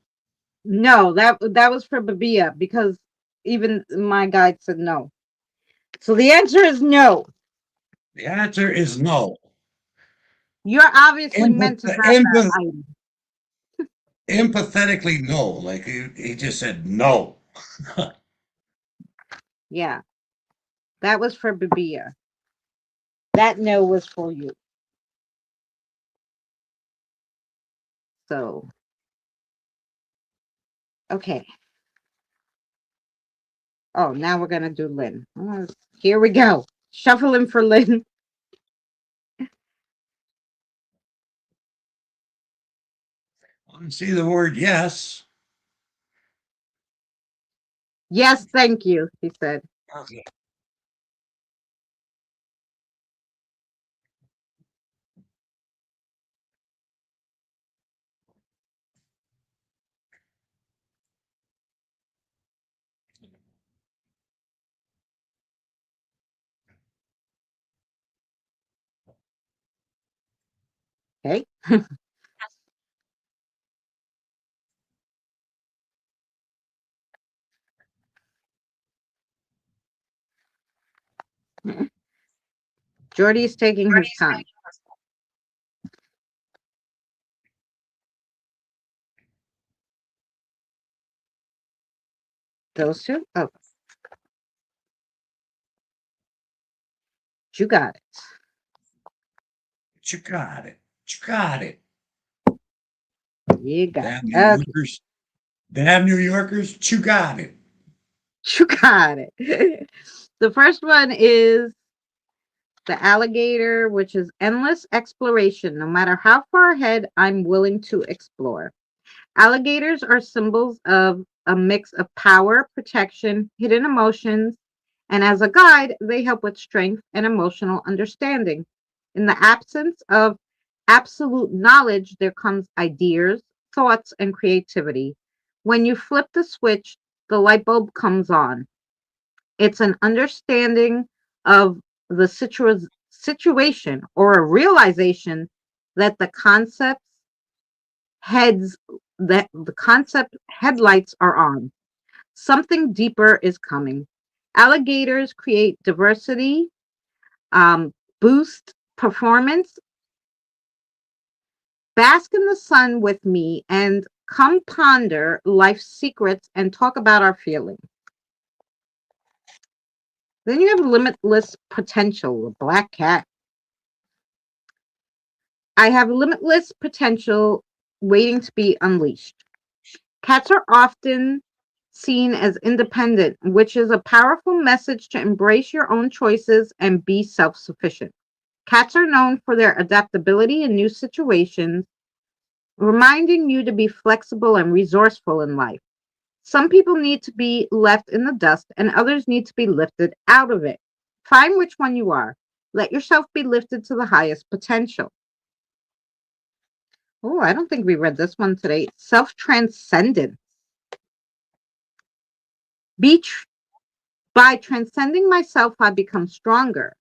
S2: No, that was for Babia because even my guide said no. So the answer is no.
S3: The answer is no.
S2: You're obviously meant to
S3: Empath-
S2: have that
S3: empath-
S2: item.
S3: empathetically no. Like he just said no.
S2: Yeah, that was for Babia. That no was for you. So, okay. Oh, now we're gonna do Lynn. Here we go. Shuffling for Lynn.
S3: I see the word yes.
S2: Yes, thank you, he said.
S3: Okay.
S2: Okay. Jordy's taking his time. Those two? Oh, you got it.
S3: You got it. You got it.
S2: You got
S3: Damn
S2: it.
S3: New
S2: Okay.
S3: Yorkers. Damn New Yorkers. You got it.
S2: You got it. The first one is The alligator, which is endless exploration. No matter how far ahead, I'm willing to explore. Alligators are symbols of a mix of power, protection, hidden emotions, and as a guide, they help with strength and emotional understanding. In the absence of absolute knowledge, there comes ideas, thoughts, and creativity. When you flip the switch, the light bulb comes on. It's an understanding of the situation or a realization that heads the concept headlights are on. Something deeper is coming. Alligators create diversity, boost performance, bask in the sun with me, and come ponder life's secrets and talk about our feelings. Then you have limitless potential, a black cat. I have limitless potential waiting to be unleashed. Cats are often seen as independent, which is a powerful message to embrace your own choices and be self sufficient. Cats are known for their adaptability in new situations, reminding you to be flexible and resourceful in life. Some people need to be left in the dust, and others need to be lifted out of it. Find which one you are. Let yourself be lifted to the highest potential. Oh, I don't think we read this one today. Self transcendence. Be tr- by transcending myself, I become stronger.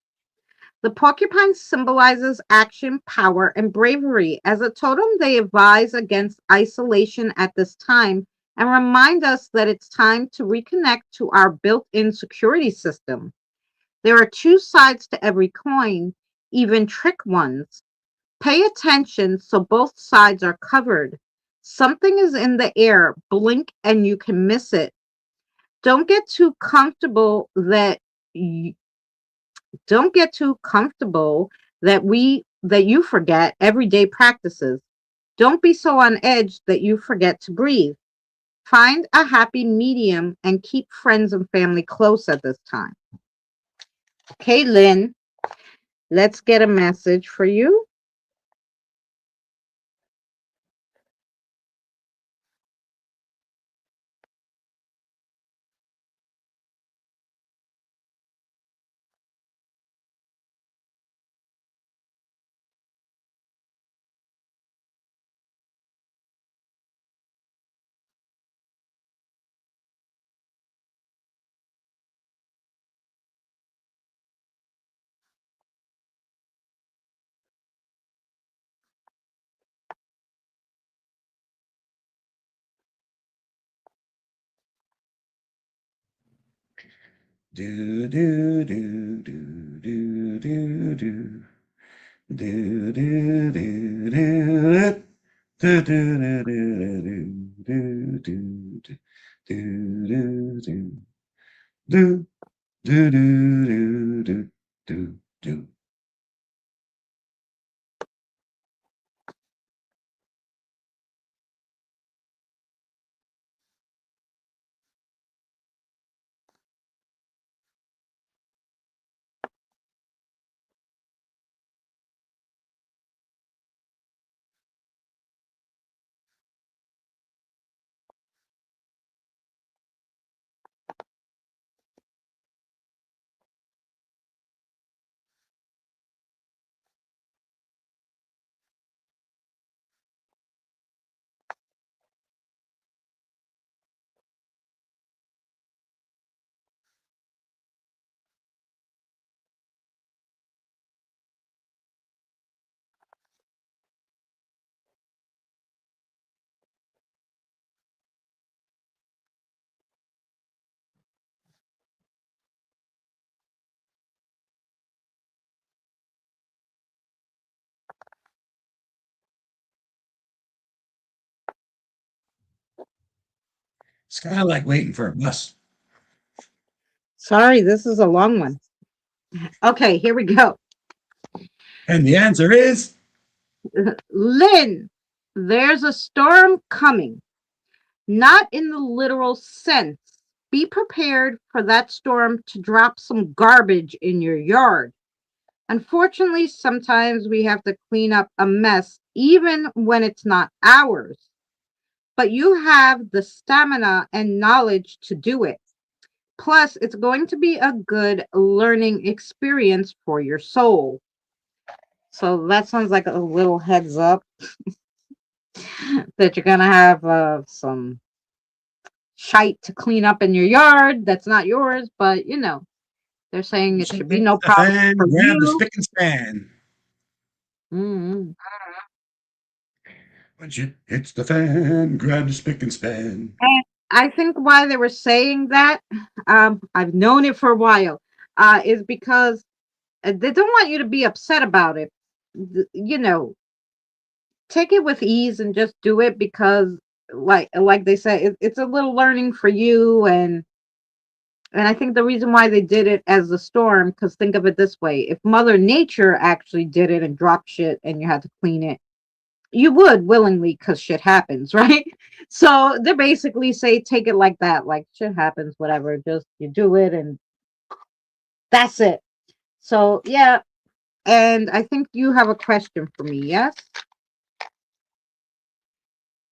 S2: The porcupine symbolizes action, power, and bravery. As a totem, they advise against isolation at this time and remind us that it's time to reconnect to our built in security system. There are two sides to every coin, even trick ones. Pay attention so both sides are covered. Something is in the air. Blink and you can miss it. Don't get too comfortable that y- don't get too comfortable that you forget everyday practices. Don't be so on edge that you forget to breathe. Find a happy medium and keep friends and family close at this time. Okay, Lynn, let's get a message for you.
S3: Do do do do do do do. Do do do do. Do do do do do do do. Do do do. Do do do do do do do. It's kind of like waiting for a bus.
S2: Sorry, this is a long one. Okay, here we go.
S3: And the answer is
S2: Lynn, there's a storm coming, not in the literal sense. Be prepared for that storm to drop some garbage in your yard. Unfortunately, sometimes we have to clean up a mess even when it's not ours. But you have the stamina and knowledge to do it. Plus, it's going to be a good learning experience for your soul. So that sounds like a little heads up that you're going to have some shite to clean up in your yard that's not yours, but they're saying it should be
S3: Hit
S2: no
S3: the
S2: problem for
S3: fan, grab the
S2: you.
S3: spick and span.
S2: Mm.
S3: When shit hits the fan, grab the spick and span.
S2: And I think why they were saying that, I've known it for a while, is because they don't want you to be upset about it. You know, take it with ease and just do it because, like they say, it's a little learning for you. And I think the reason why they did it as a storm, because think of it this way: if Mother Nature actually did it and dropped shit and you had to clean it, you would willingly because shit happens, right? So they basically say take it like that, like shit happens, whatever. Just you do it and that's it. So yeah, and I think you have a question for me, yes?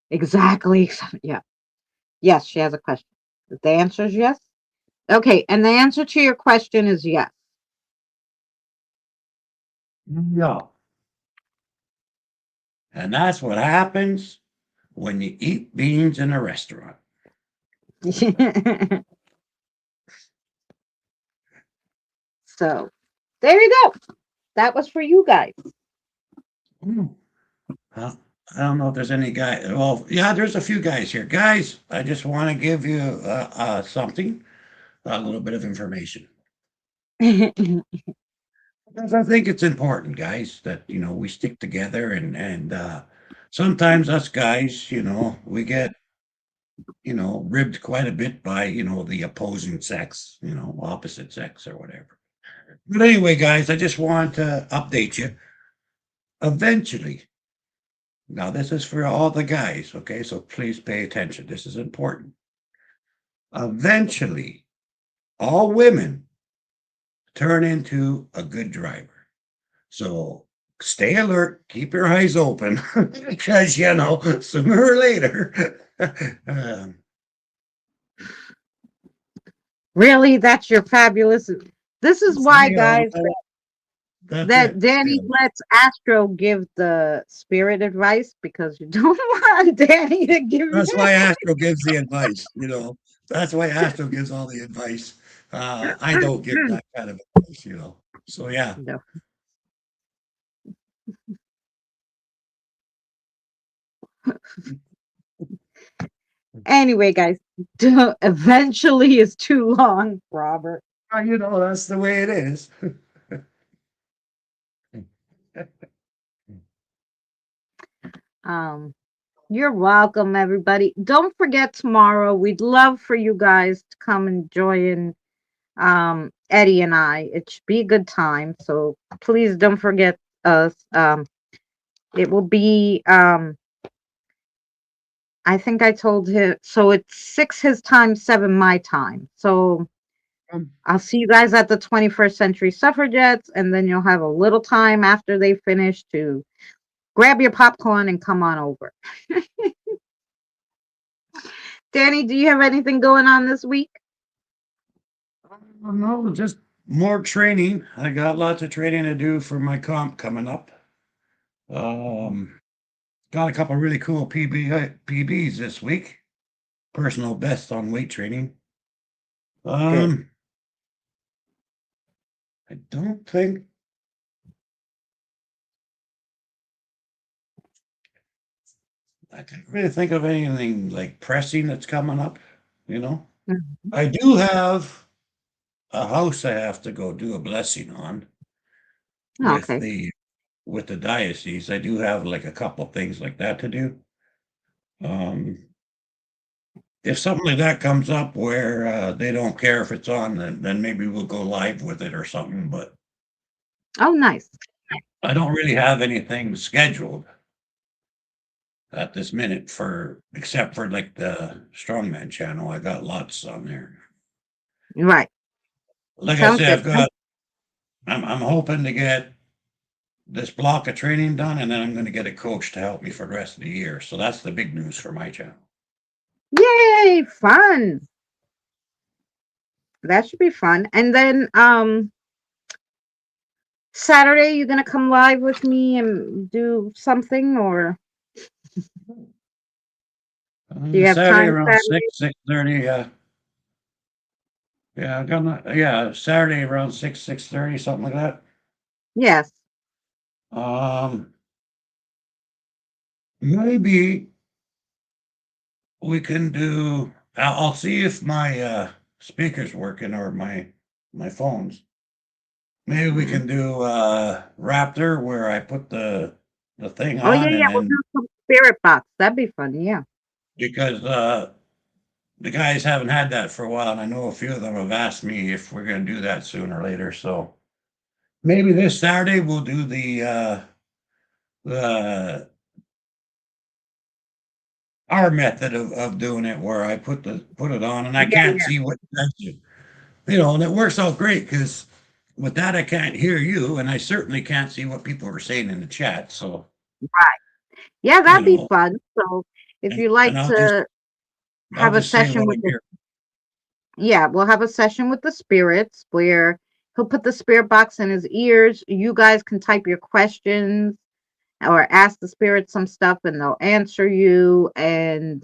S2: Exactly. Yeah. Yes, she has a question. The answer is yes. Okay, and the answer to your question is yes.
S3: Yeah. And that's what happens when you eat beans in a restaurant.
S2: So there you go. That was for you guys.
S3: Mm. Well, I don't know if there's any guy. Well, yeah, there's a few guys here. Guys, I just want to give you something, a little bit of information. Because I think it's important, guys, that we stick together and sometimes us guys, we get ribbed quite a bit by the opposing sex, opposite sex or whatever. But anyway, guys, I just want to update you. Eventually, now this is for all the guys, okay? So please pay attention. This is important. Eventually, all women turn into a good driver. So stay alert, keep your eyes open, because sooner or later, um,
S2: Really, that's your fabulous. This is why, guys,
S3: that's
S2: that
S3: it.
S2: Danny lets Astro give the spirit advice because you don't want Danny to give you.
S3: That's why Astro gives the advice. That's why Astro gives all the advice. I don't give that kind of advice. So yeah.
S2: No. Anyway, guys, eventually is too long, Robert.
S3: That's the way it is.
S2: Um, you're welcome, everybody. Don't forget tomorrow. We'd love for you guys to come and join Eddie and I. It should be a good time. So please don't forget us. It will be I think I told him so it's 6 his time, 7 my time. So
S3: Um,
S2: I'll see you guys at the 21st Century Suffragettes, and then you'll have a little time after they finish to grab your popcorn and come on over. Danny, do you have anything going on this week?
S3: no, just more training. I got lots of training to do for my comp coming up. Um, got a couple really cool PBs this week. Personal best on weight training.
S2: Good.
S3: Um, I don't think I can't really think of anything like pressing that's coming up. You know,
S2: Mhm.
S3: I do have a house I have to go do a blessing on
S2: Oh,
S3: with
S2: okay.
S3: the diocese. I do have like a couple things like that to do. Um, if something like that comes up where they don't care if it's on, then maybe we'll go live with it or something. But
S2: Oh, nice.
S3: I don't really have anything scheduled at this minute for except for like the strongman channel. I got lots on there.
S2: Right.
S3: Like I
S2: Sounds
S3: say,
S2: good.
S3: I'm hoping to get this block of training done, and then I'm going to get a coach to help me for the rest of the year. So that's the big news for my channel.
S2: Yay, fun. That should be fun. And then Saturday you're gonna come live with me and do something, or do you have
S3: Saturday
S2: time
S3: around
S2: Saturday?
S3: 6:30. Yeah, I'm gonna, yeah, Saturday around 6:30, something like that.
S2: Yes.
S3: Um, maybe we can do. I'll see if my speakers working or my phones. Maybe we
S2: Mhm.
S3: can do Raptor where I put the thing
S2: Oh yeah,
S3: on and
S2: yeah, we'll
S3: then
S2: do some spirit box. That'd be fun, yeah.
S3: because the guys haven't had that for a while, and I know a few of them have asked me if we're going to do that sooner or later. So maybe this Saturday we'll do the our method of doing it, where I put it on, and I
S2: Yeah,
S3: can't
S2: yeah.
S3: see what and it works out great because with that I can't hear you, and I certainly can't see what people are saying in the chat. So
S2: Right. Yeah,
S3: you
S2: that'd be
S3: know,
S2: fun. So if
S3: and
S2: you
S3: and
S2: like to
S3: I'll
S2: have a
S3: just say
S2: session
S3: what
S2: with
S3: I
S2: the,
S3: hear.
S2: yeah, we'll have a session with the spirits where he'll put the spirit box in his ears. You guys can type your questions or ask the spirits some stuff and they'll answer you. And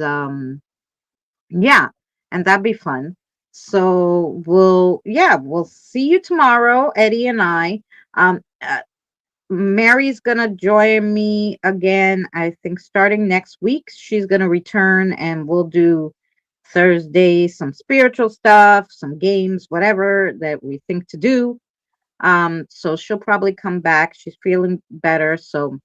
S2: yeah, and that'd be fun. So we'll see you tomorrow, Eddie and I. Mary's gonna join me again, I think starting next week. She's gonna return and we'll do Thursday some spiritual stuff, some games, whatever that we think to do. So she'll probably come back. She's feeling better, so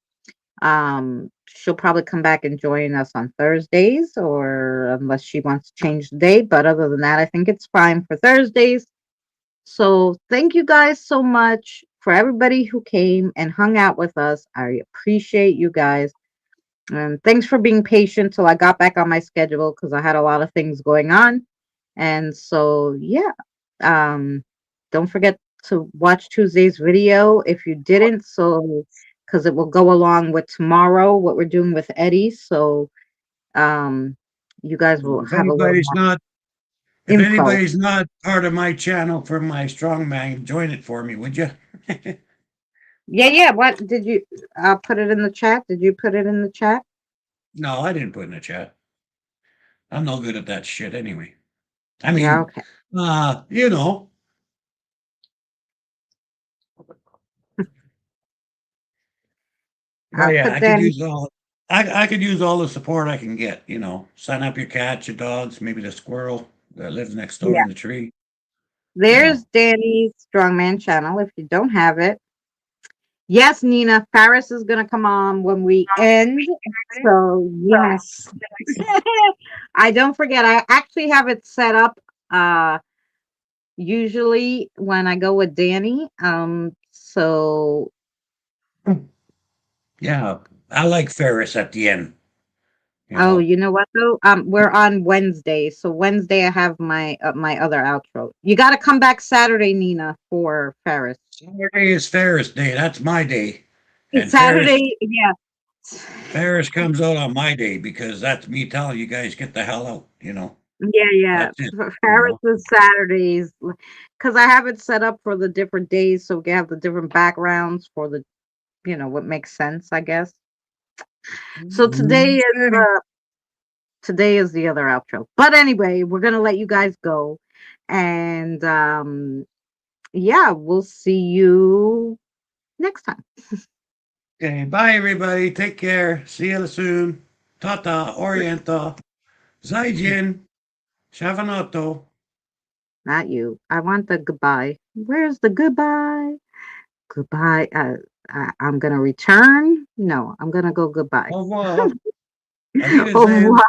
S2: she'll probably come back and join us on Thursdays, or unless she wants to change the day. But other than that, I think it's fine for Thursdays. So thank you guys so much for everybody who came and hung out with us. I appreciate you guys. And thanks for being patient till I got back on my schedule because I had a lot of things going on. And so, yeah, um, don't forget to watch Tuesday's video if you didn't. So, because it will go along with tomorrow, what we're doing with Eddie. So, um, you guys will
S3: If
S2: have a little
S3: anybody's
S2: more
S3: not if
S2: info.
S3: anybody's not part of my channel for my strongman, join it for me, would you?
S2: Yeah, yeah. What did you put it in the chat? Did you put it in the chat?
S3: No, I didn't put in the chat. I'm no good at that shit anyway. I
S2: Yeah,
S3: mean,
S2: okay.
S3: you know, but
S2: I'll
S3: yeah,
S2: put Danny.
S3: I could use all the support I can get, sign up your cats, your dogs, maybe the squirrel that lives next door
S2: Yeah.
S3: in the tree, you
S2: There's
S3: know.
S2: Danny's Strongman channel if you don't have it. Yes, Nina, Paris is gonna come on when we end. So yes. I don't forget. I actually have it set up usually when I go with Danny. So
S3: Yeah, I like Ferris at the end, you
S2: oh,
S3: know.
S2: you know what though? We're on Wednesday. So Wednesday I have my other outro. You gotta come back Saturday, Nina, for Paris.
S3: Saturday is Ferris Day. That's my day. And
S2: Saturday, yeah.
S3: Ferris comes out on my day because that's me telling you guys get the hell out.
S2: Yeah, yeah.
S3: That's it, you
S2: Paris
S3: know.
S2: is Saturdays because I have it set up for the different days, so we have the different backgrounds for the, what makes sense, I guess. So
S3: Okay.
S2: today is the other outro. But anyway, we're gonna let you guys go, and yeah, we'll see you next time.
S3: Okay, bye everybody. Take care. See you soon. Tata, Orienta, Zaijin, Shavanato.
S2: Not you. I want the goodbye. Where's the goodbye? Goodbye. I'm gonna return. No, I'm gonna go goodbye.
S3: Au revoir.
S2: Au
S3: Arrivederci.
S2: revoir.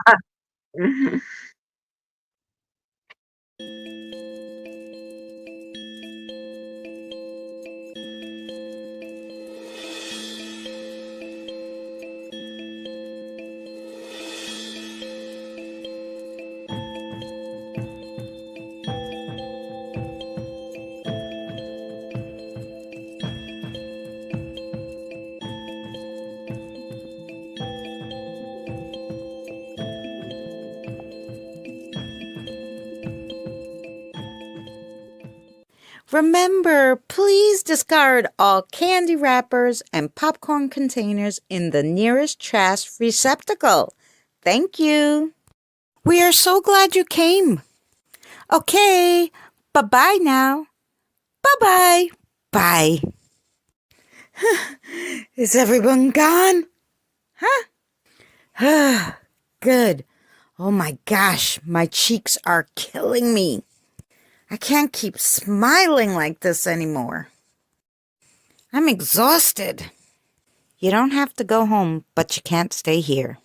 S1: Remember, please discard all candy wrappers and popcorn containers in the nearest trash receptacle. Thank you. We are so glad you came. Okay, bye-bye now. Bye-bye. Bye. Is everyone gone? Huh? Good. Oh my gosh, my cheeks are killing me. I can't keep smiling like this anymore. I'm exhausted. You don't have to go home, but you can't stay here.